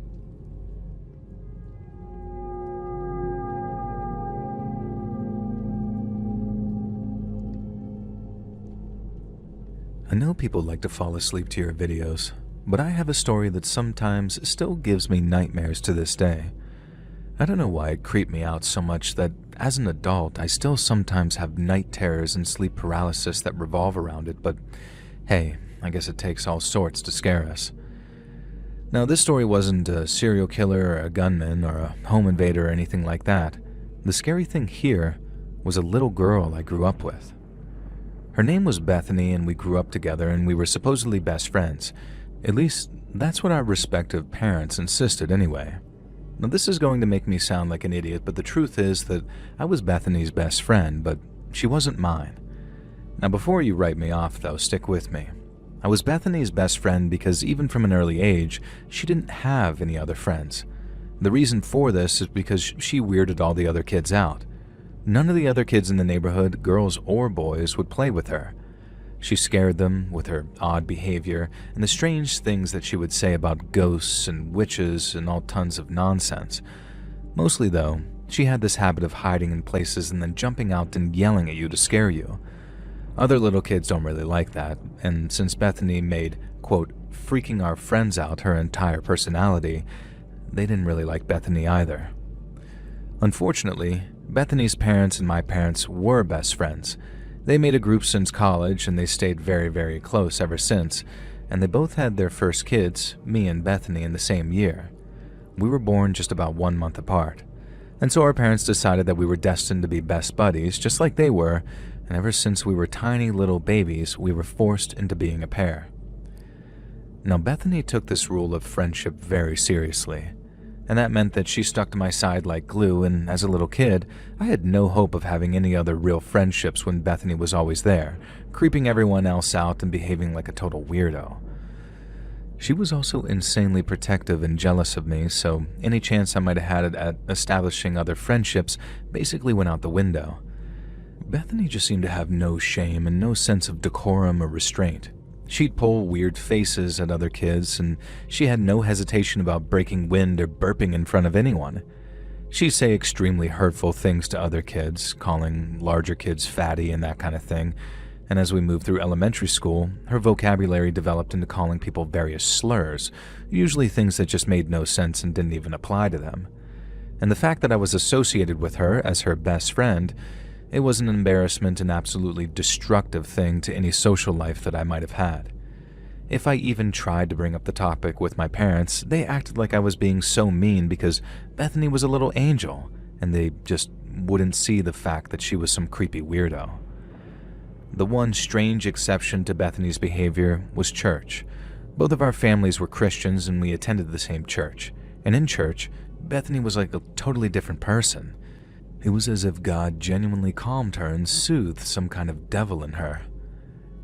I know people like to fall asleep to your videos, but I have a story that sometimes still gives me nightmares to this day. I don't know why it creeped me out so much that as an adult I still sometimes have night terrors and sleep paralysis that revolve around it, but hey, I guess it takes all sorts to scare us. Now, this story wasn't a serial killer or a gunman or a home invader or anything like that. The scary thing here was a little girl I grew up with. Her name was Bethany, and we grew up together, and we were supposedly best friends. At least, that's what our respective parents insisted anyway. Now, this is going to make me sound like an idiot, but the truth is that I was Bethany's best friend, but she wasn't mine. Now, before you write me off, though, stick with me. I was Bethany's best friend because even from an early age, she didn't have any other friends. The reason for this is because she weirded all the other kids out. None of the other kids in the neighborhood, girls or boys, would play with her. She scared them with her odd behavior and the strange things that she would say about ghosts and witches and all tons of nonsense. Mostly, though, she had this habit of hiding in places and then jumping out and yelling at you to scare you. Other little kids don't really like that, and since Bethany made, quote, freaking our friends out her entire personality, they didn't really like Bethany either. Unfortunately, Bethany's parents and my parents were best friends. They made a group since college, and they stayed very, very close ever since, and they both had their first kids, me and Bethany, in the same year. We were born just about 1 month apart, and so our parents decided that we were destined to be best buddies, just like they were, and ever since we were tiny little babies, we were forced into being a pair. Now, Bethany took this rule of friendship very seriously, and that meant that she stuck to my side like glue, and as a little kid, I had no hope of having any other real friendships when Bethany was always there, creeping everyone else out and behaving like a total weirdo. She was also insanely protective and jealous of me, so any chance I might have had at establishing other friendships basically went out the window. Bethany just seemed to have no shame and no sense of decorum or restraint. She'd pull weird faces at other kids, and she had no hesitation about breaking wind or burping in front of anyone. She'd say extremely hurtful things to other kids, calling larger kids fatty and that kind of thing, and as we moved through elementary school, her vocabulary developed into calling people various slurs, usually things that just made no sense and didn't even apply to them. And the fact that I was associated with her as her best friend, it was an embarrassment and absolutely destructive thing to any social life that I might have had. If I even tried to bring up the topic with my parents, they acted like I was being so mean because Bethany was a little angel, and they just wouldn't see the fact that she was some creepy weirdo. The one strange exception to Bethany's behavior was church. Both of our families were Christians and we attended the same church, and in church, Bethany was like a totally different person. It was as if God genuinely calmed her and soothed some kind of devil in her.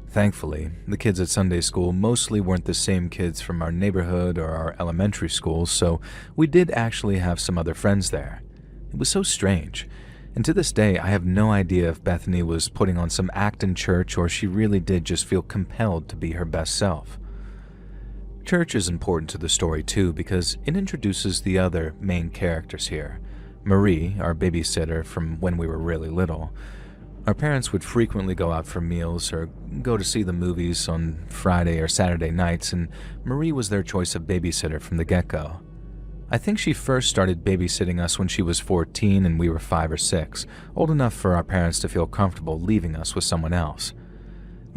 Thankfully, the kids at Sunday school mostly weren't the same kids from our neighborhood or our elementary schools, so we did actually have some other friends there. It was so strange, and to this day I have no idea if Bethany was putting on some act in church or she really did just feel compelled to be her best self. Church is important to the story too because it introduces the other main characters here. Marie, our babysitter from when we were really little. Our parents would frequently go out for meals or go to see the movies on Friday or Saturday nights, and Marie was their choice of babysitter from the get-go. I think she first started babysitting us when she was 14 and we were 5 or 6, old enough for our parents to feel comfortable leaving us with someone else.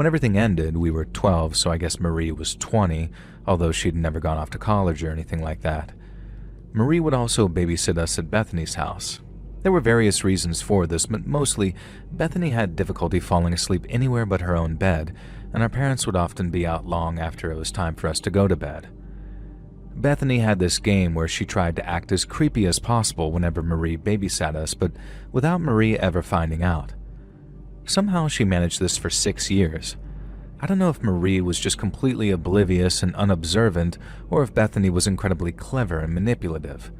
When everything ended, we were 12, so I guess Marie was 20, although she'd never gone off to college or anything like that. Marie would also babysit us at Bethany's house. There were various reasons for this, but mostly, Bethany had difficulty falling asleep anywhere but her own bed, and our parents would often be out long after it was time for us to go to bed. Bethany had this game where she tried to act as creepy as possible whenever Marie babysat us, but without Marie ever finding out. Somehow she managed this for 6 years. I don't know if Marie was just completely oblivious and unobservant, or if Bethany was incredibly clever and manipulative.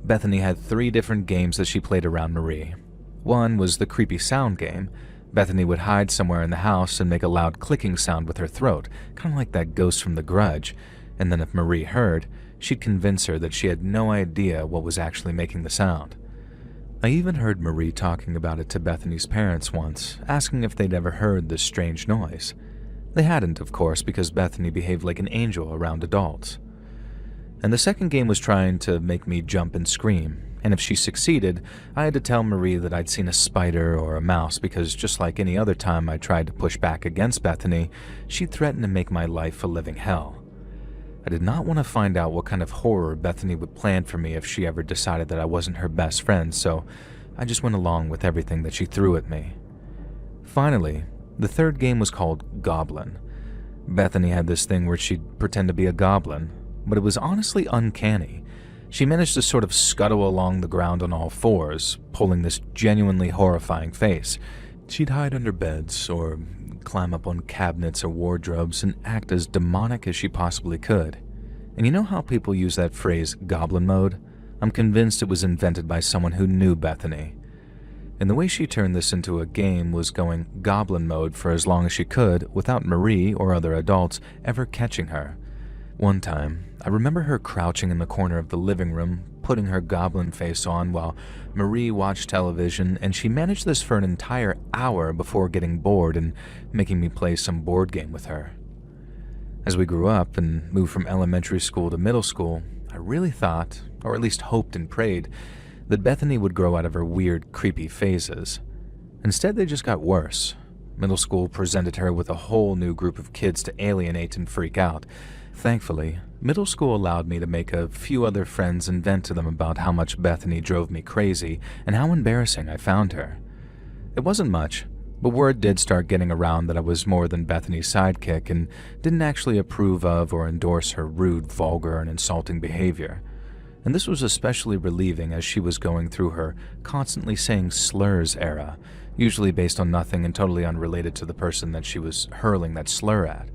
Bethany had 3 different games that she played around Marie. One was the creepy sound game. Bethany would hide somewhere in the house and make a loud clicking sound with her throat, kind of like that ghost from The Grudge, and then if Marie heard, she'd convince her that she had no idea what was actually making the sound. I even heard Marie talking about it to Bethany's parents once, asking if they'd ever heard this strange noise. They hadn't, of course, because Bethany behaved like an angel around adults. And the second game was trying to make me jump and scream, and if she succeeded, I had to tell Marie that I'd seen a spider or a mouse because just like any other time I tried to push back against Bethany, she threatened to make my life a living hell. I did not want to find out what kind of horror Bethany would plan for me if she ever decided that I wasn't her best friend, so I just went along with everything that she threw at me. Finally, the third game was called Goblin. Bethany had this thing where she'd pretend to be a goblin, but it was honestly uncanny. She managed to sort of scuttle along the ground on all fours, pulling this genuinely horrifying face. She'd hide under beds or climb up on cabinets or wardrobes and act as demonic as she possibly could. And you know how people use that phrase, goblin mode? I'm convinced it was invented by someone who knew Bethany. And the way she turned this into a game was going goblin mode for as long as she could without Marie or other adults ever catching her. One time, I remember her crouching in the corner of the living room, putting her goblin face on while Marie watched television, and she managed this for an entire hour before getting bored and making me play some board game with her. As we grew up and moved from elementary school to middle school, I really thought, or at least hoped and prayed, that Bethany would grow out of her weird, creepy phases. Instead, they just got worse. Middle school presented her with a whole new group of kids to alienate and freak out. Thankfully, middle school allowed me to make a few other friends and vent to them about how much Bethany drove me crazy and how embarrassing I found her. It wasn't much, but word did start getting around that I was more than Bethany's sidekick and didn't actually approve of or endorse her rude, vulgar, and insulting behavior. And this was especially relieving as she was going through her constantly saying slurs era, usually based on nothing and totally unrelated to the person that she was hurling that slur at.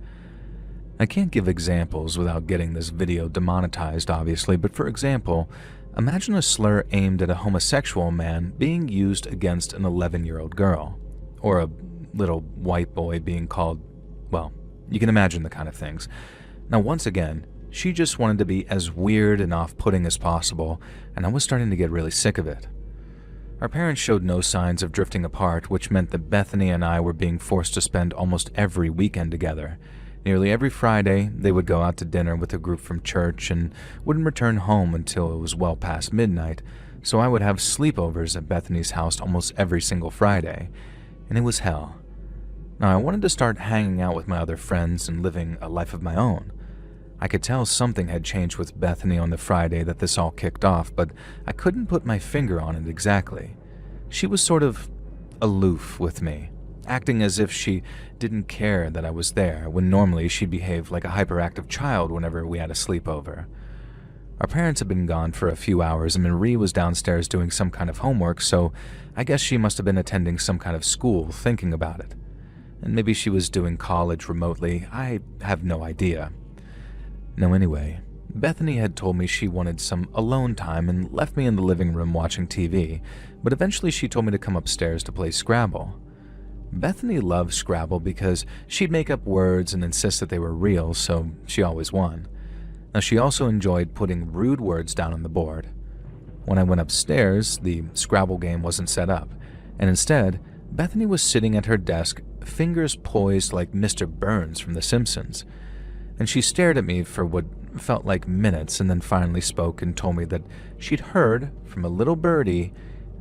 I can't give examples without getting this video demonetized, obviously, but for example, imagine a slur aimed at a homosexual man being used against an 11-year-old girl, or a little white boy being called, well, you can imagine the kind of things. Now, once again, she just wanted to be as weird and off-putting as possible, and I was starting to get really sick of it. Our parents showed no signs of drifting apart, which meant that Bethany and I were being forced to spend almost every weekend together. Nearly every Friday, they would go out to dinner with a group from church and wouldn't return home until it was well past midnight, so I would have sleepovers at Bethany's house almost every single Friday, and it was hell. Now, I wanted to start hanging out with my other friends and living a life of my own. I could tell something had changed with Bethany on the Friday that this all kicked off, but I couldn't put my finger on it exactly. She was sort of aloof with me, acting as if she didn't care that I was there, when normally she'd behave like a hyperactive child whenever we had a sleepover. Our parents had been gone for a few hours and Marie was downstairs doing some kind of homework, so I guess she must have been attending some kind of school thinking about it. And maybe she was doing college remotely, I have no idea. No, anyway, Bethany had told me she wanted some alone time and left me in the living room watching TV, but eventually she told me to come upstairs to play Scrabble. Bethany loved Scrabble because she'd make up words and insist that they were real, so she always won. Now, she also enjoyed putting rude words down on the board. When I went upstairs, the Scrabble game wasn't set up, and instead, Bethany was sitting at her desk, fingers poised like Mr. Burns from The Simpsons. And she stared at me for what felt like minutes and then finally spoke and told me that she'd heard from a little birdie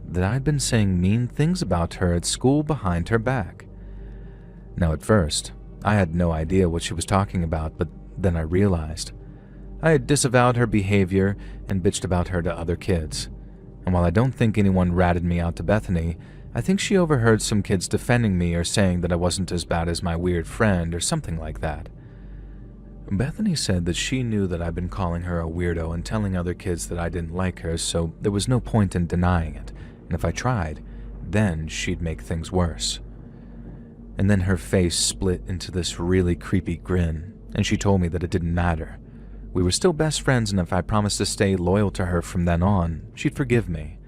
that I'd been saying mean things about her at school behind her back. Now at first, I had no idea what she was talking about, but then I realized. I had disavowed her behavior and bitched about her to other kids. And while I don't think anyone ratted me out to Bethany, I think she overheard some kids defending me or saying that I wasn't as bad as my weird friend or something like that. Bethany said that she knew that I'd been calling her a weirdo and telling other kids that I didn't like her, so there was no point in denying it, and if I tried, then she'd make things worse. And then her face split into this really creepy grin, and she told me that it didn't matter. We were still best friends, and if I promised to stay loyal to her from then on, she'd forgive me.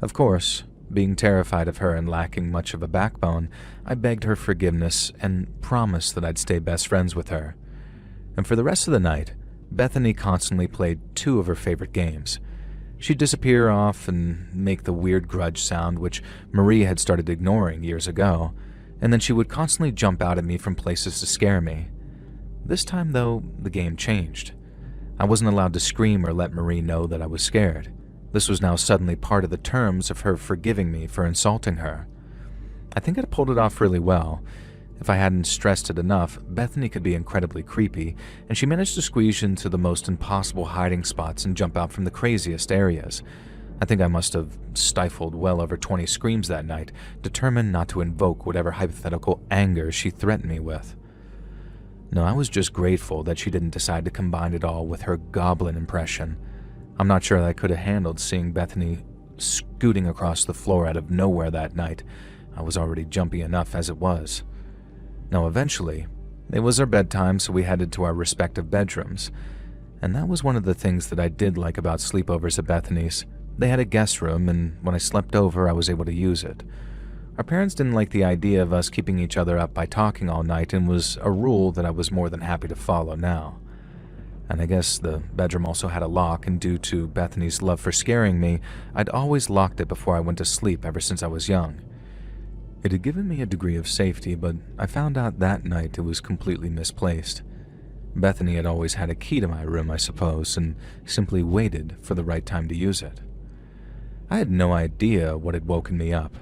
Of course, being terrified of her and lacking much of a backbone, I begged her forgiveness and promised that I'd stay best friends with her. And for the rest of the night, Bethany constantly played two of her favorite games. She'd disappear off and make the weird grudge sound, which Marie had started ignoring years ago, and then she would constantly jump out at me from places to scare me. This time, though, the game changed. I wasn't allowed to scream or let Marie know that I was scared. This was now suddenly part of the terms of her forgiving me for insulting her. I think I pulled it off really well. If I hadn't stressed it enough, Bethany could be incredibly creepy, and she managed to squeeze into the most impossible hiding spots and jump out from the craziest areas. I think I must have stifled well over 20 screams that night, determined not to invoke whatever hypothetical anger she threatened me with. No, I was just grateful that she didn't decide to combine it all with her goblin impression. I'm not sure that I could have handled seeing Bethany scooting across the floor out of nowhere that night. I was already jumpy enough as it was. Now, eventually, it was our bedtime, so we headed to our respective bedrooms. And that was one of the things that I did like about sleepovers at Bethany's. They had a guest room, and when I slept over, I was able to use it. Our parents didn't like the idea of us keeping each other up by talking all night, and was a rule that I was more than happy to follow now. And I guess the bedroom also had a lock, and due to Bethany's love for scaring me, I'd always locked it before I went to sleep ever since I was young. It had given me a degree of safety, but I found out that night it was completely misplaced. Bethany had always had a key to my room, I suppose, and simply waited for the right time to use it. I had no idea what had woken me up.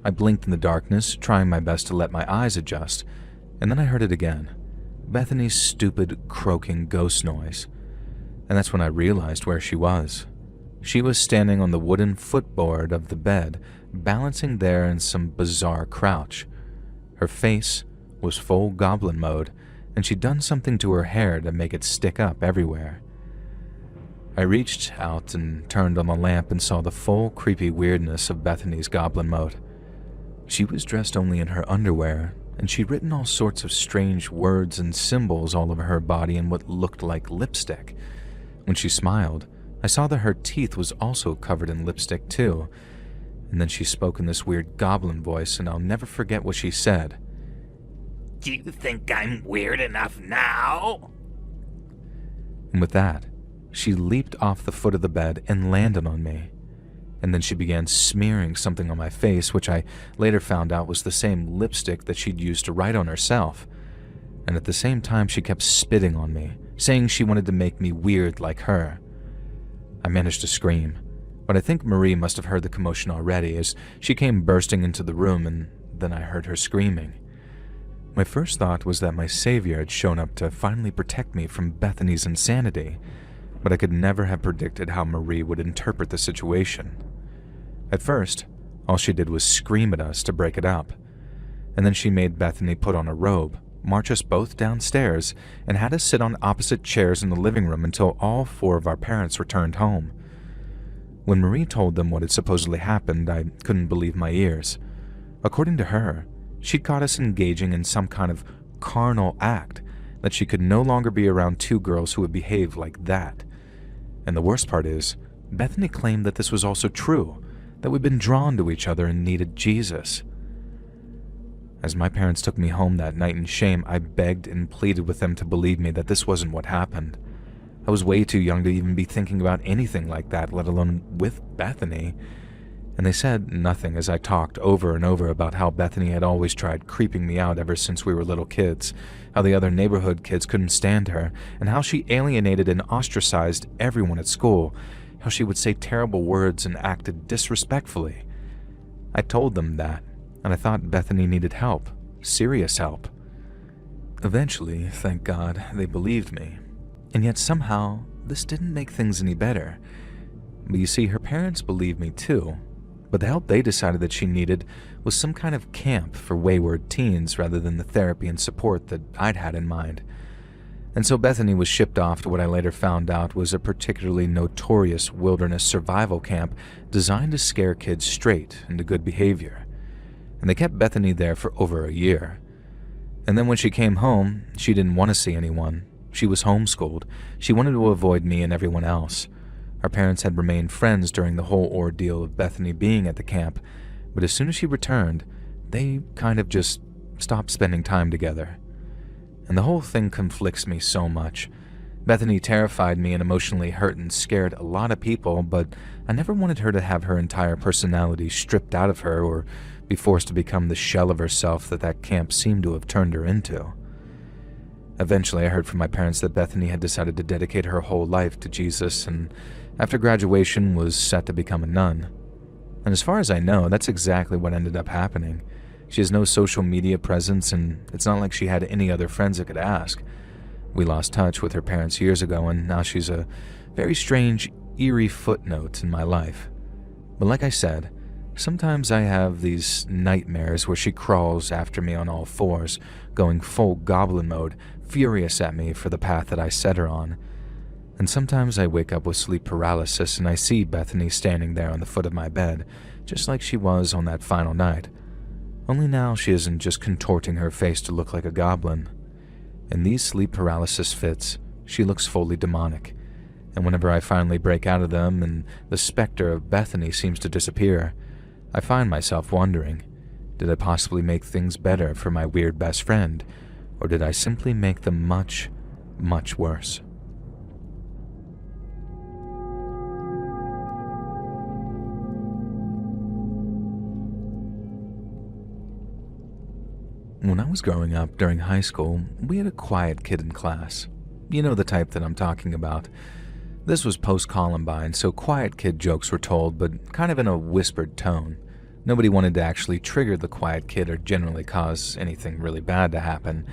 I blinked in the darkness, trying my best to let my eyes adjust, and then I heard it again. Bethany's stupid, croaking ghost noise. And that's when I realized where she was. She was standing on the wooden footboard of the bed, balancing there in some bizarre crouch. Her face was full goblin mode, and she'd done something to her hair to make it stick up everywhere. I reached out and turned on the lamp and saw the full creepy weirdness of Bethany's goblin mode. She was dressed only in her underwear, and she'd written all sorts of strange words and symbols all over her body in what looked like lipstick. When she smiled, I saw that her teeth was also covered in lipstick too, and then she spoke in this weird goblin voice, and I'll never forget what she said. "Do you think I'm weird enough now?" And with that, she leaped off the foot of the bed and landed on me. And then she began smearing something on my face, which I later found out was the same lipstick that she'd used to write on herself. And at the same time, she kept spitting on me, saying she wanted to make me weird like her. I managed to scream, but I think Marie must have heard the commotion already, as she came bursting into the room, and then I heard her screaming. My first thought was that my savior had shown up to finally protect me from Bethany's insanity, but I could never have predicted how Marie would interpret the situation. At first, all she did was scream at us to break it up, and then she made Bethany put on a robe, march us both downstairs, and had us sit on opposite chairs in the living room until all four of our parents returned home. When Marie told them what had supposedly happened, I couldn't believe my ears. According to her, she'd caught us engaging in some kind of carnal act, that she could no longer be around two girls who would behave like that. And the worst part is, Bethany claimed that this was also true, that we'd been drawn to each other and needed Jesus. As my parents took me home that night in shame, I begged and pleaded with them to believe me that this wasn't what happened. I was way too young to even be thinking about anything like that, let alone with Bethany. And they said nothing as I talked over and over about how Bethany had always tried creeping me out ever since we were little kids, how the other neighborhood kids couldn't stand her, and how she alienated and ostracized everyone at school, how she would say terrible words and acted disrespectfully. I told them that, and I thought Bethany needed help, serious help. Eventually, thank God, they believed me. And yet somehow, this didn't make things any better. But you see, her parents believed me too, but the help they decided that she needed was some kind of camp for wayward teens rather than the therapy and support that I'd had in mind. And so Bethany was shipped off to what I later found out was a particularly notorious wilderness survival camp designed to scare kids straight into good behavior. And they kept Bethany there for over a year. And then when she came home, she didn't want to see anyone. She was homeschooled. She wanted to avoid me and everyone else. Our parents had remained friends during the whole ordeal of Bethany being at the camp, but as soon as she returned, they kind of just stopped spending time together. And the whole thing conflicts me so much. Bethany terrified me and emotionally hurt and scared a lot of people, but I never wanted her to have her entire personality stripped out of her or be forced to become the shell of herself that camp seemed to have turned her into. Eventually, I heard from my parents that Bethany had decided to dedicate her whole life to Jesus, and after graduation was set to become a nun. And as far as I know, that's exactly what ended up happening. She has no social media presence, and it's not like she had any other friends that could ask. We lost touch with her parents years ago, and now she's a very strange, eerie footnote in my life. But like I said, sometimes I have these nightmares where she crawls after me on all fours, going full goblin mode, furious at me for the path that I set her on. And sometimes I wake up with sleep paralysis and I see Bethany standing there on the foot of my bed, just like she was on that final night. Only now she isn't just contorting her face to look like a goblin. In these sleep paralysis fits, she looks fully demonic. And whenever I finally break out of them and the specter of Bethany seems to disappear, I find myself wondering, did I possibly make things better for my weird best friend, or did I simply make them much, much worse? When I was growing up during high school, we had a quiet kid in class. You know the type that I'm talking about. This was post-Columbine, so quiet kid jokes were told, but kind of in a whispered tone. Nobody wanted to actually trigger the quiet kid or generally cause anything really bad to happen,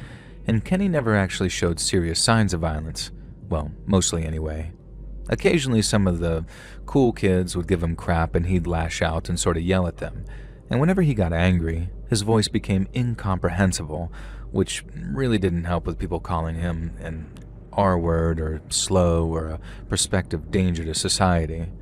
and Kenny never actually showed serious signs of violence. Well, mostly anyway. Occasionally some of the cool kids would give him crap and he'd lash out and sort of yell at them, and whenever he got angry, his voice became incomprehensible, which really didn't help with people calling him an R-word or slow or a prospective danger to society.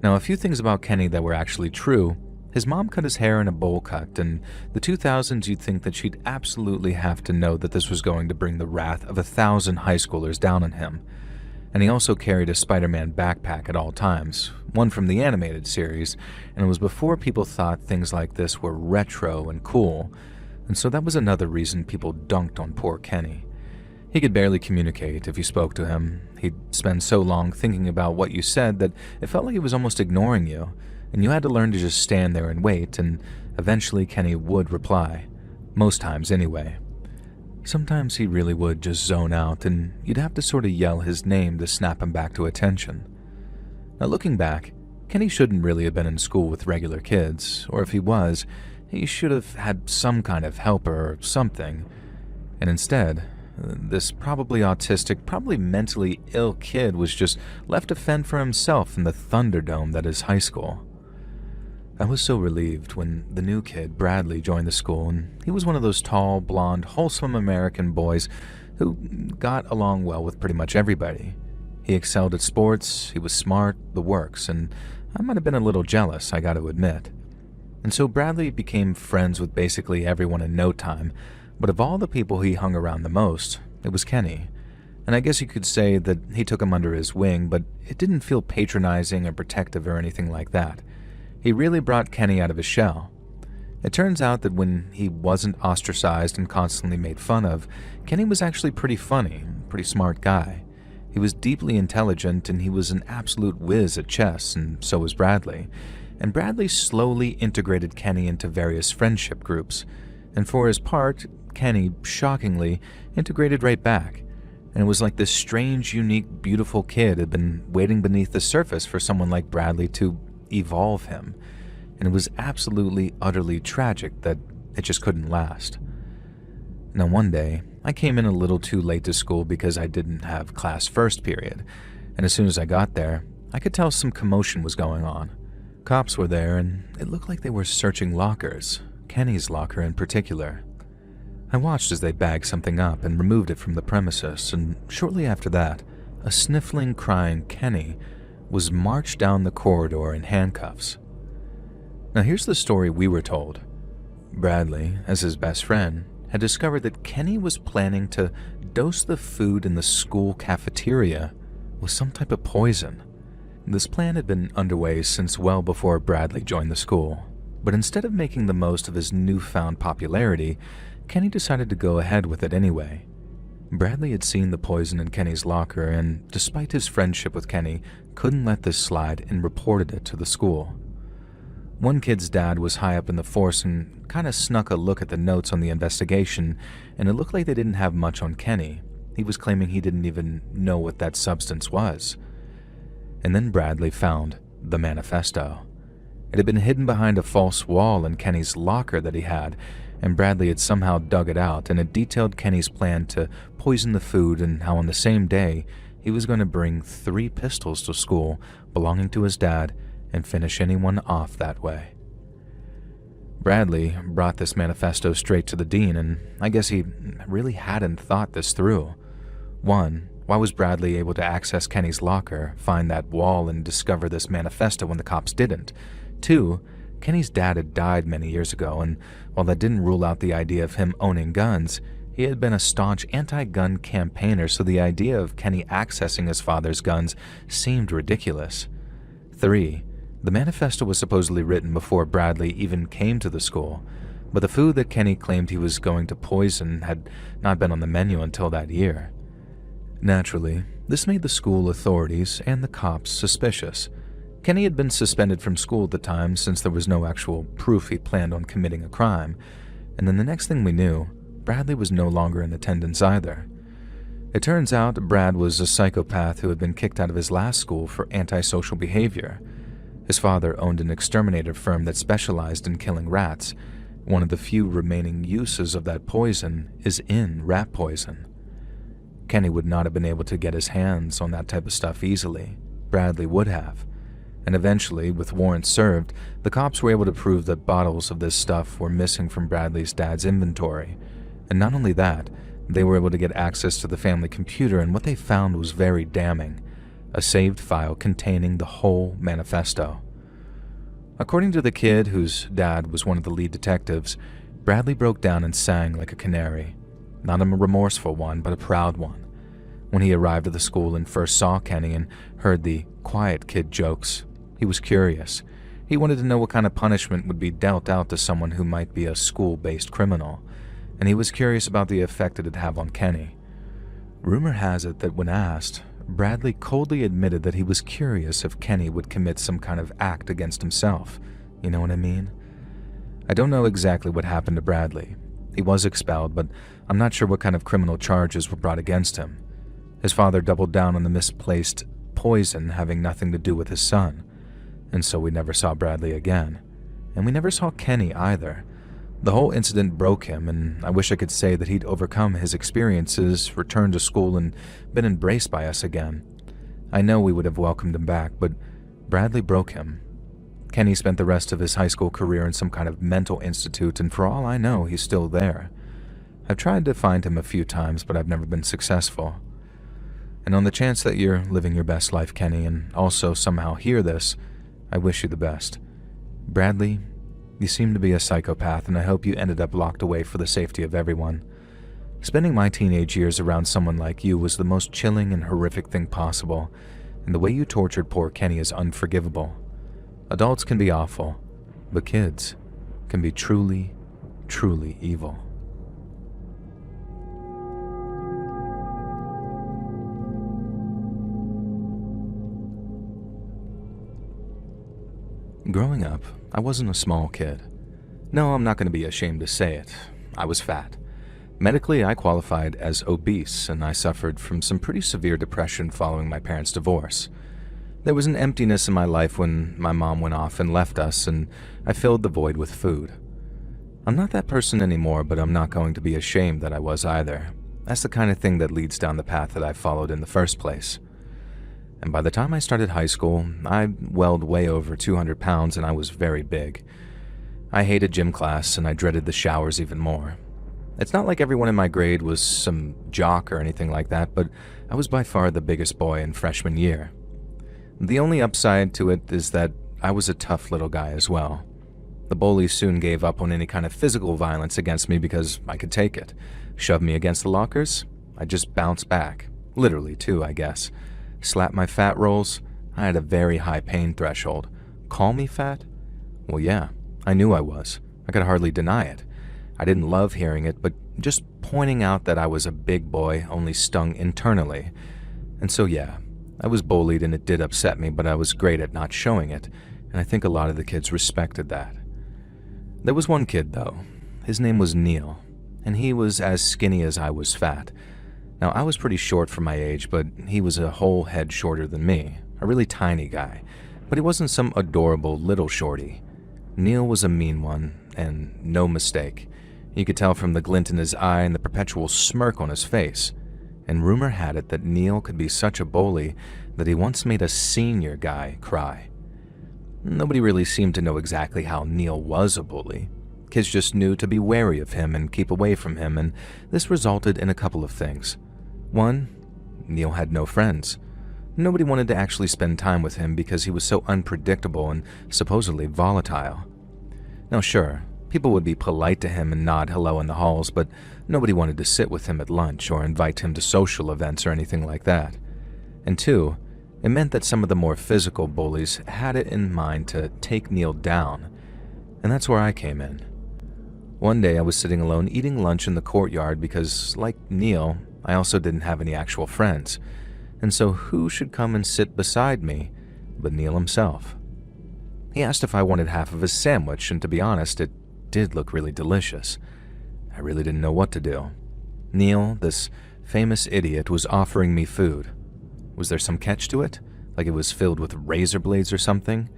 Now, a few things about Kenny that were actually true. His mom cut his hair in a bowl cut, and the 2000s you'd think that she'd absolutely have to know that this was going to bring the wrath of 1,000 high schoolers down on him. And he also carried a Spider-Man backpack at all times, one from the animated series, and it was before people thought things like this were retro and cool, and so that was another reason people dunked on poor Kenny. He could barely communicate if you spoke to him. He'd spend so long thinking about what you said that it felt like he was almost ignoring you, and you had to learn to just stand there and wait, and eventually Kenny would reply. Most times anyway. Sometimes he really would just zone out, and you'd have to sort of yell his name to snap him back to attention. Now looking back, Kenny shouldn't really have been in school with regular kids, or if he was, he should have had some kind of helper or something. And instead, this probably autistic, probably mentally ill kid was just left to fend for himself in the Thunderdome that is high school. I was so relieved when the new kid, Bradley, joined the school, and he was one of those tall, blonde, wholesome American boys who got along well with pretty much everybody. He excelled at sports, he was smart, the works, and I might have been a little jealous, I gotta admit. And so Bradley became friends with basically everyone in no time, but of all the people he hung around the most, it was Kenny. And I guess you could say that he took him under his wing, but it didn't feel patronizing or protective or anything like that. He really brought Kenny out of his shell. It turns out that when he wasn't ostracized and constantly made fun of, Kenny was actually pretty funny, pretty smart guy. He was deeply intelligent and he was an absolute whiz at chess, and so was Bradley. And Bradley slowly integrated Kenny into various friendship groups. And for his part, Kenny, shockingly, integrated right back. And it was like this strange, unique, beautiful kid had been waiting beneath the surface for someone like Bradley to evolve him, and it was absolutely, utterly tragic that it just couldn't last. Now one day, I came in a little too late to school because I didn't have class first period, and as soon as I got there, I could tell some commotion was going on. Cops were there, and it looked like they were searching lockers, Kenny's locker in particular. I watched as they bagged something up and removed it from the premises, and shortly after that, a sniffling, crying Kenny was marched down the corridor in handcuffs. Now here's the story we were told. Bradley, as his best friend, had discovered that Kenny was planning to dose the food in the school cafeteria with some type of poison. This plan had been underway since well before Bradley joined the school, but instead of making the most of his newfound popularity, Kenny decided to go ahead with it anyway. Bradley had seen the poison in Kenny's locker and, despite his friendship with Kenny, couldn't let this slide and reported it to the school. One kid's dad was high up in the force and kind of snuck a look at the notes on the investigation, and it looked like they didn't have much on Kenny. He was claiming he didn't even know what that substance was. And then Bradley found the manifesto. It had been hidden behind a false wall in Kenny's locker that he had, and Bradley had somehow dug it out, and it detailed Kenny's plan to poison the food and how on the same day he was going to bring 3 pistols to school belonging to his dad and finish anyone off that way. Bradley brought this manifesto straight to the dean, and I guess he really hadn't thought this through. 1, why was Bradley able to access Kenny's locker, find that wall, and discover this manifesto when the cops didn't? 2, Kenny's dad had died many years ago, and while that didn't rule out the idea of him owning guns, he had been a staunch anti-gun campaigner, so the idea of Kenny accessing his father's guns seemed ridiculous. 3, the manifesto was supposedly written before Bradley even came to the school, but the food that Kenny claimed he was going to poison had not been on the menu until that year. Naturally, this made the school authorities and the cops suspicious. Kenny had been suspended from school at the time since there was no actual proof he planned on committing a crime, and then the next thing we knew, Bradley was no longer in attendance either. It turns out Brad was a psychopath who had been kicked out of his last school for antisocial behavior. His father owned an exterminator firm that specialized in killing rats. One of the few remaining uses of that poison is in rat poison. Kenny would not have been able to get his hands on that type of stuff easily. Bradley would have. And eventually, with warrants served, the cops were able to prove that bottles of this stuff were missing from Bradley's dad's inventory. And not only that, they were able to get access to the family computer, and what they found was very damning. A saved file containing the whole manifesto. According to the kid, whose dad was one of the lead detectives, Bradley broke down and sang like a canary. Not a remorseful one, but a proud one. When he arrived at the school and first saw Kenny and heard the quiet kid jokes, he was curious. He wanted to know what kind of punishment would be dealt out to someone who might be a school-based criminal, and he was curious about the effect it'd have on Kenny. Rumor has it that when asked, Bradley coldly admitted that he was curious if Kenny would commit some kind of act against himself. You know what I mean? I don't know exactly what happened to Bradley. He was expelled, but I'm not sure what kind of criminal charges were brought against him. His father doubled down on the misplaced poison having nothing to do with his son, and so we never saw Bradley again. And we never saw Kenny either. The whole incident broke him, and I wish I could say that he'd overcome his experiences, returned to school, and been embraced by us again. I know we would have welcomed him back, but Bradley broke him. Kenny spent the rest of his high school career in some kind of mental institute, and for all I know, he's still there. I've tried to find him a few times, but I've never been successful. And on the chance that you're living your best life, Kenny, and also somehow hear this, I wish you the best. Bradley, you seem to be a psychopath, and I hope you ended up locked away for the safety of everyone. Spending my teenage years around someone like you was the most chilling and horrific thing possible, and the way you tortured poor Kenny is unforgivable. Adults can be awful, but kids can be truly, truly evil. Growing up, I wasn't a small kid. No, I'm not going to be ashamed to say it. I was fat. Medically, I qualified as obese, and I suffered from some pretty severe depression following my parents' divorce. There was an emptiness in my life when my mom went off and left us, and I filled the void with food. I'm not that person anymore, but I'm not going to be ashamed that I was either. That's the kind of thing that leads down the path that I followed in the first place. And by the time I started high school, I weighed way over 200 pounds and I was very big. I hated gym class and I dreaded the showers even more. It's not like everyone in my grade was some jock or anything like that, but I was by far the biggest boy in freshman year. The only upside to it is that I was a tough little guy as well. The bullies soon gave up on any kind of physical violence against me because I could take it. Shove me against the lockers, I'd just bounce back. Literally too, I guess. Slap my fat rolls, I had a very high pain threshold. Call me fat? Well, yeah, I knew I was. I could hardly deny it. I didn't love hearing it, but just pointing out that I was a big boy only stung internally. And so yeah, I was bullied and it did upset me, but I was great at not showing it, and I think a lot of the kids respected that. There was one kid, though. His name was Neil, and he was as skinny as I was fat. Now, I was pretty short for my age, but he was a whole head shorter than me, a really tiny guy, but he wasn't some adorable little shorty. Neil was a mean one, and no mistake. You could tell from the glint in his eye and the perpetual smirk on his face. And rumor had it that Neil could be such a bully that he once made a senior guy cry. Nobody really seemed to know exactly how Neil was a bully. Kids just knew to be wary of him and keep away from him, and this resulted in a couple of things. One, Neil had no friends. Nobody wanted to actually spend time with him because he was so unpredictable and supposedly volatile. Now sure, people would be polite to him and nod hello in the halls, but nobody wanted to sit with him at lunch or invite him to social events or anything like that. And two, it meant that some of the more physical bullies had it in mind to take Neil down, and that's where I came in. One day I was sitting alone eating lunch in the courtyard because, like Neil, I also didn't have any actual friends, and so who should come and sit beside me but Neil himself? He asked if I wanted half of his sandwich, and to be honest, it did look really delicious. I really didn't know what to do. Neil, this famous idiot, was offering me food. Was there some catch to it? Like it was filled with razor blades or something?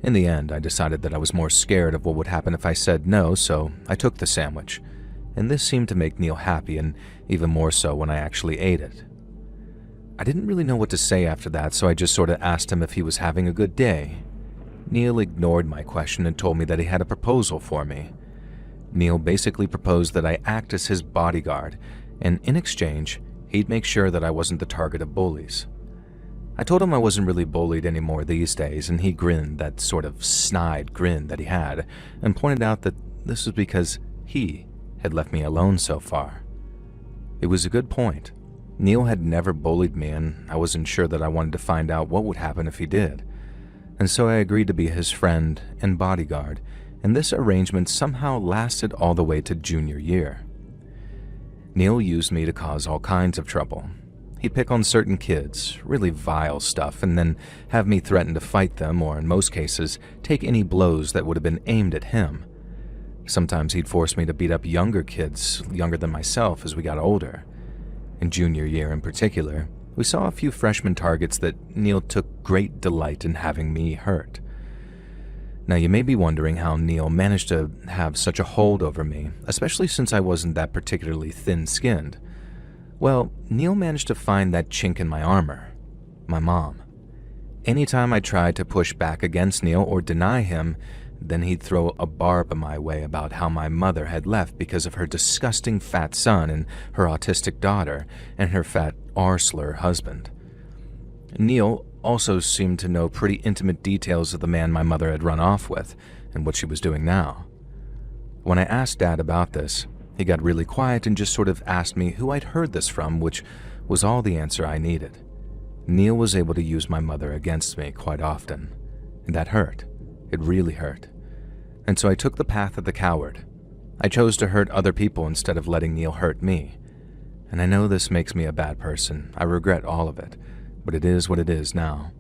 In the end, I decided that I was more scared of what would happen if I said no, so I took the sandwich. And this seemed to make Neil happy, and even more so when I actually ate it. I didn't really know what to say after that, so I just sort of asked him if he was having a good day. Neil ignored my question and told me that he had a proposal for me. Neil basically proposed that I act as his bodyguard, and in exchange, he'd make sure that I wasn't the target of bullies. I told him I wasn't really bullied anymore these days, and he grinned, that sort of snide grin that he had, and pointed out that this was because he had left me alone so far. It was a good point. Neil had never bullied me, and I wasn't sure that I wanted to find out what would happen if he did. And so I agreed to be his friend and bodyguard, and this arrangement somehow lasted all the way to junior year. Neil used me to cause all kinds of trouble. He'd pick on certain kids, really vile stuff, and then have me threaten to fight them, or in most cases, take any blows that would have been aimed at him. Sometimes he'd force me to beat up younger kids, younger than myself, as we got older. In junior year in particular, we saw a few freshman targets that Neil took great delight in having me hurt. Now you may be wondering how Neil managed to have such a hold over me, especially since I wasn't that particularly thin-skinned. Well, Neil managed to find that chink in my armor, my mom. Anytime I tried to push back against Neil or deny him, then he'd throw a barb my way about how my mother had left because of her disgusting fat son and her autistic daughter and her fat arsler husband. Neil also seemed to know pretty intimate details of the man my mother had run off with and what she was doing now. When I asked Dad about this, he got really quiet and just sort of asked me who I'd heard this from, which was all the answer I needed. Neil was able to use my mother against me quite often, and that hurt. It really hurt. And so I took the path of the coward. I chose to hurt other people instead of letting Neil hurt me. And I know this makes me a bad person. I regret all of it, but it is what it is now.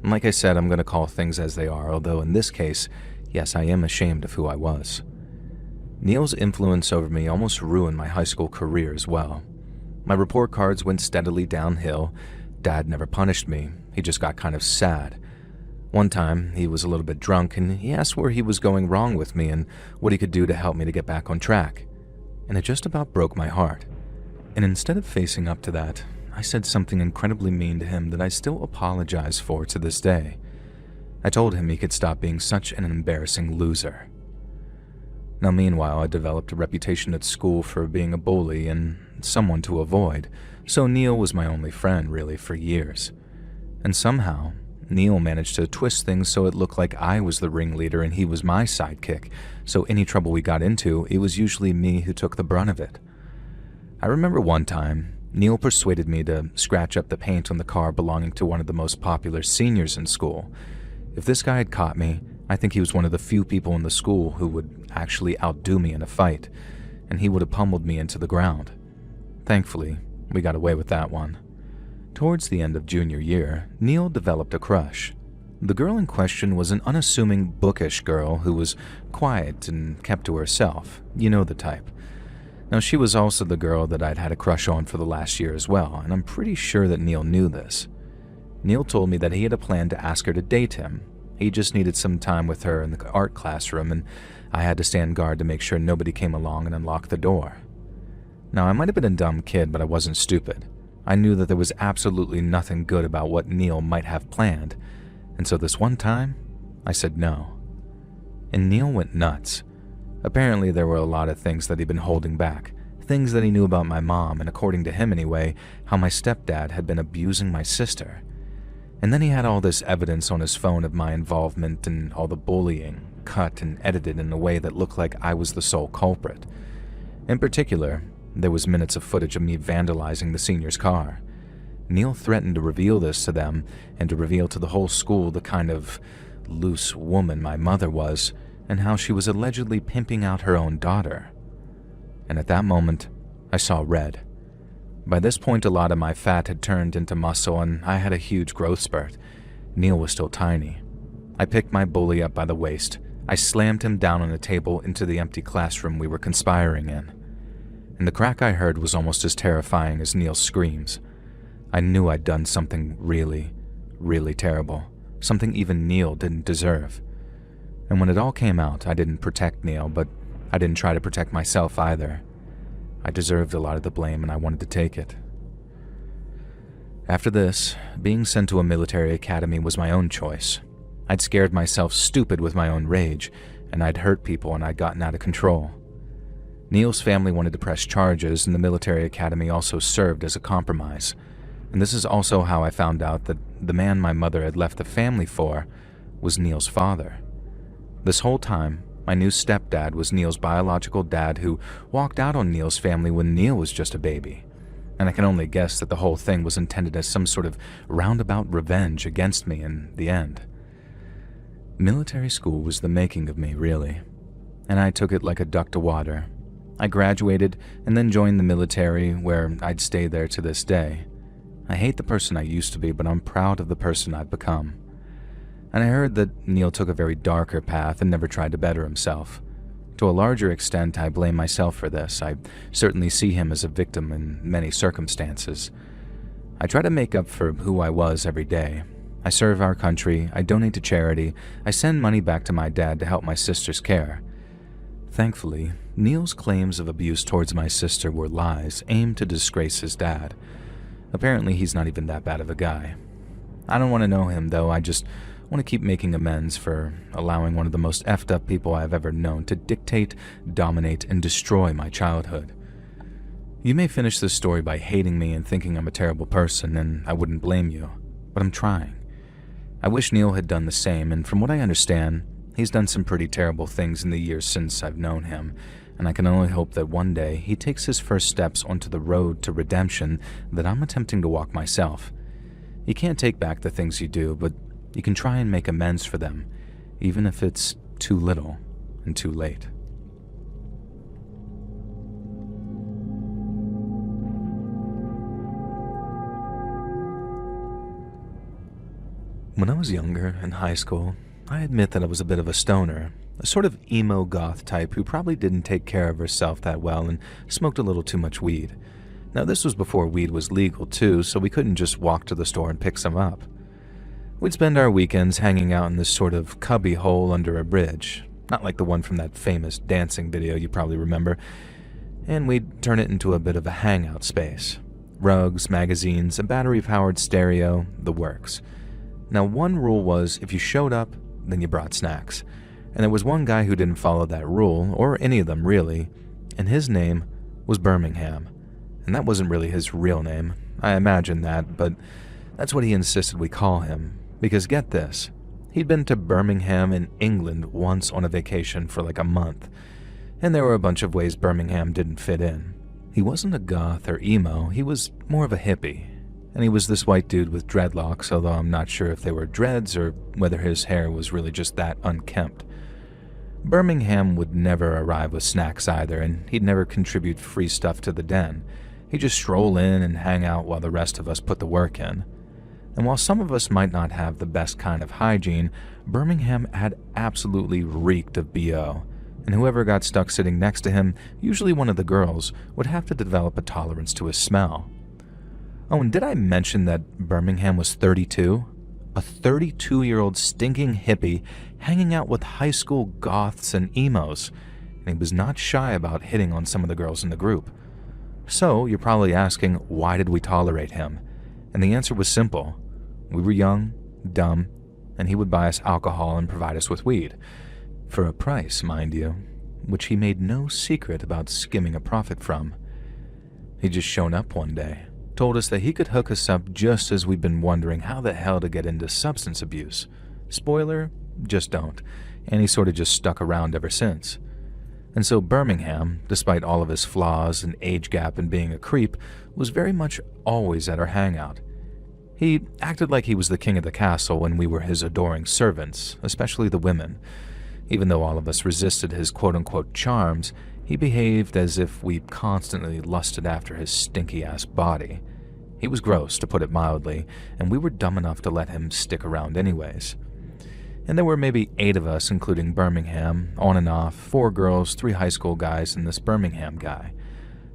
And like I said, I'm going to call things as they are, although in this case, yes, I am ashamed of who I was. Neil's influence over me almost ruined my high school career as well. My report cards went steadily downhill. Dad never punished me. He just got kind of sad. One time, he was a little bit drunk and he asked where he was going wrong with me and what he could do to help me to get back on track. And it just about broke my heart. And instead of facing up to that, I said something incredibly mean to him that I still apologize for to this day. I told him he could stop being such an embarrassing loser. Now, meanwhile, I developed a reputation at school for being a bully and someone to avoid, so Neil was my only friend, really, for years. And somehow, Neil managed to twist things so it looked like I was the ringleader and he was my sidekick, so any trouble we got into, it was usually me who took the brunt of it. I remember one time, Neil persuaded me to scratch up the paint on the car belonging to one of the most popular seniors in school. If this guy had caught me, I think he was one of the few people in the school who would actually outdo me in a fight, and he would have pummeled me into the ground. Thankfully, we got away with that one. Towards the end of junior year, Neil developed a crush. The girl in question was an unassuming, bookish girl who was quiet and kept to herself. You know the type. Now, she was also the girl that I'd had a crush on for the last year as well, and I'm pretty sure that Neil knew this. Neil told me that he had a plan to ask her to date him. He just needed some time with her in the art classroom, and I had to stand guard to make sure nobody came along and unlocked the door. Now, I might have been a dumb kid, but I wasn't stupid. I knew that there was absolutely nothing good about what Neil might have planned, and so this one time, I said no. And Neil went nuts. Apparently, there were a lot of things that he'd been holding back, things that he knew about my mom, and according to him anyway, how my stepdad had been abusing my sister. And then he had all this evidence on his phone of my involvement and all the bullying, cut and edited in a way that looked like I was the sole culprit. In particular, there was minutes of footage of me vandalizing the senior's car. Neil threatened to reveal this to them and to reveal to the whole school the kind of loose woman my mother was and how she was allegedly pimping out her own daughter. And at that moment, I saw red. By this point, a lot of my fat had turned into muscle and I had a huge growth spurt. Neil was still tiny. I picked my bully up by the waist. I slammed him down on a table into the empty classroom we were conspiring in. And the crack I heard was almost as terrifying as Neil's screams. I knew I'd done something really, really terrible, something even Neil didn't deserve. And when it all came out, I didn't protect Neil, but I didn't try to protect myself either. I deserved a lot of the blame and I wanted to take it. After this, being sent to a military academy was my own choice. I'd scared myself stupid with my own rage, and I'd hurt people and I'd gotten out of control. Neil's family wanted to press charges, and the military academy also served as a compromise. And this is also how I found out that the man my mother had left the family for was Neil's father. This whole time, my new stepdad was Neil's biological dad who walked out on Neil's family when Neil was just a baby. And I can only guess that the whole thing was intended as some sort of roundabout revenge against me in the end. Military school was the making of me, really. And I took it like a duck to water. I graduated and then joined the military, where I'd stay there to this day. I hate the person I used to be, but I'm proud of the person I've become. And I heard that Neil took a very darker path and never tried to better himself. To a larger extent, I blame myself for this. I certainly see him as a victim in many circumstances. I try to make up for who I was every day. I serve our country, I donate to charity, I send money back to my dad to help my sister's care. Thankfully, Neil's claims of abuse towards my sister were lies aimed to disgrace his dad. Apparently, he's not even that bad of a guy. I don't want to know him, though. I just want to keep making amends for allowing one of the most effed up people I've ever known to dictate, dominate, and destroy my childhood. You may finish this story by hating me and thinking I'm a terrible person, and I wouldn't blame you, but I'm trying. I wish Neil had done the same, and from what I understand, he's done some pretty terrible things in the years since I've known him, and I can only hope that one day he takes his first steps onto the road to redemption that I'm attempting to walk myself. You can't take back the things you do, but you can try and make amends for them, even if it's too little and too late. When I was younger, in high school, I admit that I was a bit of a stoner, a sort of emo goth type who probably didn't take care of herself that well and smoked a little too much weed. Now, this was before weed was legal too, so we couldn't just walk to the store and pick some up. We'd spend our weekends hanging out in this sort of cubby hole under a bridge, not like the one from that famous dancing video you probably remember, and we'd turn it into a bit of a hangout space. Rugs, magazines, a battery-powered stereo, the works. Now, one rule was if you showed up, then you brought snacks. And there was one guy who didn't follow that rule, or any of them really, and his name was Birmingham. And that wasn't really his real name. I imagine that, but that's what he insisted we call him. Because get this, he'd been to Birmingham in England once on a vacation for like a month. And there were a bunch of ways Birmingham didn't fit in. He wasn't a goth or emo, he was more of a hippie. And he was this white dude with dreadlocks, although I'm not sure if they were dreads or whether his hair was really just that unkempt. Birmingham would never arrive with snacks either, and he'd never contribute free stuff to the den. He'd just stroll in and hang out while the rest of us put the work in. And while some of us might not have the best kind of hygiene, Birmingham had absolutely reeked of BO. And whoever got stuck sitting next to him, usually one of the girls, would have to develop a tolerance to his smell. Oh, and did I mention that Birmingham was 32? A 32-year-old stinking hippie hanging out with high school goths and emos, and he was not shy about hitting on some of the girls in the group. So, you're probably asking, why did we tolerate him? And the answer was simple. We were young, dumb, and he would buy us alcohol and provide us with weed. For a price, mind you, which he made no secret about skimming a profit from. He'd just shown up one day, told us that he could hook us up just as we'd been wondering how the hell to get into substance abuse. Spoiler, just don't. And he sort of just stuck around ever since. And so Birmingham, despite all of his flaws and age gap and being a creep, was very much always at our hangout. He acted like he was the king of the castle when we were his adoring servants, especially the women. Even though all of us resisted his quote-unquote charms, he behaved as if we constantly lusted after his stinky-ass body. He was gross, to put it mildly, and we were dumb enough to let him stick around anyways. And there were maybe 8 of us, including Birmingham, on and off, 4 girls, 3 high school guys, and this Birmingham guy.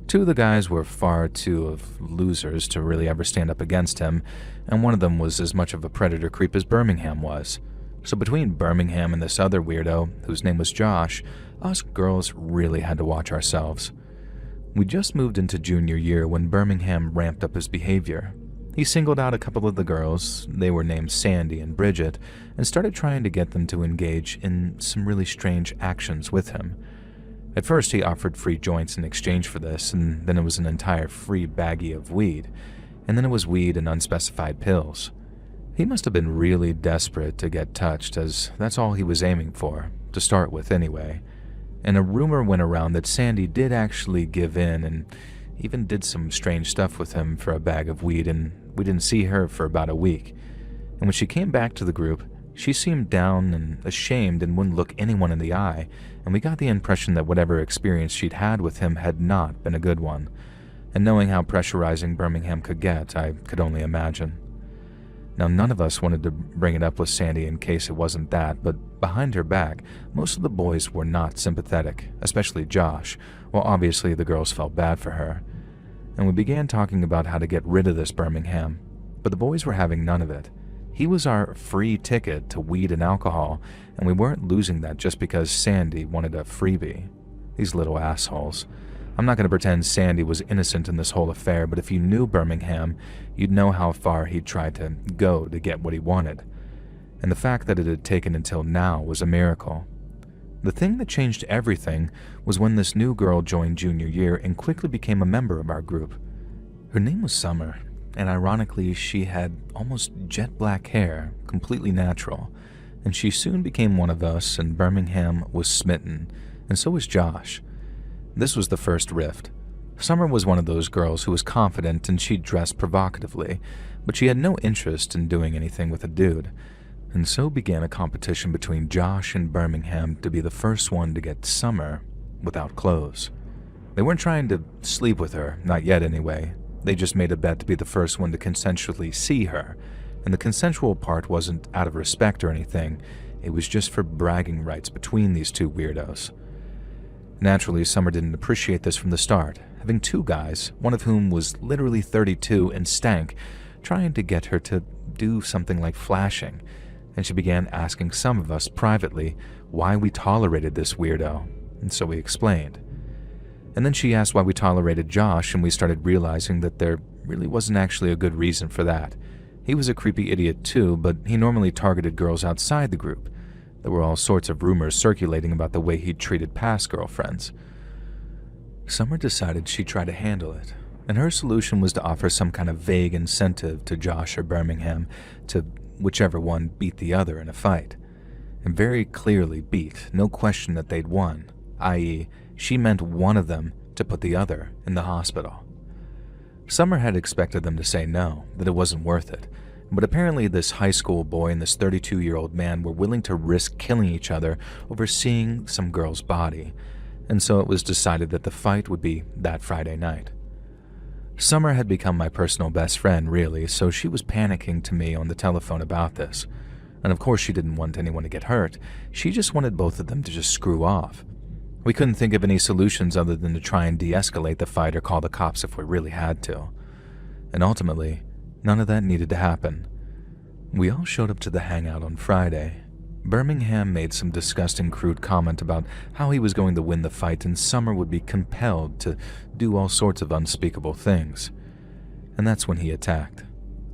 2 of the guys were far too of losers to really ever stand up against him, and one of them was as much of a predator creep as Birmingham was. So between Birmingham and this other weirdo, whose name was Josh, us girls really had to watch ourselves. We just moved into junior year when Birmingham ramped up his behavior. He singled out a couple of the girls, they were named Sandy and Bridget, and started trying to get them to engage in some really strange actions with him. At first he offered free joints in exchange for this, and then it was an entire free baggie of weed, and then it was weed and unspecified pills. He must have been really desperate to get touched, as that's all he was aiming for, to start with anyway. And a rumor went around that Sandy did actually give in and even did some strange stuff with him for a bag of weed, and we didn't see her for about a week. And when she came back to the group, she seemed down and ashamed and wouldn't look anyone in the eye, and we got the impression that whatever experience she'd had with him had not been a good one. And knowing how pressurizing Birmingham could get, I could only imagine. Now, none of us wanted to bring it up with Sandy in case it wasn't that, but behind her back, most of the boys were not sympathetic, especially Josh, while obviously the girls felt bad for her. And we began talking about how to get rid of this Birmingham, but the boys were having none of it. He was our free ticket to weed and alcohol, and we weren't losing that just because Sandy wanted a freebie. These little assholes. I'm not going to pretend Sandy was innocent in this whole affair, but if you knew Birmingham, you'd know how far he'd tried to go to get what he wanted. And the fact that it had taken until now was a miracle. The thing that changed everything was when this new girl joined junior year and quickly became a member of our group. Her name was Summer, and ironically she had almost jet black hair, completely natural, and she soon became one of us, and Birmingham was smitten, and so was Josh. This was the first rift. Summer was one of those girls who was confident and she dressed provocatively, but she had no interest in doing anything with a dude. And so began a competition between Josh and Birmingham to be the first one to get Summer without clothes. They weren't trying to sleep with her, not yet anyway. They just made a bet to be the first one to consensually see her, and the consensual part wasn't out of respect or anything, it was just for bragging rights between these 2 weirdos. Naturally, Summer didn't appreciate this from the start, having 2 guys, one of whom was literally 32 and stank, trying to get her to do something like flashing, and she began asking some of us privately why we tolerated this weirdo, and so we explained. And then she asked why we tolerated Josh, and we started realizing that there really wasn't actually a good reason for that. He was a creepy idiot too, but he normally targeted girls outside the group. There were all sorts of rumors circulating about the way he'd treated past girlfriends. Summer decided she'd try to handle it, and her solution was to offer some kind of vague incentive to Josh or Birmingham, to whichever one beat the other in a fight. And very clearly beat, no question that they'd won, i.e., she meant one of them to put the other in the hospital. Summer had expected them to say no, that it wasn't worth it, but apparently this high school boy and this 32-year-old man were willing to risk killing each other over seeing some girl's body, and so it was decided that the fight would be that Friday night. Summer had become my personal best friend, really, so she was panicking to me on the telephone about this. And of course she didn't want anyone to get hurt, she just wanted both of them to just screw off. We couldn't think of any solutions other than to try and de-escalate the fight or call the cops if we really had to. And ultimately, none of that needed to happen. We all showed up to the hangout on Friday. Birmingham made some disgusting crude comment about how he was going to win the fight and Summer would be compelled to do all sorts of unspeakable things. And that's when he attacked.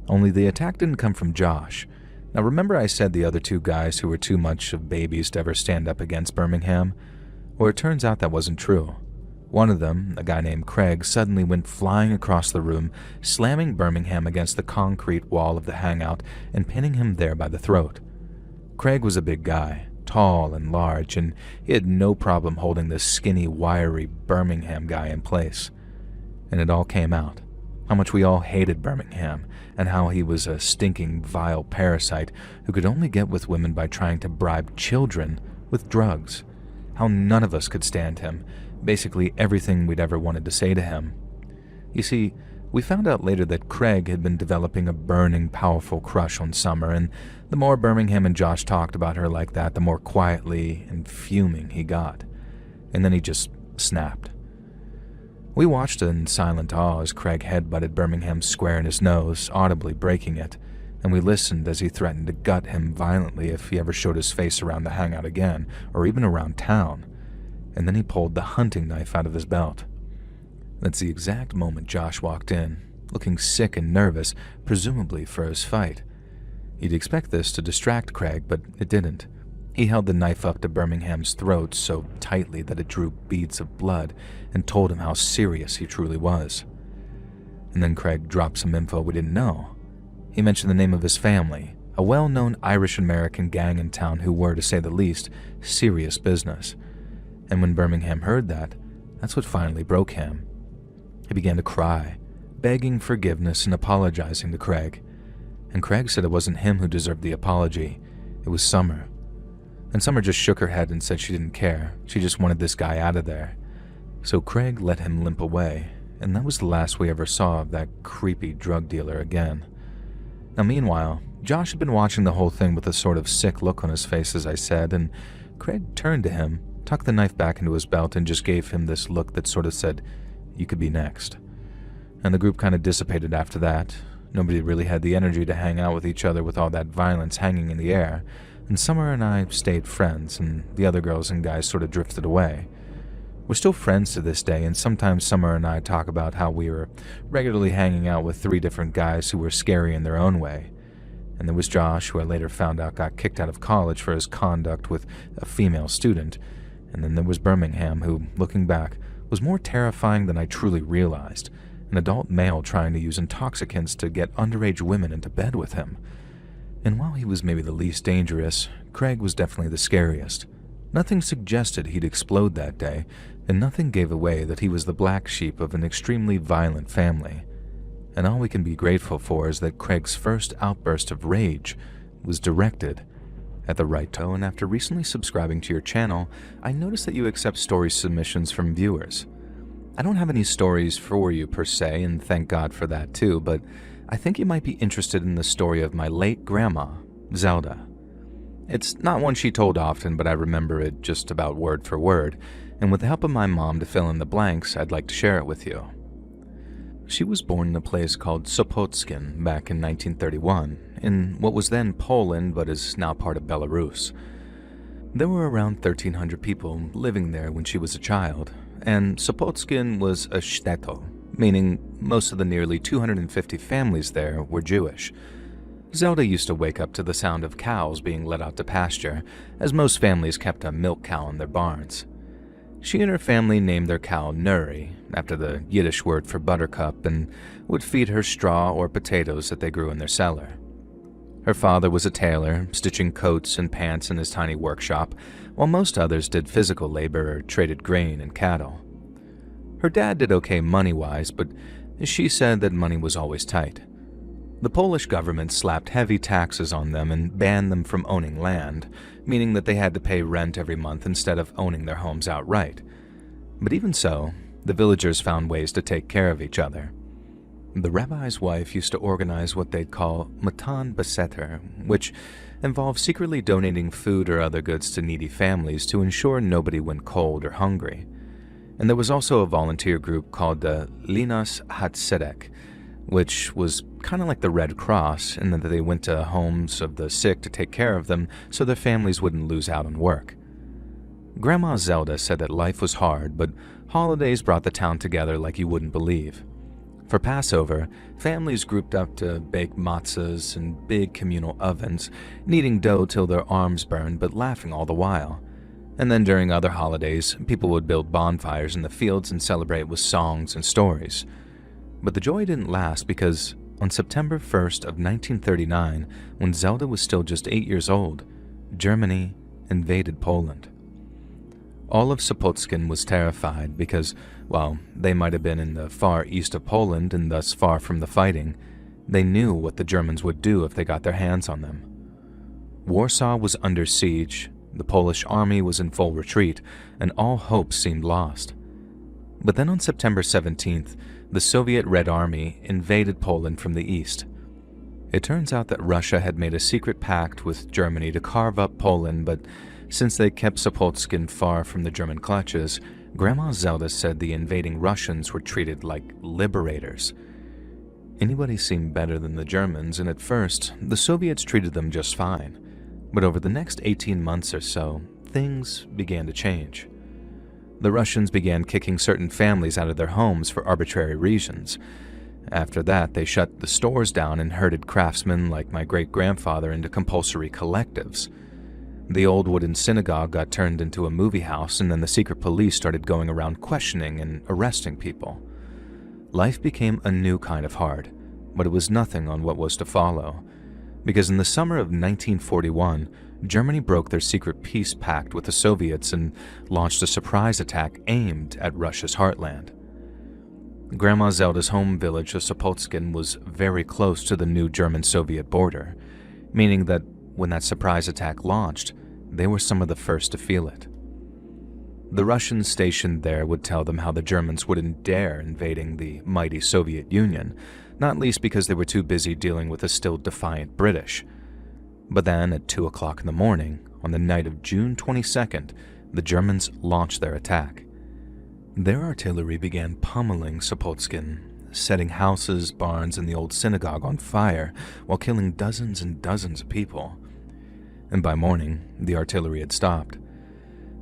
Only the attack didn't come from Josh. Now remember I said the other two guys who were too much of babies to ever stand up against Birmingham? Well, it turns out that wasn't true. One of them, a guy named Craig, suddenly went flying across the room, slamming Birmingham against the concrete wall of the hangout and pinning him there by the throat. Craig was a big guy, tall and large, and he had no problem holding this skinny, wiry Birmingham guy in place. And it all came out. How much we all hated Birmingham, and how he was a stinking, vile parasite who could only get with women by trying to bribe children with drugs. How none of us could stand him, basically everything we'd ever wanted to say to him. You see, we found out later that Craig had been developing a burning, powerful crush on Summer, and the more Birmingham and Josh talked about her like that, the more quietly and fuming he got. And then he just snapped. We watched in silent awe as Craig headbutted Birmingham square in his nose, audibly breaking it, and we listened as he threatened to gut him violently if he ever showed his face around the hangout again, or even around town. And then he pulled the hunting knife out of his belt. That's the exact moment Josh walked in, looking sick and nervous, presumably for his fight. You'd expect this to distract Craig, but it didn't. He held the knife up to Birmingham's throat so tightly that it drew beads of blood and told him how serious he truly was. And then Craig dropped some info we didn't know. He mentioned the name of his family, a well-known Irish-American gang in town who were, to say the least, serious business. And when Birmingham heard that, that's what finally broke him. He began to cry, begging forgiveness and apologizing to Craig. And Craig said it wasn't him who deserved the apology, it was Summer. And Summer just shook her head and said she didn't care, she just wanted this guy out of there. So Craig let him limp away, and that was the last we ever saw of that creepy drug dealer again. Now meanwhile, Josh had been watching the whole thing with a sort of sick look on his face, as I said, and Craig turned to him, tucked the knife back into his belt, and just gave him this look that sort of said, "You could be next." And the group kind of dissipated after that. Nobody really had the energy to hang out with each other with all that violence hanging in the air, and Summer and I stayed friends, and the other girls and guys sort of drifted away. We're still friends to this day, and sometimes Summer and I talk about how we were regularly hanging out with 3 different guys who were scary in their own way. And there was Josh, who I later found out got kicked out of college for his conduct with a female student. And then there was Birmingham, who, looking back, was more terrifying than I truly realized. An adult male trying to use intoxicants to get underage women into bed with him. And while he was maybe the least dangerous, Craig was definitely the scariest. Nothing suggested he'd explode that day, and nothing gave away that he was the black sheep of an extremely violent family. And all we can be grateful for is that Craig's first outburst of rage was directed at the right toe. And after recently subscribing to your channel, I noticed that you accept story submissions from viewers. I don't have any stories for you per se, and thank God for that too, but I think you might be interested in the story of my late grandma, Zelda. It's not one she told often, but I remember it just about word for word, and with the help of my mom to fill in the blanks, I'd like to share it with you. She was born in a place called Sopotskin back in 1931, in what was then Poland but is now part of Belarus. There were around 1,300 people living there when she was a child, and Sopotskin was a shtetl, meaning most of the nearly 250 families there were Jewish. Zelda used to wake up to the sound of cows being let out to pasture, as most families kept a milk cow in their barns. She and her family named their cow Nuri, after the Yiddish word for buttercup, and would feed her straw or potatoes that they grew in their cellar. Her father was a tailor, stitching coats and pants in his tiny workshop, while most others did physical labor or traded grain and cattle. Her dad did okay money-wise, but she said that money was always tight. The Polish government slapped heavy taxes on them and banned them from owning land, meaning that they had to pay rent every month instead of owning their homes outright. But even so, the villagers found ways to take care of each other. The rabbi's wife used to organize what they'd call matan beseter, which involved secretly donating food or other goods to needy families to ensure nobody went cold or hungry. And there was also a volunteer group called the Linas Hatzedek, which was kind of like the Red Cross in that they went to homes of the sick to take care of them so their families wouldn't lose out on work. Grandma Zelda said that life was hard, but holidays brought the town together like you wouldn't believe. For Passover, families grouped up to bake matzahs in big communal ovens, kneading dough till their arms burned but laughing all the while. And then during other holidays, people would build bonfires in the fields and celebrate with songs and stories. But the joy didn't last because on September 1st of 1939, when Zelda was still just 8 years old, Germany invaded Poland. All of Sopotskin was terrified because, while they might have been in the far east of Poland and thus far from the fighting, they knew what the Germans would do if they got their hands on them. Warsaw was under siege, the Polish army was in full retreat, and all hope seemed lost. But then on September 17th, the Soviet Red Army invaded Poland from the east. It turns out that Russia had made a secret pact with Germany to carve up Poland, but since they kept Sopotskin far from the German clutches, Grandma Zelda said the invading Russians were treated like liberators. Anybody seemed better than the Germans, and at first, the Soviets treated them just fine. But over the next 18 months or so, things began to change. The Russians began kicking certain families out of their homes for arbitrary reasons. After that, they shut the stores down and herded craftsmen like my great-grandfather into compulsory collectives. The old wooden synagogue got turned into a movie house, and then the secret police started going around questioning and arresting people. Life became a new kind of hard, but it was nothing on what was to follow. Because in the summer of 1941, Germany broke their secret peace pact with the Soviets and launched a surprise attack aimed at Russia's heartland. Grandma Zelda's home village of Sopotskin was very close to the new German-Soviet border, meaning that when that surprise attack launched, they were some of the first to feel it. The Russians stationed there would tell them how the Germans wouldn't dare invading the mighty Soviet Union, not least because they were too busy dealing with the still defiant British. But then, at 2 o'clock in the morning, on the night of June 22nd, the Germans launched their attack. Their artillery began pummeling Sopotskin, setting houses, barns, and the old synagogue on fire while killing dozens and dozens of people. And by morning, the artillery had stopped.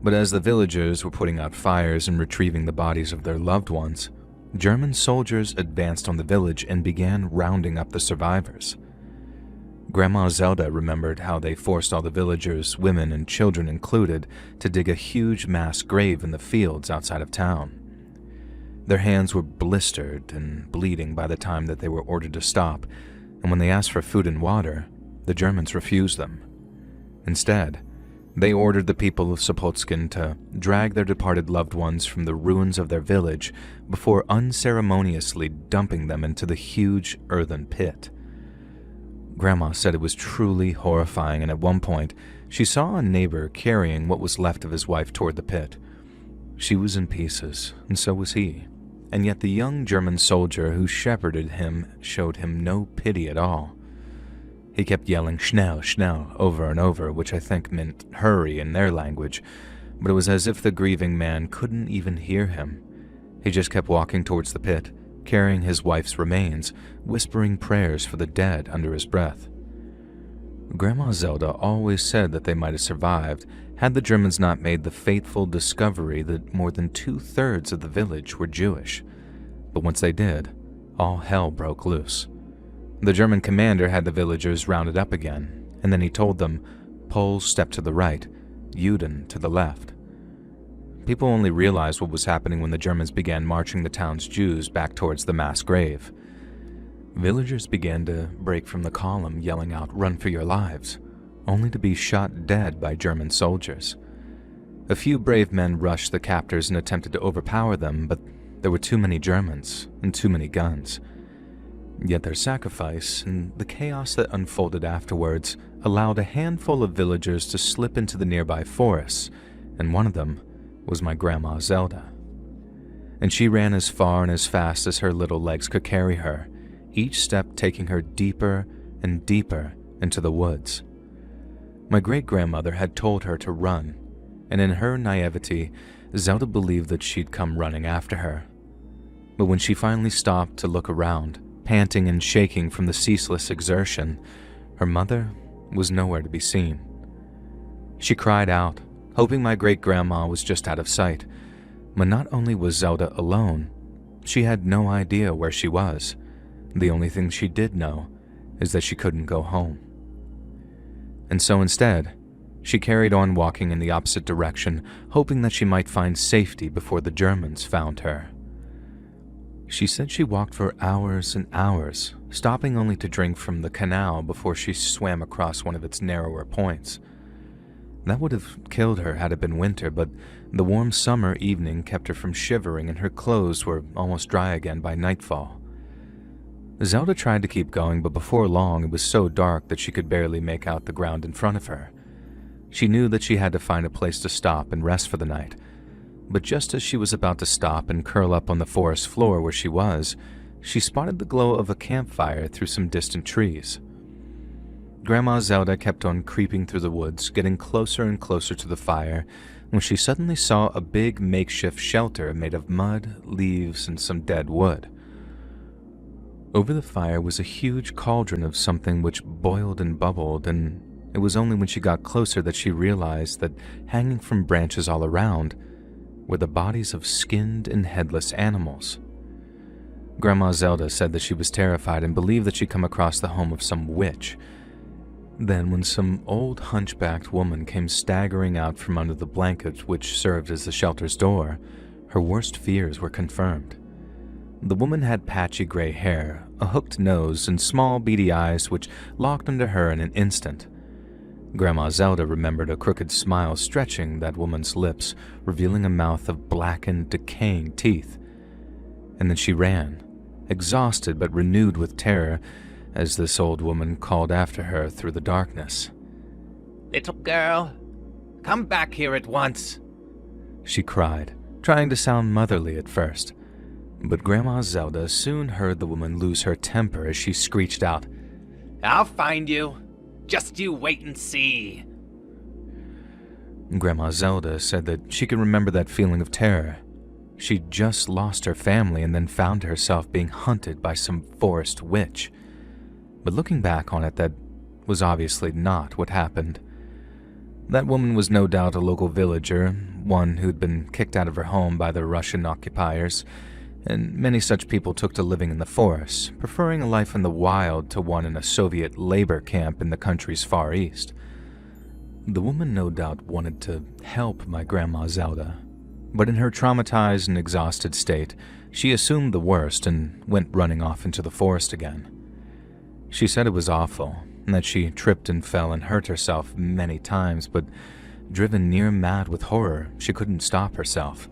But as the villagers were putting out fires and retrieving the bodies of their loved ones, German soldiers advanced on the village and began rounding up the survivors. Grandma Zelda remembered how they forced all the villagers, women and children included, to dig a huge mass grave in the fields outside of town. Their hands were blistered and bleeding by the time that they were ordered to stop, and when they asked for food and water, the Germans refused them. Instead, they ordered the people of Sopotskin to drag their departed loved ones from the ruins of their village before unceremoniously dumping them into the huge earthen pit. Grandma said it was truly horrifying, and at one point, she saw a neighbor carrying what was left of his wife toward the pit. She was in pieces, and so was he, and yet the young German soldier who shepherded him showed him no pity at all. He kept yelling "Schnell, schnell" over and over, which I think meant hurry in their language, but it was as if the grieving man couldn't even hear him. He just kept walking towards the pit, carrying his wife's remains, whispering prayers for the dead under his breath. Grandma Zelda always said that they might have survived had the Germans not made the fateful discovery that more than 2/3 of the village were Jewish. But once they did, all hell broke loose. The German commander had the villagers rounded up again, and then he told them, Poles step to the right, Juden to the left. People only realized what was happening when the Germans began marching the town's Jews back towards the mass grave. Villagers began to break from the column, yelling out, "Run for your lives," only to be shot dead by German soldiers. A few brave men rushed the captors and attempted to overpower them, but there were too many Germans and too many guns. Yet their sacrifice and the chaos that unfolded afterwards allowed a handful of villagers to slip into the nearby forests, and one of them was my Grandma Zelda. And she ran as far and as fast as her little legs could carry her, each step taking her deeper and deeper into the woods. My great-grandmother had told her to run, and in her naivety, Zelda believed that she'd come running after her. But when she finally stopped to look around, panting and shaking from the ceaseless exertion, her mother was nowhere to be seen. She cried out, hoping my great-grandma was just out of sight, but not only was Zelda alone, she had no idea where she was. The only thing she did know is that she couldn't go home. And so instead, she carried on walking in the opposite direction, hoping that she might find safety before the Germans found her. She said she walked for hours and hours, stopping only to drink from the canal before she swam across one of its narrower points. That would have killed her had it been winter, but the warm summer evening kept her from shivering and her clothes were almost dry again by nightfall. Zelda tried to keep going, but before long it was so dark that she could barely make out the ground in front of her. She knew that she had to find a place to stop and rest for the night, but just as she was about to stop and curl up on the forest floor where she was, she spotted the glow of a campfire through some distant trees. Grandma Zelda kept on creeping through the woods, getting closer and closer to the fire, when she suddenly saw a big makeshift shelter made of mud, leaves, and some dead wood. Over the fire was a huge cauldron of something which boiled and bubbled, and it was only when she got closer that she realized that hanging from branches all around were the bodies of skinned and headless animals. Grandma Zelda said that she was terrified and believed that she'd come across the home of some witch. Then, when some old hunchbacked woman came staggering out from under the blanket which served as the shelter's door, her worst fears were confirmed. The woman had patchy gray hair, a hooked nose, and small beady eyes which locked onto her in an instant. Grandma Zelda remembered a crooked smile stretching that woman's lips, revealing a mouth of blackened, decaying teeth. And then she ran, exhausted but renewed with terror, as this old woman called after her through the darkness. "Little girl, come back here at once," she cried, trying to sound motherly at first. But Grandma Zelda soon heard the woman lose her temper as she screeched out, "I'll find you. Just you wait and see." Grandma Zelda said that she could remember that feeling of terror. She'd just lost her family and then found herself being hunted by some forest witch. But looking back on it, that was obviously not what happened. That woman was no doubt a local villager, one who'd been kicked out of her home by the Russian occupiers, and many such people took to living in the forests, preferring a life in the wild to one in a Soviet labor camp in the country's far east. The woman no doubt wanted to help my Grandma Zelda, but in her traumatized and exhausted state, she assumed the worst and went running off into the forest again. She said it was awful, and that she tripped and fell and hurt herself many times, but driven near mad with horror, she couldn't stop herself.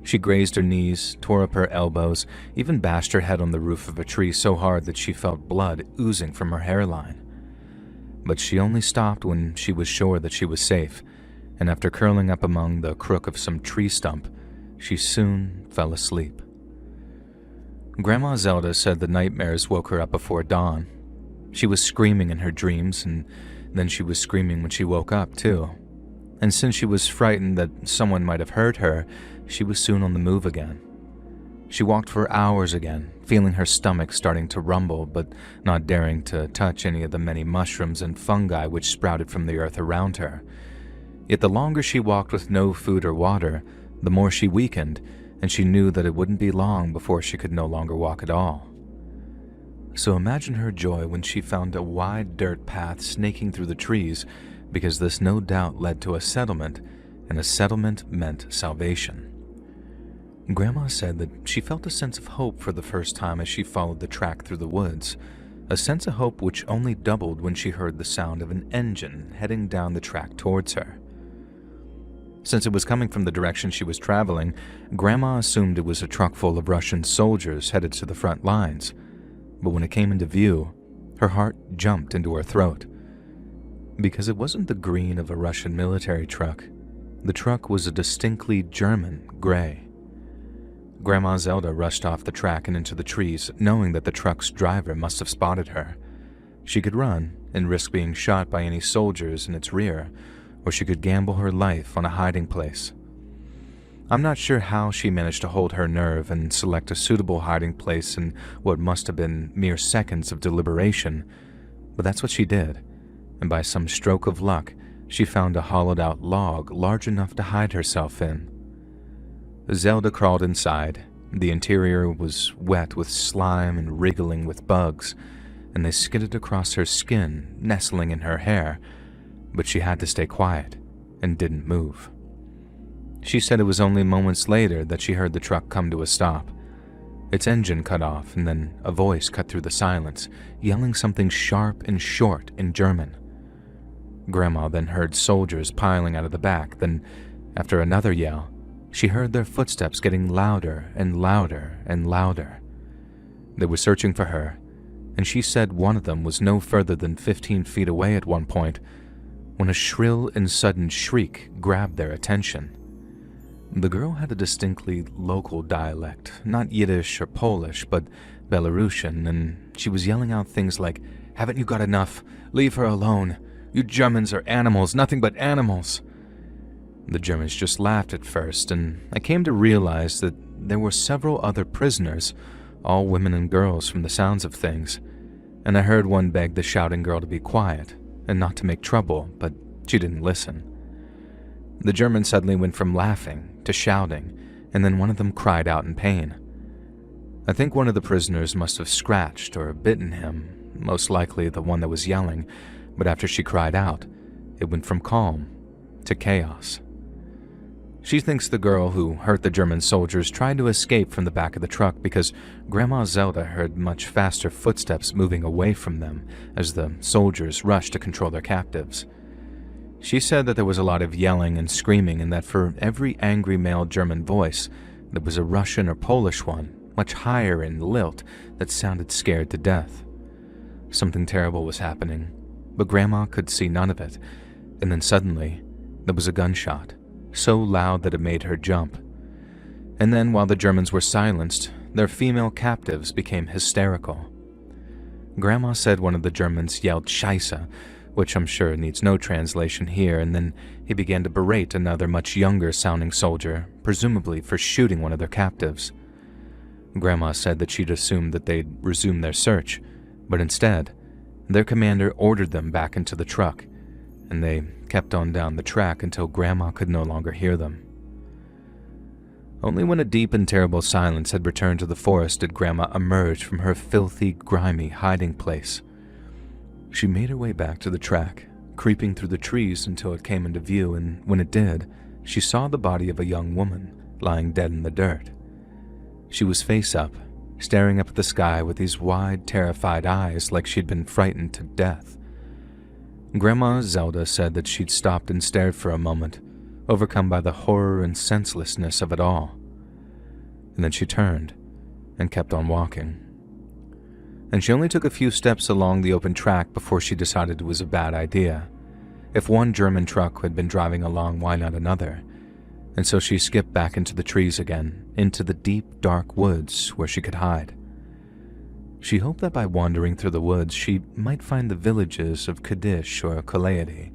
She grazed her knees, tore up her elbows, even bashed her head on the roof of a tree so hard that she felt blood oozing from her hairline. But she only stopped when she was sure that she was safe, and after curling up among the crook of some tree stump, she soon fell asleep. Grandma Zelda said the nightmares woke her up before dawn. She was screaming in her dreams, and then she was screaming when she woke up, too. And since she was frightened that someone might have heard her, she was soon on the move again. She walked for hours again, feeling her stomach starting to rumble but not daring to touch any of the many mushrooms and fungi which sprouted from the earth around her. Yet the longer she walked with no food or water, the more she weakened, and she knew that it wouldn't be long before she could no longer walk at all. So imagine her joy when she found a wide dirt path snaking through the trees, because this no doubt led to a settlement, and a settlement meant salvation. Grandma said that she felt a sense of hope for the first time as she followed the track through the woods, a sense of hope which only doubled when she heard the sound of an engine heading down the track towards her. Since it was coming from the direction she was traveling, Grandma assumed it was a truck full of Russian soldiers headed to the front lines, but when it came into view, her heart jumped into her throat. Because it wasn't the green of a Russian military truck. The truck was a distinctly German gray. Grandma Zelda rushed off the track and into the trees, knowing that the truck's driver must have spotted her. She could run and risk being shot by any soldiers in its rear, or she could gamble her life on a hiding place. I'm not sure how she managed to hold her nerve and select a suitable hiding place in what must have been mere seconds of deliberation, but that's what she did, and by some stroke of luck, she found a hollowed-out log large enough to hide herself in. Zelda crawled inside. The interior was wet with slime and wriggling with bugs, and they skidded across her skin, nestling in her hair, but she had to stay quiet and didn't move. She said it was only moments later that she heard the truck come to a stop. Its engine cut off, and then a voice cut through the silence, yelling something sharp and short in German. Grandma then heard soldiers piling out of the back. Then, after another yell, she heard their footsteps getting louder and louder and louder. They were searching for her, and she said one of them was no further than 15 feet away at one point, when a shrill and sudden shriek grabbed their attention. The girl had a distinctly local dialect, not Yiddish or Polish, but Belarusian, and she was yelling out things like, "Haven't you got enough? Leave her alone. You Germans are animals, nothing but animals." The Germans just laughed at first, and I came to realize that there were several other prisoners, all women and girls from the sounds of things, and I heard one beg the shouting girl to be quiet and not to make trouble, but she didn't listen. The German suddenly went from laughing to shouting, and then one of them cried out in pain. I think one of the prisoners must have scratched or bitten him, most likely the one that was yelling, but after she cried out, it went from calm to chaos. She thinks the girl who hurt the German soldiers tried to escape from the back of the truck because Grandma Zelda heard much faster footsteps moving away from them as the soldiers rushed to control their captives. She said that there was a lot of yelling and screaming, and that for every angry male German voice, there was a Russian or Polish one, much higher in lilt, that sounded scared to death. Something terrible was happening, but Grandma could see none of it, and then suddenly, there was a gunshot, so loud that it made her jump. And then, while the Germans were silenced, their female captives became hysterical. Grandma said one of the Germans yelled "Scheiße," which I'm sure needs no translation here, and then he began to berate another much younger-sounding soldier, presumably for shooting one of their captives. Grandma said that she'd assumed that they'd resume their search, but instead, their commander ordered them back into the truck, and they kept on down the track until Grandma could no longer hear them. Only when a deep and terrible silence had returned to the forest did Grandma emerge from her filthy, grimy hiding place. She made her way back to the track, creeping through the trees until it came into view, and when it did, she saw the body of a young woman lying dead in the dirt. She was face up, staring up at the sky with these wide, terrified eyes like she'd been frightened to death. Grandma Zelda said that she'd stopped and stared for a moment, overcome by the horror and senselessness of it all. And then she turned and kept on walking. And she only took a few steps along the open track before she decided it was a bad idea. If one German truck had been driving along, why not another? And so she skipped back into the trees again, into the deep, dark woods where she could hide. She hoped that by wandering through the woods, she might find the villages of Kadish or Kaleidi,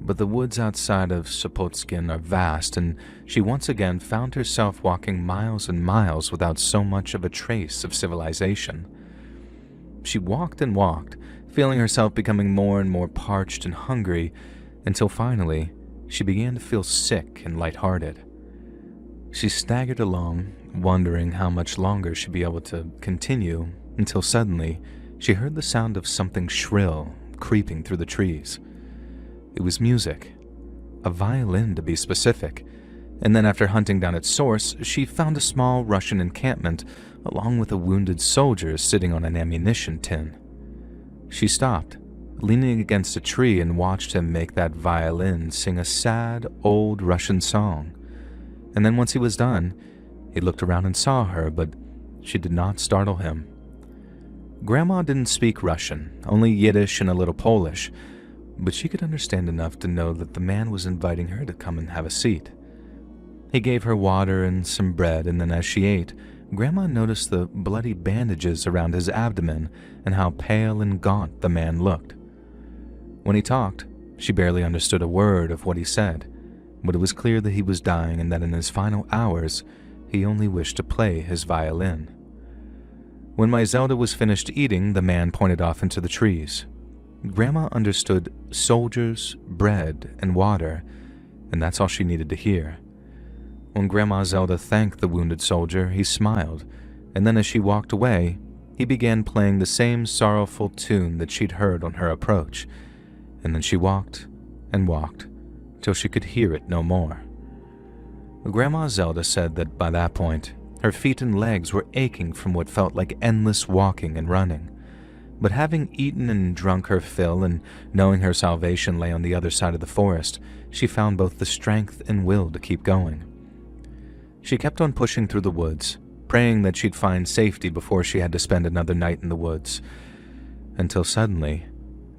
but the woods outside of Sopotskin are vast, and she once again found herself walking miles and miles without so much of a trace of civilization. She walked and walked, feeling herself becoming more and more parched and hungry, until finally she began to feel sick and lighthearted. She staggered along, wondering how much longer she'd be able to continue, until suddenly she heard the sound of something shrill creeping through the trees. It was music, a violin to be specific, and then after hunting down its source, she found a small Russian encampment along with a wounded soldier sitting on an ammunition tin. She stopped, leaning against a tree, and watched him make that violin sing a sad, old Russian song. And then once he was done, he looked around and saw her, but she did not startle him. Grandma didn't speak Russian, only Yiddish and a little Polish, but she could understand enough to know that the man was inviting her to come and have a seat. He gave her water and some bread, and then as she ate, Grandma noticed the bloody bandages around his abdomen and how pale and gaunt the man looked. When he talked, she barely understood a word of what he said, but it was clear that he was dying and that in his final hours, he only wished to play his violin. When my Zelda was finished eating, the man pointed off into the trees. Grandma understood soldiers, bread, and water, and that's all she needed to hear. When Grandma Zelda thanked the wounded soldier, he smiled, and then as she walked away, he began playing the same sorrowful tune that she'd heard on her approach, and then she walked and walked till she could hear it no more. Grandma Zelda said that by that point, her feet and legs were aching from what felt like endless walking and running. But having eaten and drunk her fill and knowing her salvation lay on the other side of the forest, she found both the strength and will to keep going. She kept on pushing through the woods, praying that she'd find safety before she had to spend another night in the woods, until suddenly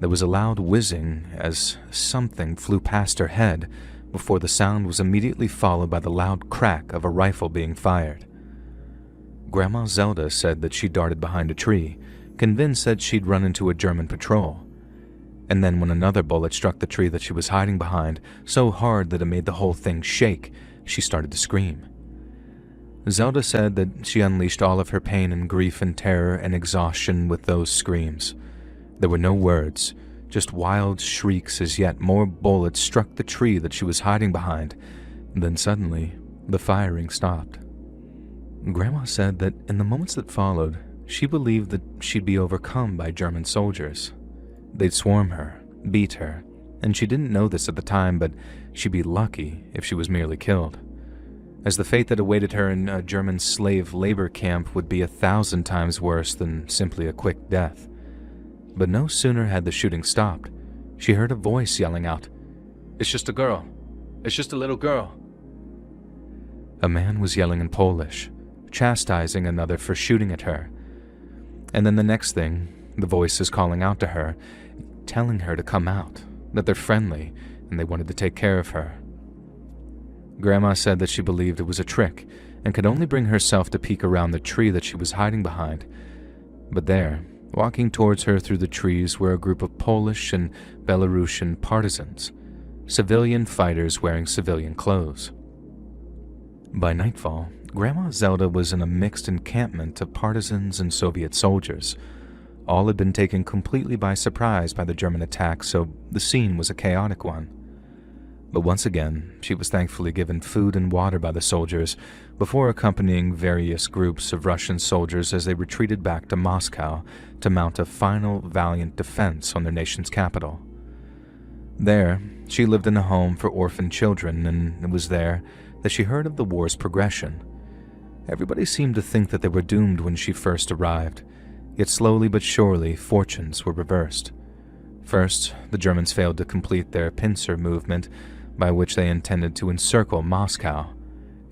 there was a loud whizzing as something flew past her head before the sound was immediately followed by the loud crack of a rifle being fired. Grandma Zelda said that she darted behind a tree, convinced that she'd run into a German patrol. And then when another bullet struck the tree that she was hiding behind so hard that it made the whole thing shake, she started to scream. Zelda said that she unleashed all of her pain and grief and terror and exhaustion with those screams. There were no words, just wild shrieks as yet more bullets struck the tree that she was hiding behind. Then suddenly, the firing stopped. Grandma said that in the moments that followed, she believed that she'd be overcome by German soldiers. They'd swarm her, beat her, and she didn't know this at the time, but she'd be lucky if she was merely killed, as the fate that awaited her in a German slave labor camp would be 1,000 times worse than simply a quick death. But no sooner had the shooting stopped, she heard a voice yelling out, "It's just a girl. It's just a little girl." A man was yelling in Polish, chastising another for shooting at her. And then the next thing, the voice is calling out to her, telling her to come out, that they're friendly, and they wanted to take care of her. Grandma said that she believed it was a trick, and could only bring herself to peek around the tree that she was hiding behind. But there, walking towards her through the trees, were a group of Polish and Belarusian partisans, civilian fighters wearing civilian clothes. By nightfall, Grandma Zelda was in a mixed encampment of partisans and Soviet soldiers. All had been taken completely by surprise by the German attack, so the scene was a chaotic one. But once again, she was thankfully given food and water by the soldiers before accompanying various groups of Russian soldiers as they retreated back to Moscow to mount a final valiant defense on their nation's capital. There, she lived in a home for orphan children, and it was there that she heard of the war's progression. Everybody seemed to think that they were doomed when she first arrived, yet slowly but surely fortunes were reversed. First, the Germans failed to complete their pincer movement, by which they intended to encircle Moscow,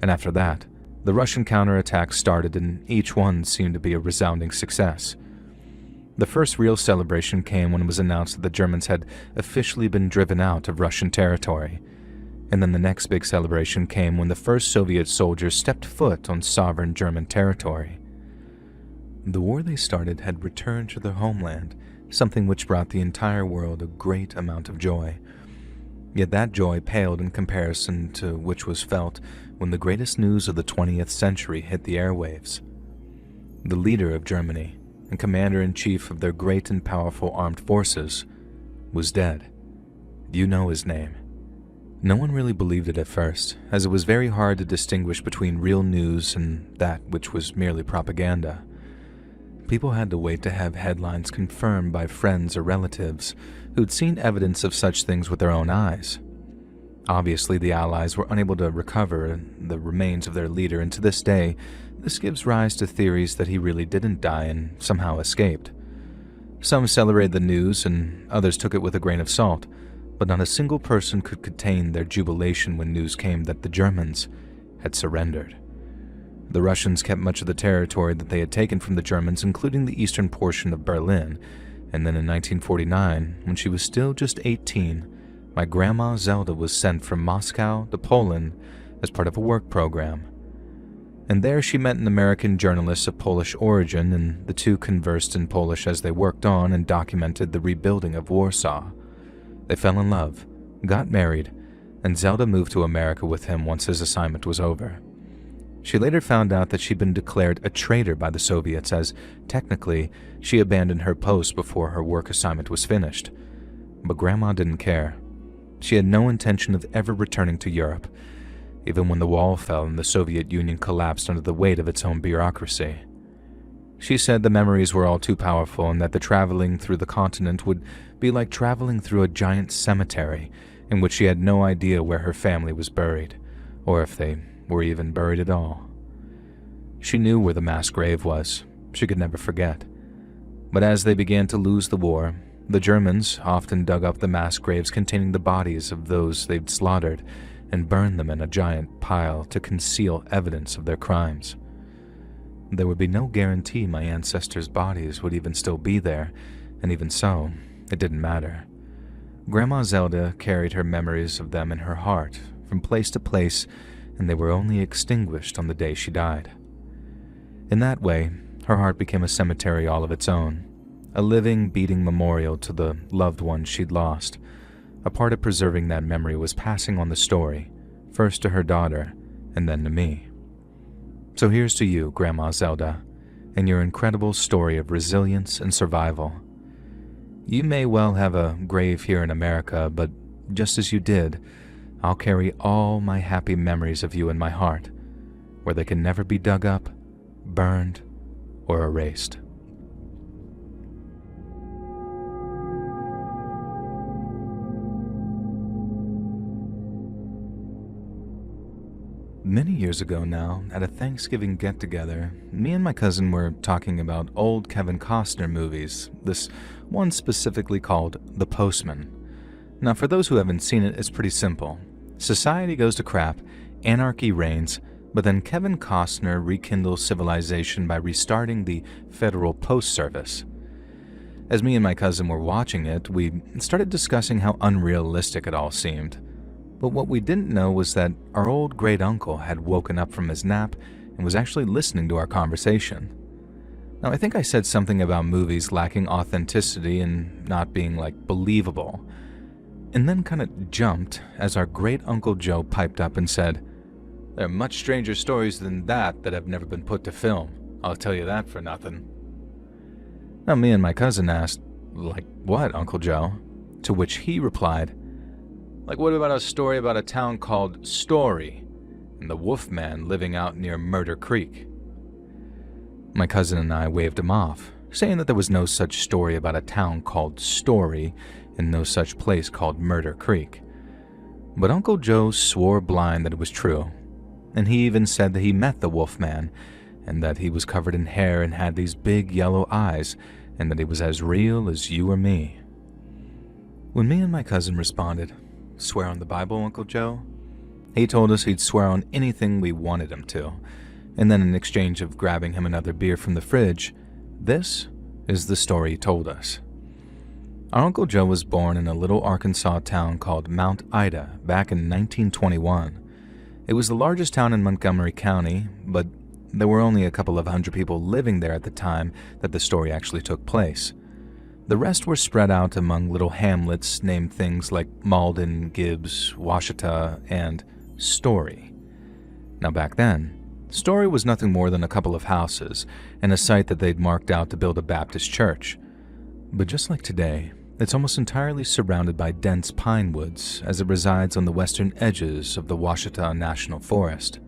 and after that, the Russian counterattack started and each one seemed to be a resounding success. The first real celebration came when it was announced that the Germans had officially been driven out of Russian territory. And then the next big celebration came when the first Soviet soldiers stepped foot on sovereign German territory. The war they started had returned to their homeland, something which brought the entire world a great amount of joy. Yet that joy paled in comparison to which was felt when the greatest news of the 20th century hit the airwaves. The leader of Germany and commander-in-chief of their great and powerful armed forces was dead. You know his name. No one really believed it at first, as it was very hard to distinguish between real news and that which was merely propaganda. People had to wait to have headlines confirmed by friends or relatives who'd seen evidence of such things with their own eyes. Obviously, the Allies were unable to recover the remains of their leader, and to this day, this gives rise to theories that he really didn't die and somehow escaped. Some celebrated the news and others took it with a grain of salt, but not a single person could contain their jubilation when news came that the Germans had surrendered. The Russians kept much of the territory that they had taken from the Germans, including the eastern portion of Berlin, and then in 1949, when she was still just 18, my grandma Zelda was sent from Moscow to Poland as part of a work program. And there she met an American journalist of Polish origin, and the two conversed in Polish as they worked on and documented the rebuilding of Warsaw. They fell in love, got married, and Zelda moved to America with him once his assignment was over. She later found out that she'd been declared a traitor by the Soviets, as technically she abandoned her post before her work assignment was finished. But Grandma didn't care. She had no intention of ever returning to Europe, even when the wall fell and the Soviet Union collapsed under the weight of its own bureaucracy. She said the memories were all too powerful and that the traveling through the continent would be like traveling through a giant cemetery in which she had no idea where her family was buried, or if they were even buried at all. She knew where the mass grave was. She could never forget. But as they began to lose the war, the Germans often dug up the mass graves containing the bodies of those they'd slaughtered and burned them in a giant pile to conceal evidence of their crimes. There would be no guarantee my ancestors' bodies would even still be there, and even so, it didn't matter. Grandma Zelda carried her memories of them in her heart from place to place, and they were only extinguished on the day she died. In that way, her heart became a cemetery all of its own, a living, beating memorial to the loved ones she'd lost. A part of preserving that memory was passing on the story, first to her daughter, and then to me. So here's to you, Grandma Zelda, and your incredible story of resilience and survival. You may well have a grave here in America, but just as you did, I'll carry all my happy memories of you in my heart, where they can never be dug up, burned, or erased. Many years ago now, at a Thanksgiving get-together, me and my cousin were talking about old Kevin Costner movies, this one specifically called The Postman. Now, for those who haven't seen it, it's pretty simple. Society goes to crap, anarchy reigns, but then Kevin Costner rekindles civilization by restarting the Federal Post Service. As me and my cousin were watching it, we started discussing how unrealistic it all seemed. But what we didn't know was that our old great-uncle had woken up from his nap and was actually listening to our conversation. Now, I think I said something about movies lacking authenticity and not being, believable, and then kind of jumped as our great-uncle Joe piped up and said, "There are much stranger stories than that have never been put to film. I'll tell you that for nothing." Now, me and my cousin asked, "Like what, Uncle Joe?" To which he replied, "What about a story about a town called Story, and the Wolfman living out near Murder Creek?" My cousin and I waved him off, saying that there was no such story about a town called Story and no such place called Murder Creek. But Uncle Joe swore blind that it was true, and he even said that he met the Wolfman, and that he was covered in hair and had these big yellow eyes, and that he was as real as you or me. When me and my cousin responded, "Swear on the Bible, Uncle Joe?" he told us he'd swear on anything we wanted him to, and then in exchange of grabbing him another beer from the fridge, this is the story he told us. Our Uncle Joe was born in a little Arkansas town called Mount Ida back in 1921. It was the largest town in Montgomery County, but there were only a couple of hundred people living there at the time that the story actually took place. The rest were spread out among little hamlets named things like Malden, Gibbs, Washita, and Story. Now back then, Story was nothing more than a couple of houses and a site that they'd marked out to build a Baptist church. But just like today, it's almost entirely surrounded by dense pine woods as it resides on the western edges of the Washita National Forest.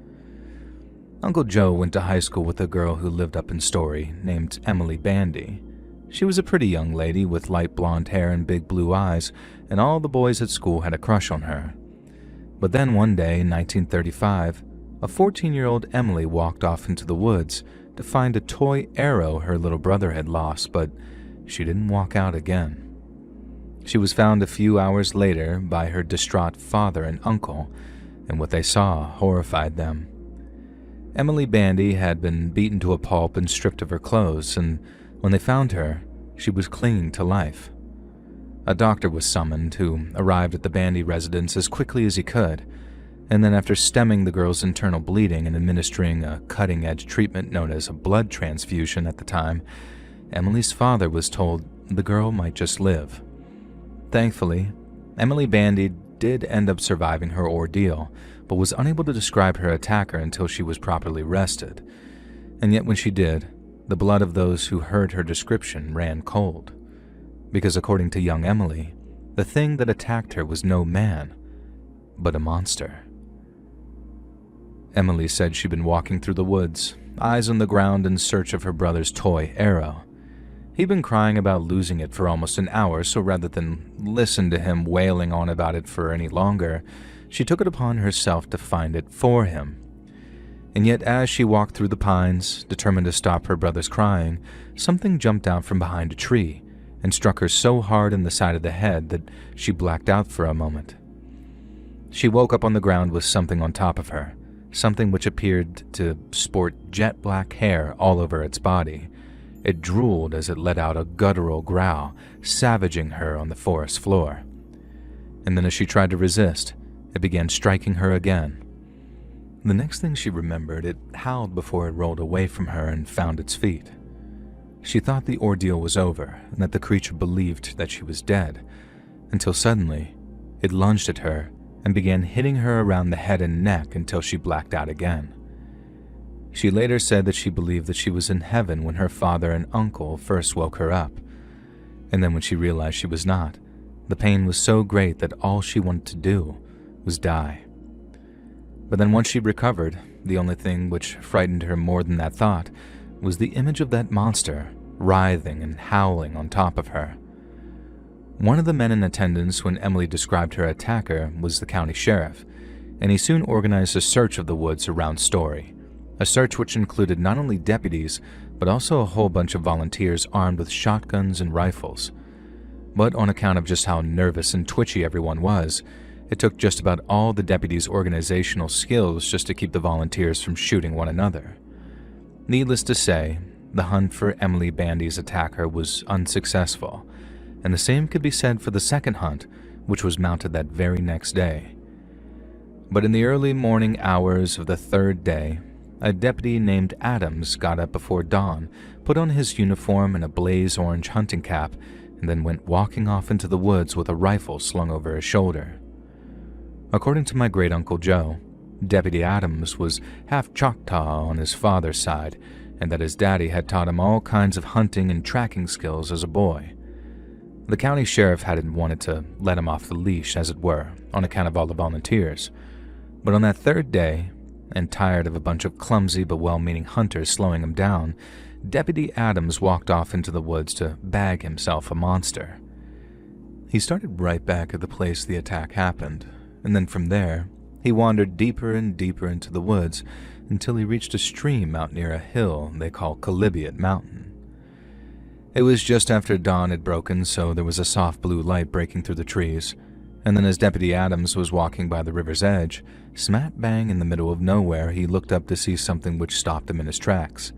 Uncle Joe went to high school with a girl who lived up in Story named Emily Bandy. She was a pretty young lady with light blonde hair and big blue eyes, and all the boys at school had a crush on her. But then one day in 1935, a 14-year-old Emily walked off into the woods to find a toy arrow her little brother had lost, but she didn't walk out again. She was found a few hours later by her distraught father and uncle, and what they saw horrified them. Emily Bandy had been beaten to a pulp and stripped of her clothes, and when they found her, she was clinging to life. A doctor was summoned who arrived at the Bandy residence as quickly as he could, and then after stemming the girl's internal bleeding and administering a cutting-edge treatment known as a blood transfusion at the time, Emily's father was told the girl might just live. Thankfully, Emily Bandy did end up surviving her ordeal, but was unable to describe her attacker until she was properly rested. And yet when she did, the blood of those who heard her description ran cold. Because according to young Emily, the thing that attacked her was no man, but a monster. Emily said she'd been walking through the woods, eyes on the ground in search of her brother's toy arrow. He'd been crying about losing it for almost an hour, so rather than listen to him wailing on about it for any longer, she took it upon herself to find it for him. And yet as she walked through the pines, determined to stop her brother's crying, something jumped out from behind a tree and struck her so hard in the side of the head that she blacked out for a moment. She woke up on the ground with something on top of her, something which appeared to sport jet black hair all over its body. It drooled as it let out a guttural growl, savaging her on the forest floor. And then as she tried to resist, it began striking her again. The next thing she remembered, it howled before it rolled away from her and found its feet. She thought the ordeal was over and that the creature believed that she was dead, until suddenly it lunged at her and began hitting her around the head and neck until she blacked out again. She later said that she believed that she was in heaven when her father and uncle first woke her up, and then when she realized she was not, the pain was so great that all she wanted to do was die. But then once she recovered, the only thing which frightened her more than that thought was the image of that monster writhing and howling on top of her. One of the men in attendance when Emily described her attacker was the county sheriff, and he soon organized a search of the woods around Story. A search which included not only deputies, but also a whole bunch of volunteers armed with shotguns and rifles. But on account of just how nervous and twitchy everyone was, it took just about all the deputies' organizational skills just to keep the volunteers from shooting one another. Needless to say, the hunt for Emily Bandy's attacker was unsuccessful, and the same could be said for the second hunt, which was mounted that very next day. But in the early morning hours of the third day, a deputy named Adams got up before dawn, put on his uniform and a blaze orange hunting cap, and then went walking off into the woods with a rifle slung over his shoulder. According to my great-uncle Joe, Deputy Adams was half Choctaw on his father's side, and that his daddy had taught him all kinds of hunting and tracking skills as a boy. The county sheriff hadn't wanted to let him off the leash, as it were, on account of all the volunteers. But on that third day, and tired of a bunch of clumsy but well-meaning hunters slowing him down, Deputy Adams walked off into the woods to bag himself a monster. He started right back at the place the attack happened, and then from there, he wandered deeper and deeper into the woods until he reached a stream out near a hill they call Calibiot Mountain. It was just after dawn had broken, so there was a soft blue light breaking through the trees, and then as Deputy Adams was walking by the river's edge, smack bang in the middle of nowhere, he looked up to see something which stopped him in his tracks.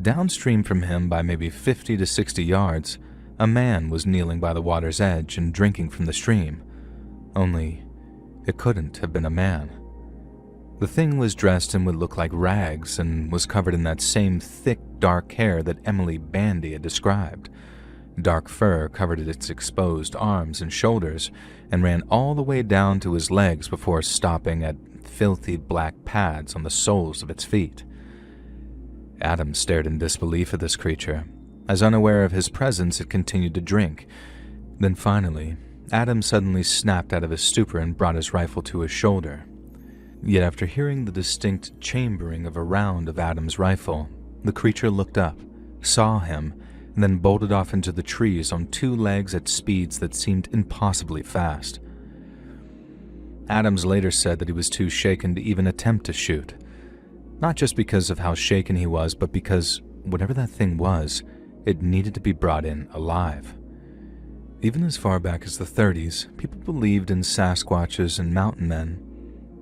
Downstream from him by maybe 50 to 60 yards, a man was kneeling by the water's edge and drinking from the stream. Only, it couldn't have been a man. The thing was dressed in what looked like rags and was covered in that same thick, dark hair that Emily Bandy had described. Dark fur covered its exposed arms and shoulders and ran all the way down to his legs before stopping at filthy black pads on the soles of its feet. Adam stared in disbelief at this creature. As unaware of his presence, it continued to drink. Then finally, Adam suddenly snapped out of his stupor and brought his rifle to his shoulder. Yet after hearing the distinct chambering of a round of Adam's rifle, the creature looked up, saw him, and then bolted off into the trees on two legs at speeds that seemed impossibly fast. Adams later said that he was too shaken to even attempt to shoot. Not just because of how shaken he was, but because whatever that thing was, it needed to be brought in alive. Even as far back as the 30s, people believed in Sasquatches and mountain men.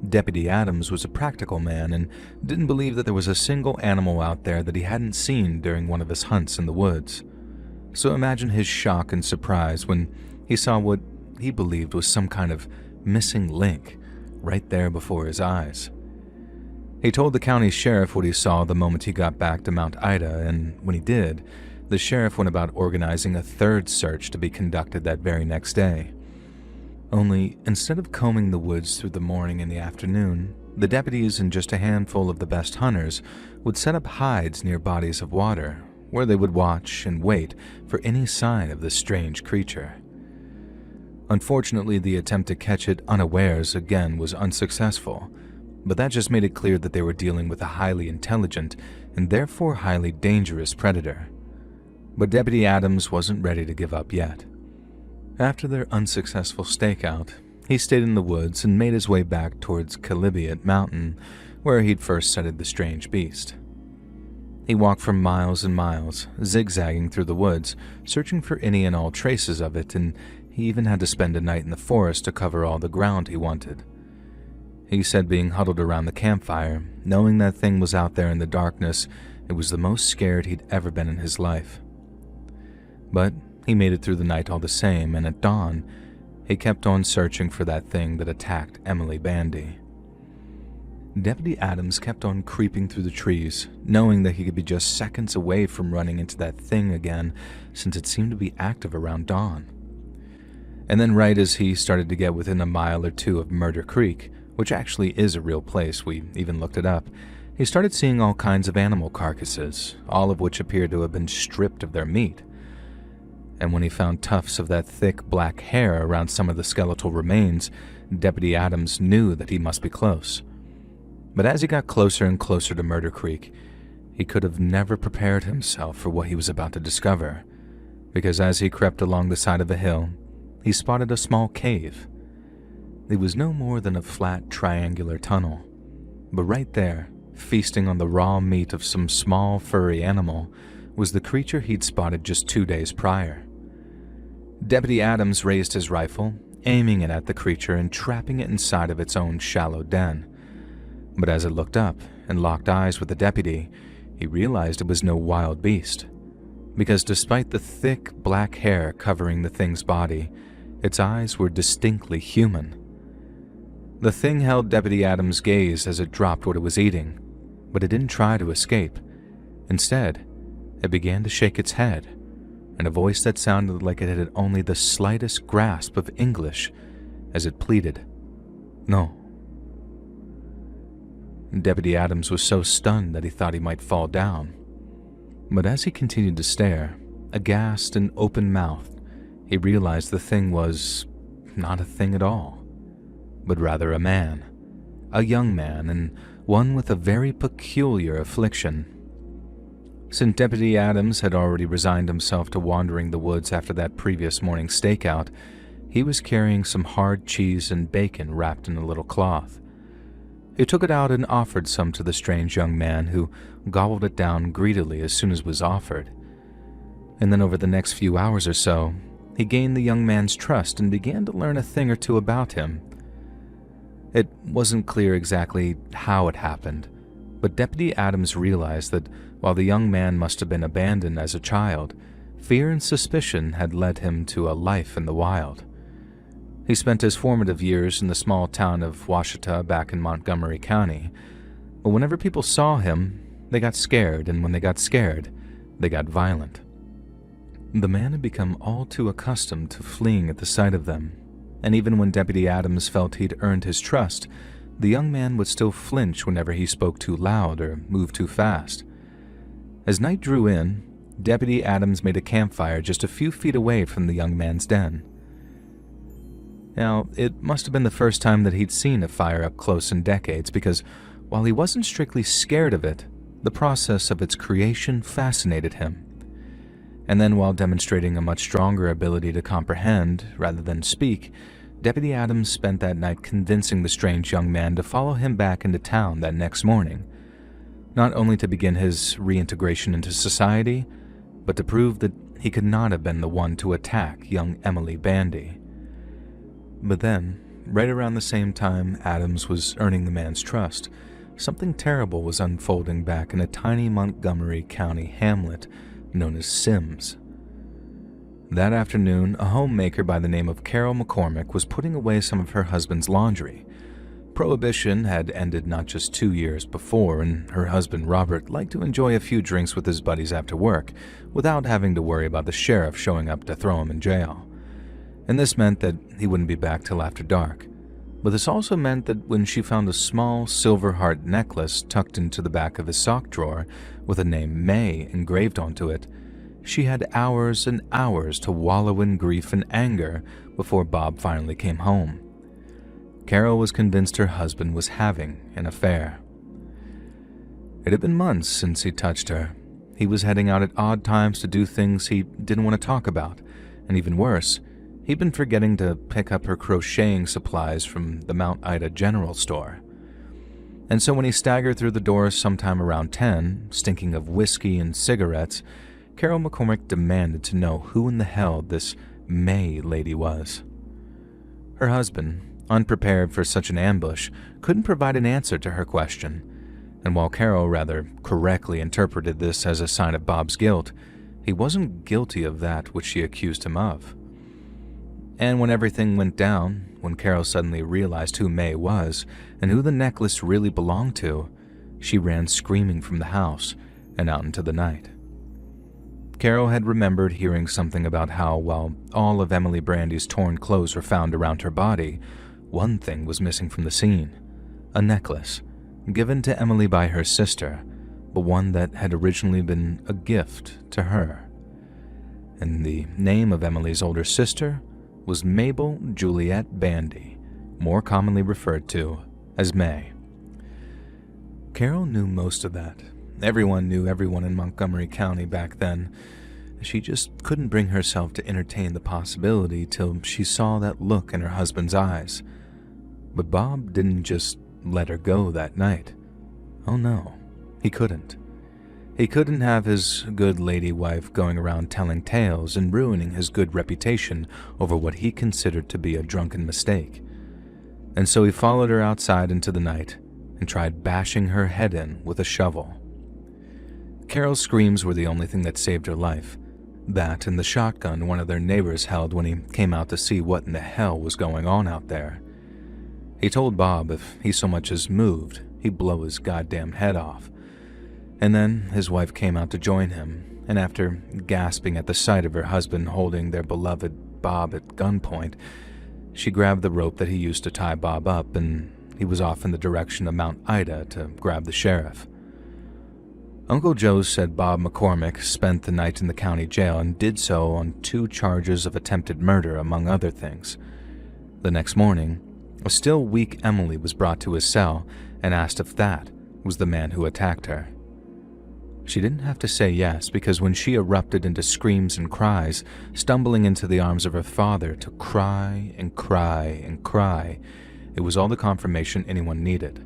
Deputy Adams was a practical man and didn't believe that there was a single animal out there that he hadn't seen during one of his hunts in the woods. So imagine his shock and surprise when he saw what he believed was some kind of missing link right there before his eyes. He told the county sheriff what he saw the moment he got back to Mount Ida, and when he did, the sheriff went about organizing a third search to be conducted that very next day. Only, instead of combing the woods through the morning and the afternoon, the deputies and just a handful of the best hunters would set up hides near bodies of water, where they would watch and wait for any sign of this strange creature. Unfortunately, the attempt to catch it unawares again was unsuccessful, but that just made it clear that they were dealing with a highly intelligent and therefore highly dangerous predator. But Deputy Adams wasn't ready to give up yet. After their unsuccessful stakeout, he stayed in the woods and made his way back towards Calibiot Mountain, where he'd first sighted the strange beast. He walked for miles and miles, zigzagging through the woods, searching for any and all traces of it, and he even had to spend a night in the forest to cover all the ground he wanted. He said being huddled around the campfire, knowing that thing was out there in the darkness, it was the most scared he'd ever been in his life. But he made it through the night all the same, and at dawn, he kept on searching for that thing that attacked Emily Bandy. Deputy Adams kept on creeping through the trees, knowing that he could be just seconds away from running into that thing again, since it seemed to be active around dawn. And then right as he started to get within a mile or two of Murder Creek, which actually is a real place, we even looked it up, he started seeing all kinds of animal carcasses, all of which appeared to have been stripped of their meat. And when he found tufts of that thick black hair around some of the skeletal remains, Deputy Adams knew that he must be close. But as he got closer and closer to Murder Creek, he could have never prepared himself for what he was about to discover, because as he crept along the side of a hill, he spotted a small cave. It was no more than a flat triangular tunnel, but right there, feasting on the raw meat of some small furry animal, was the creature he'd spotted just 2 days prior. Deputy Adams raised his rifle, aiming it at the creature and trapping it inside of its own shallow den. But as it looked up and locked eyes with the deputy, he realized it was no wild beast, because despite the thick black hair covering the thing's body, its eyes were distinctly human. The thing held Deputy Adams' gaze as it dropped what it was eating, but it didn't try to escape. Instead, it began to shake its head, in a voice that sounded like it had only the slightest grasp of English as it pleaded, "No." Deputy Adams was so stunned that he thought he might fall down. But as he continued to stare, aghast and open-mouthed, he realized the thing was not a thing at all, but rather a man, a young man, and one with a very peculiar affliction. Since Deputy Adams had already resigned himself to wandering the woods after that previous morning's stakeout, he was carrying some hard cheese and bacon wrapped in a little cloth. He took it out and offered some to the strange young man, who gobbled it down greedily as soon as it was offered. And then over the next few hours or so, he gained the young man's trust and began to learn a thing or two about him. It wasn't clear exactly how it happened, but Deputy Adams realized that while the young man must have been abandoned as a child, fear and suspicion had led him to a life in the wild. He spent his formative years in the small town of Washita back in Montgomery County, but whenever people saw him, they got scared, and when they got scared, they got violent. The man had become all too accustomed to fleeing at the sight of them, and even when Deputy Adams felt he'd earned his trust, the young man would still flinch whenever he spoke too loud or moved too fast. As night drew in, Deputy Adams made a campfire just a few feet away from the young man's den. Now, it must have been the first time that he'd seen a fire up close in decades, because while he wasn't strictly scared of it, the process of its creation fascinated him. And then, while demonstrating a much stronger ability to comprehend rather than speak, Deputy Adams spent that night convincing the strange young man to follow him back into town that next morning, not only to begin his reintegration into society, but to prove that he could not have been the one to attack young Emily Bandy. But then, right around the same time Adams was earning the man's trust, something terrible was unfolding back in a tiny Montgomery County hamlet known as Sims. That afternoon, a homemaker by the name of Carol McCormick was putting away some of her husband's laundry. Prohibition had ended not just 2 years before, and her husband Robert liked to enjoy a few drinks with his buddies after work, without having to worry about the sheriff showing up to throw him in jail. And this meant that he wouldn't be back till after dark. But this also meant that when she found a small silver heart necklace tucked into the back of his sock drawer with the name May engraved onto it, she had hours and hours to wallow in grief and anger before Bob finally came home. Carol was convinced her husband was having an affair. It had been months since he touched her. He was heading out at odd times to do things he didn't want to talk about, and even worse, he'd been forgetting to pick up her crocheting supplies from the Mount Ida General Store. And so when he staggered through the door sometime around 10, stinking of whiskey and cigarettes, Carol McCormick demanded to know who in the hell this May lady was. Her husband, unprepared for such an ambush, couldn't provide an answer to her question, and while Carol rather correctly interpreted this as a sign of Bob's guilt, he wasn't guilty of that which she accused him of. And when everything went down, when Carol suddenly realized who May was and who the necklace really belonged to, she ran screaming from the house and out into the night. Carol had remembered hearing something about how, while all of Emily Brandy's torn clothes were found around her body, one thing was missing from the scene: a necklace, given to Emily by her sister, but one that had originally been a gift to her. And the name of Emily's older sister was Mabel Juliet Bandy, more commonly referred to as May. Carol knew most of that. Everyone knew everyone in Montgomery County back then. She just couldn't bring herself to entertain the possibility till she saw that look in her husband's eyes. But Bob didn't just let her go that night. Oh no, he couldn't. He couldn't have his good lady wife going around telling tales and ruining his good reputation over what he considered to be a drunken mistake. And so he followed her outside into the night and tried bashing her head in with a shovel. Carol's screams were the only thing that saved her life. That and the shotgun one of their neighbors held when he came out to see what in the hell was going on out there. He told Bob if he so much as moved, he'd blow his goddamn head off. And then his wife came out to join him, and after gasping at the sight of her husband holding their beloved Bob at gunpoint, she grabbed the rope that he used to tie Bob up, and he was off in the direction of Mount Ida to grab the sheriff. Uncle Joe said Bob McCormick spent the night in the county jail and did so on 2 charges of attempted murder, among other things. The next morning, a still weak Emily was brought to his cell and asked if that was the man who attacked her. She didn't have to say yes, because when she erupted into screams and cries, stumbling into the arms of her father to cry and cry and cry, it was all the confirmation anyone needed.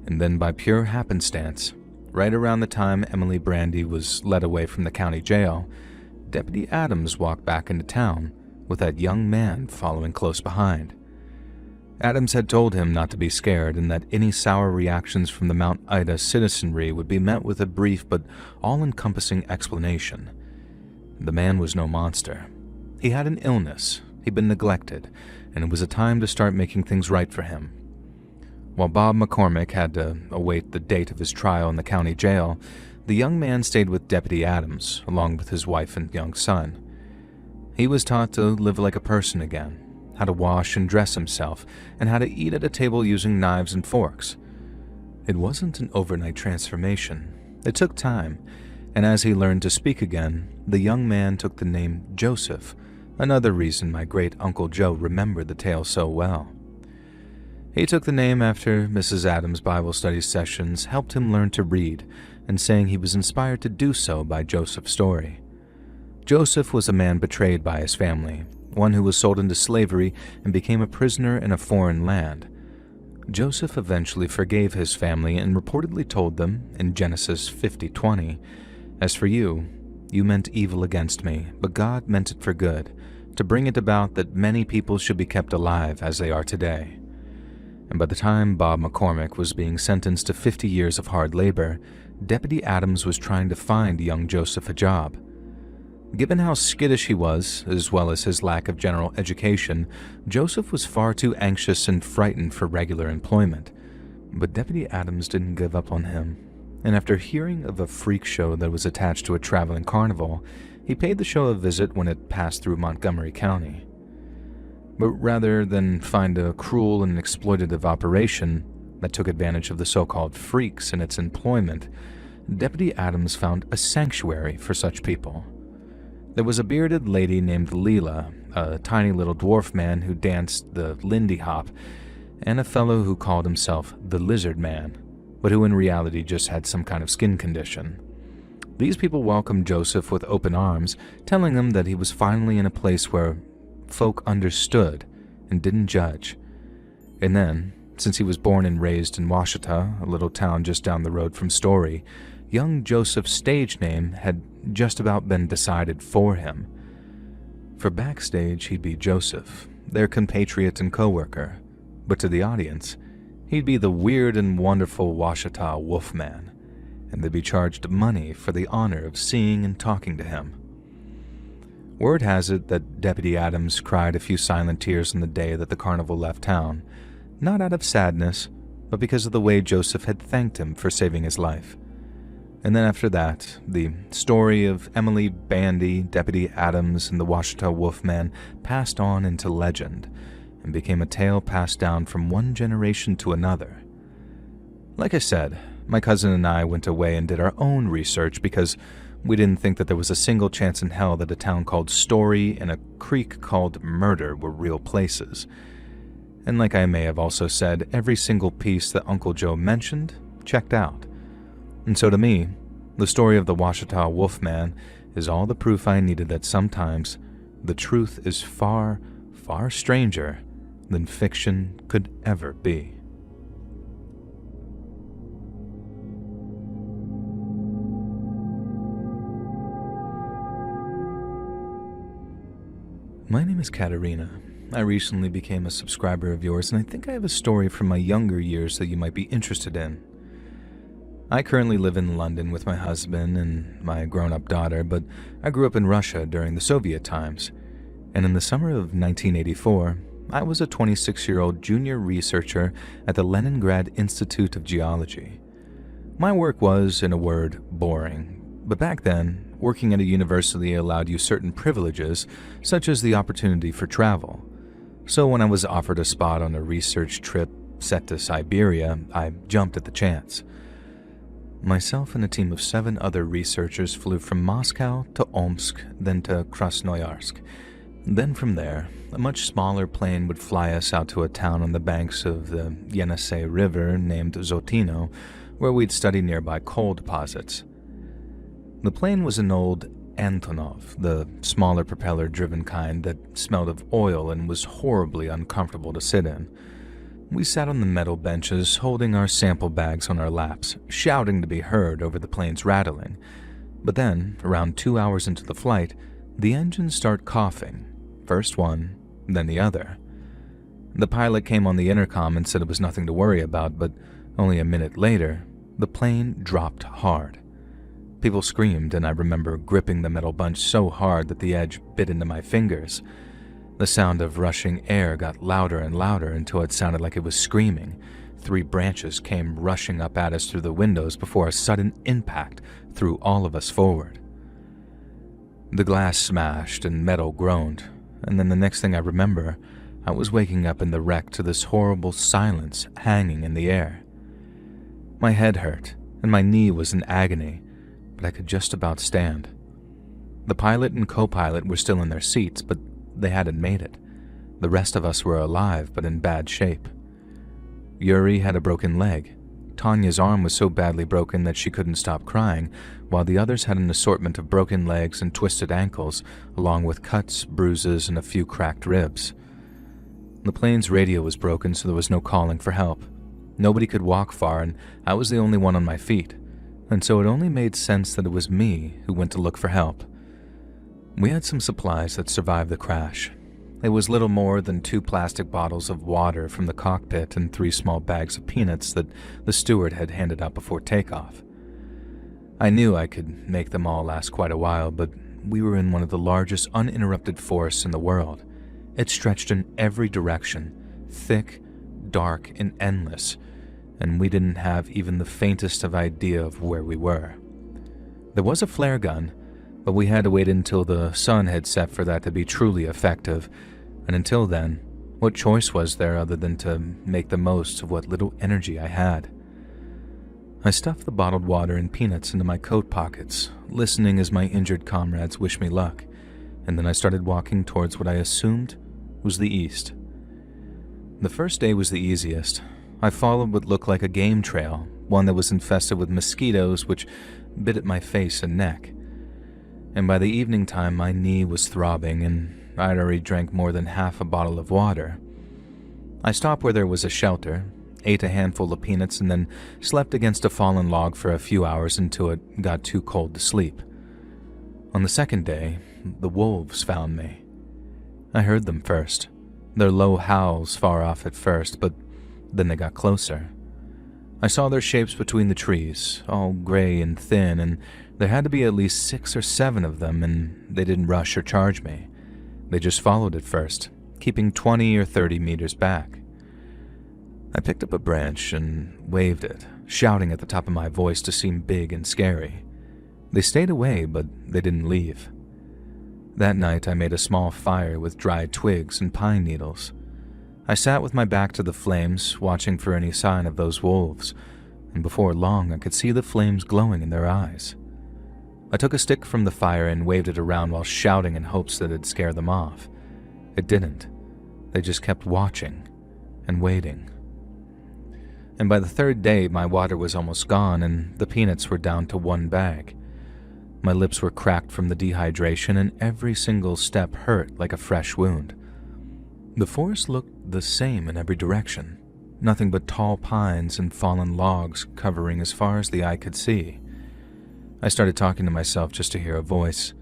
And then by pure happenstance, right around the time Emily Brandy was led away from the county jail, Deputy Adams walked back into town with that young man following close behind. Adams had told him not to be scared and that any sour reactions from the Mount Ida citizenry would be met with a brief but all-encompassing explanation. The man was no monster. He had an illness, he'd been neglected, and it was a time to start making things right for him. While Bob McCormick had to await the date of his trial in the county jail, The young man stayed with Deputy Adams, along with his wife and young son. He was taught to live like a person again, how to wash and dress himself, and how to eat at a table using knives and forks. It wasn't an overnight transformation. It took time, and as he learned to speak again, the young man took the name Joseph, another reason my great-uncle Joe remembered the tale so well. He took the name after Mrs. Adams' Bible study sessions helped him learn to read, and saying he was inspired to do so by Joseph's story. Joseph was a man betrayed by his family, one who was sold into slavery and became a prisoner in a foreign land. Joseph eventually forgave his family and reportedly told them, in Genesis 50:20, "As for you, you meant evil against me, but God meant it for good, to bring it about that many people should be kept alive as they are today." And by the time Bob McCormick was being sentenced to 50 years of hard labor, Deputy Adams was trying to find young Joseph a job. Given how skittish he was, as well as his lack of general education, Joseph was far too anxious and frightened for regular employment. But Deputy Adams didn't give up on him, and after hearing of a freak show that was attached to a traveling carnival, he paid the show a visit when it passed through Montgomery County. But rather than find a cruel and exploitative operation that took advantage of the so-called freaks in its employment, Deputy Adams found a sanctuary for such people. There was a bearded lady named Leela, a tiny little dwarf man who danced the Lindy Hop, and a fellow who called himself the Lizard Man, but who in reality just had some kind of skin condition. These people welcomed Joseph with open arms, telling him that he was finally in a place where folk understood and didn't judge. And then, since he was born and raised in Washita, a little town just down the road from Story, young Joseph's stage name had just about been decided for him. For backstage, he'd be Joseph, their compatriot and co-worker, but to the audience, he'd be the weird and wonderful Washita Wolfman, and they'd be charged money for the honor of seeing and talking to him. Word has it that Deputy Adams cried a few silent tears on the day that the carnival left town, not out of sadness, but because of the way Joseph had thanked him for saving his life. And then after that, the story of Emily Bandy, Deputy Adams, and the Washita Wolfman passed on into legend and became a tale passed down from one generation to another. Like I said, my cousin and I went away and did our own research because we didn't think that there was a single chance in hell that a town called Story and a creek called Murder were real places. And like I may have also said, every single piece that Uncle Joe mentioned checked out. And so to me, the story of the Washita Wolfman is all the proof I needed that sometimes the truth is far, far stranger than fiction could ever be. My name is Katerina. I recently became a subscriber of yours, and I think I have a story from my younger years that you might be interested in. I currently live in London with my husband and my grown-up daughter, but I grew up in Russia during the Soviet times, and in the summer of 1984, I was a 26-year-old junior researcher at the Leningrad Institute of Geology. My work was, in a word, boring, but back then, working at a university allowed you certain privileges, such as the opportunity for travel. So when I was offered a spot on a research trip set to Siberia, I jumped at the chance. Myself and a team of 7 other researchers flew from Moscow to Omsk, then to Krasnoyarsk. Then from there, a much smaller plane would fly us out to a town on the banks of the Yenisei River named Zotino, where we'd study nearby coal deposits. The plane was an old Antonov, the smaller propeller-driven kind that smelled of oil and was horribly uncomfortable to sit in. We sat on the metal benches, holding our sample bags on our laps, shouting to be heard over the plane's rattling. But then, around 2 hours into the flight, the engines start coughing. First one, then the other. The pilot came on the intercom and said it was nothing to worry about, but only a minute later, the plane dropped hard. People screamed, and I remember gripping the metal bunch so hard that the edge bit into my fingers. The sound of rushing air got louder and louder until it sounded like it was screaming, 3 branches came rushing up at us through the windows before a sudden impact threw all of us forward. The glass smashed and metal groaned, and then the next thing I remember, I was waking up in the wreck to this horrible silence hanging in the air. My head hurt, and my knee was in agony, but I could just about stand. The pilot and co-pilot were still in their seats, but they hadn't made it. The rest of us were alive, but in bad shape. Yuri had a broken leg. Tanya's arm was so badly broken that she couldn't stop crying, while the others had an assortment of broken legs and twisted ankles, along with cuts, bruises, and a few cracked ribs. The plane's radio was broken, so there was no calling for help. Nobody could walk far, and I was the only one on my feet, and so it only made sense that it was me who went to look for help. We had some supplies that survived the crash. It was little more than 2 plastic bottles of water from the cockpit and 3 small bags of peanuts that the steward had handed out before takeoff. I knew I could make them all last quite a while, but we were in one of the largest uninterrupted forests in the world. It stretched in every direction, thick, dark, and endless, and we didn't have even the faintest of idea of where we were. There was a flare gun, but we had to wait until the sun had set for that to be truly effective, and until then, what choice was there other than to make the most of what little energy I had? I stuffed the bottled water and peanuts into my coat pockets, listening as my injured comrades wished me luck, and then I started walking towards what I assumed was the east. The first day was the easiest. I followed what looked like a game trail, one that was infested with mosquitoes which bit at my face and neck. And by the evening time, my knee was throbbing, and I'd already drank more than half a bottle of water. I stopped where there was a shelter, ate a handful of peanuts, and then slept against a fallen log for a few hours until it got too cold to sleep. On the second day, the wolves found me. I heard them first, their low howls far off at first, but then they got closer. I saw their shapes between the trees, all gray and thin, and there had to be at least 6 or 7 of them, and they didn't rush or charge me. They just followed at first, keeping 20 or 30 meters back. I picked up a branch and waved it, shouting at the top of my voice to seem big and scary. They stayed away, but they didn't leave. That night, I made a small fire with dried twigs and pine needles. I sat with my back to the flames, watching for any sign of those wolves, and before long I could see the flames glowing in their eyes. I took a stick from the fire and waved it around while shouting in hopes that it'd scare them off. It didn't. They just kept watching and waiting. And by the third day, my water was almost gone and the peanuts were down to 1 bag. My lips were cracked from the dehydration, and every single step hurt like a fresh wound. The forest looked the same in every direction, nothing but tall pines and fallen logs covering as far as the eye could see. I started talking to myself just to hear a voice,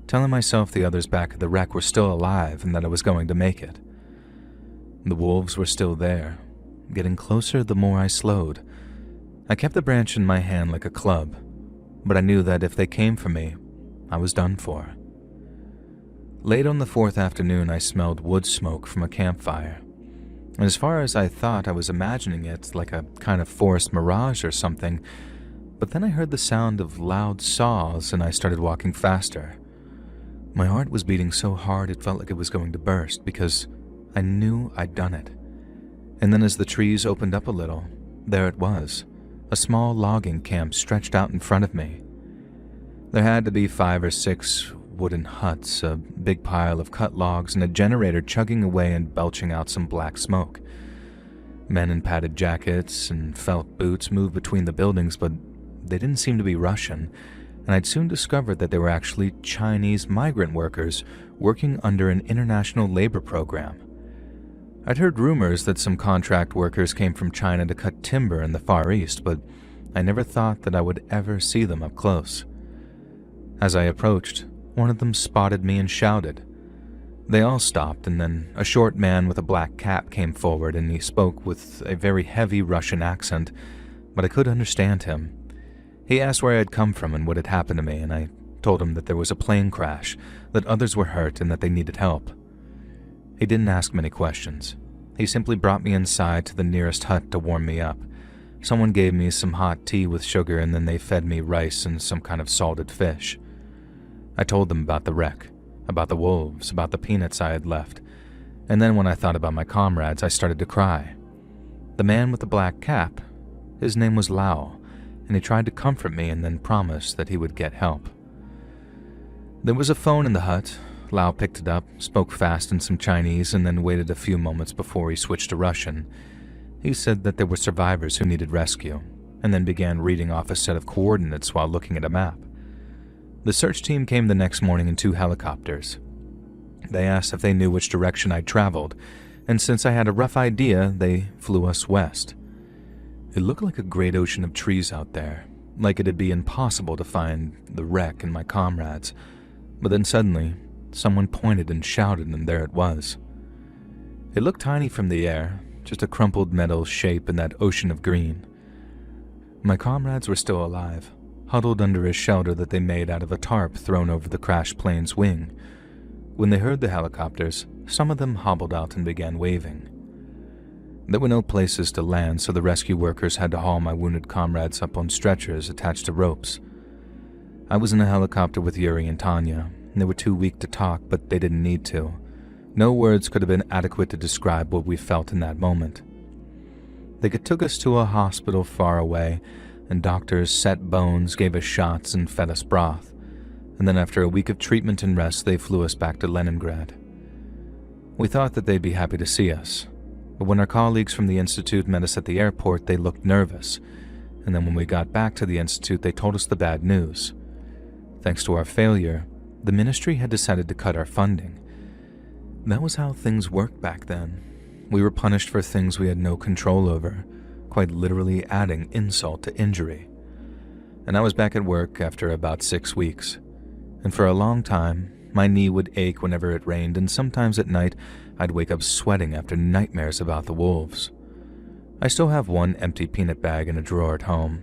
telling myself the others back at the wreck were still alive and that I was going to make it. The wolves were still there, getting closer the more I slowed. I kept the branch in my hand like a club, but I knew that if they came for me, I was done for. Late on the 4th afternoon, I smelled wood smoke from a campfire. And as far as I thought, I was imagining it like a kind of forest mirage or something, but then I heard the sound of loud saws and I started walking faster. My heart was beating so hard it felt like it was going to burst because I knew I'd done it. And then as the trees opened up a little, there it was, a small logging camp stretched out in front of me. There had to be 5 or 6 wooden huts, a big pile of cut logs, and a generator chugging away and belching out some black smoke. Men in padded jackets and felt boots moved between the buildings, but they didn't seem to be Russian, and I'd soon discovered that they were actually Chinese migrant workers working under an international labor program. I'd heard rumors that some contract workers came from China to cut timber in the Far East, but I never thought that I would ever see them up close. As I approached, one of them spotted me and shouted. They all stopped, and then a short man with a black cap came forward, and he spoke with a very heavy Russian accent, but I could understand him. He asked where I had come from and what had happened to me, and I told him that there was a plane crash, that others were hurt, and that they needed help. He didn't ask many questions. He simply brought me inside to the nearest hut to warm me up. Someone gave me some hot tea with sugar, and then they fed me rice and some kind of salted fish. I told them about the wreck, about the wolves, about the peanuts I had left, and then when I thought about my comrades, I started to cry. The man with the black cap, his name was Lau, and he tried to comfort me and then promised that he would get help. There was a phone in the hut. Lau picked it up, spoke fast in some Chinese, and then waited a few moments before he switched to Russian. He said that there were survivors who needed rescue, and then began reading off a set of coordinates while looking at a map. The search team came the next morning in 2 helicopters. They asked if they knew which direction I'd traveled, and since I had a rough idea, they flew us west. It looked like a great ocean of trees out there, like it'd be impossible to find the wreck and my comrades, but then suddenly, someone pointed and shouted, and there it was. It looked tiny from the air, just a crumpled metal shape in that ocean of green. My comrades were still alive, huddled under a shelter that they made out of a tarp thrown over the crashed plane's wing. When they heard the helicopters, some of them hobbled out and began waving. There were no places to land, so the rescue workers had to haul my wounded comrades up on stretchers attached to ropes. I was in a helicopter with Yuri and Tanya, and they were too weak to talk, but they didn't need to. No words could have been adequate to describe what we felt in that moment. They took us to a hospital far away, and doctors set bones, gave us shots, and fed us broth. And then after a week of treatment and rest, they flew us back to Leningrad. We thought that they'd be happy to see us, but when our colleagues from the Institute met us at the airport, they looked nervous, and then when we got back to the Institute, they told us the bad news. Thanks to our failure, the ministry had decided to cut our funding. That was how things worked back then. We were punished for things we had no control over, quite literally adding insult to injury. And I was back at work after about 6 weeks. And for a long time, my knee would ache whenever it rained, and sometimes at night, I'd wake up sweating after nightmares about the wolves. I still have one empty peanut bag in a drawer at home.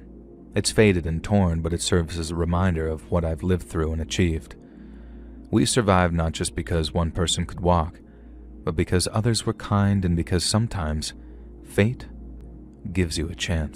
It's faded and torn, but it serves as a reminder of what I've lived through and achieved. We survived not just because one person could walk, but because others were kind and because sometimes fate gives you a chance.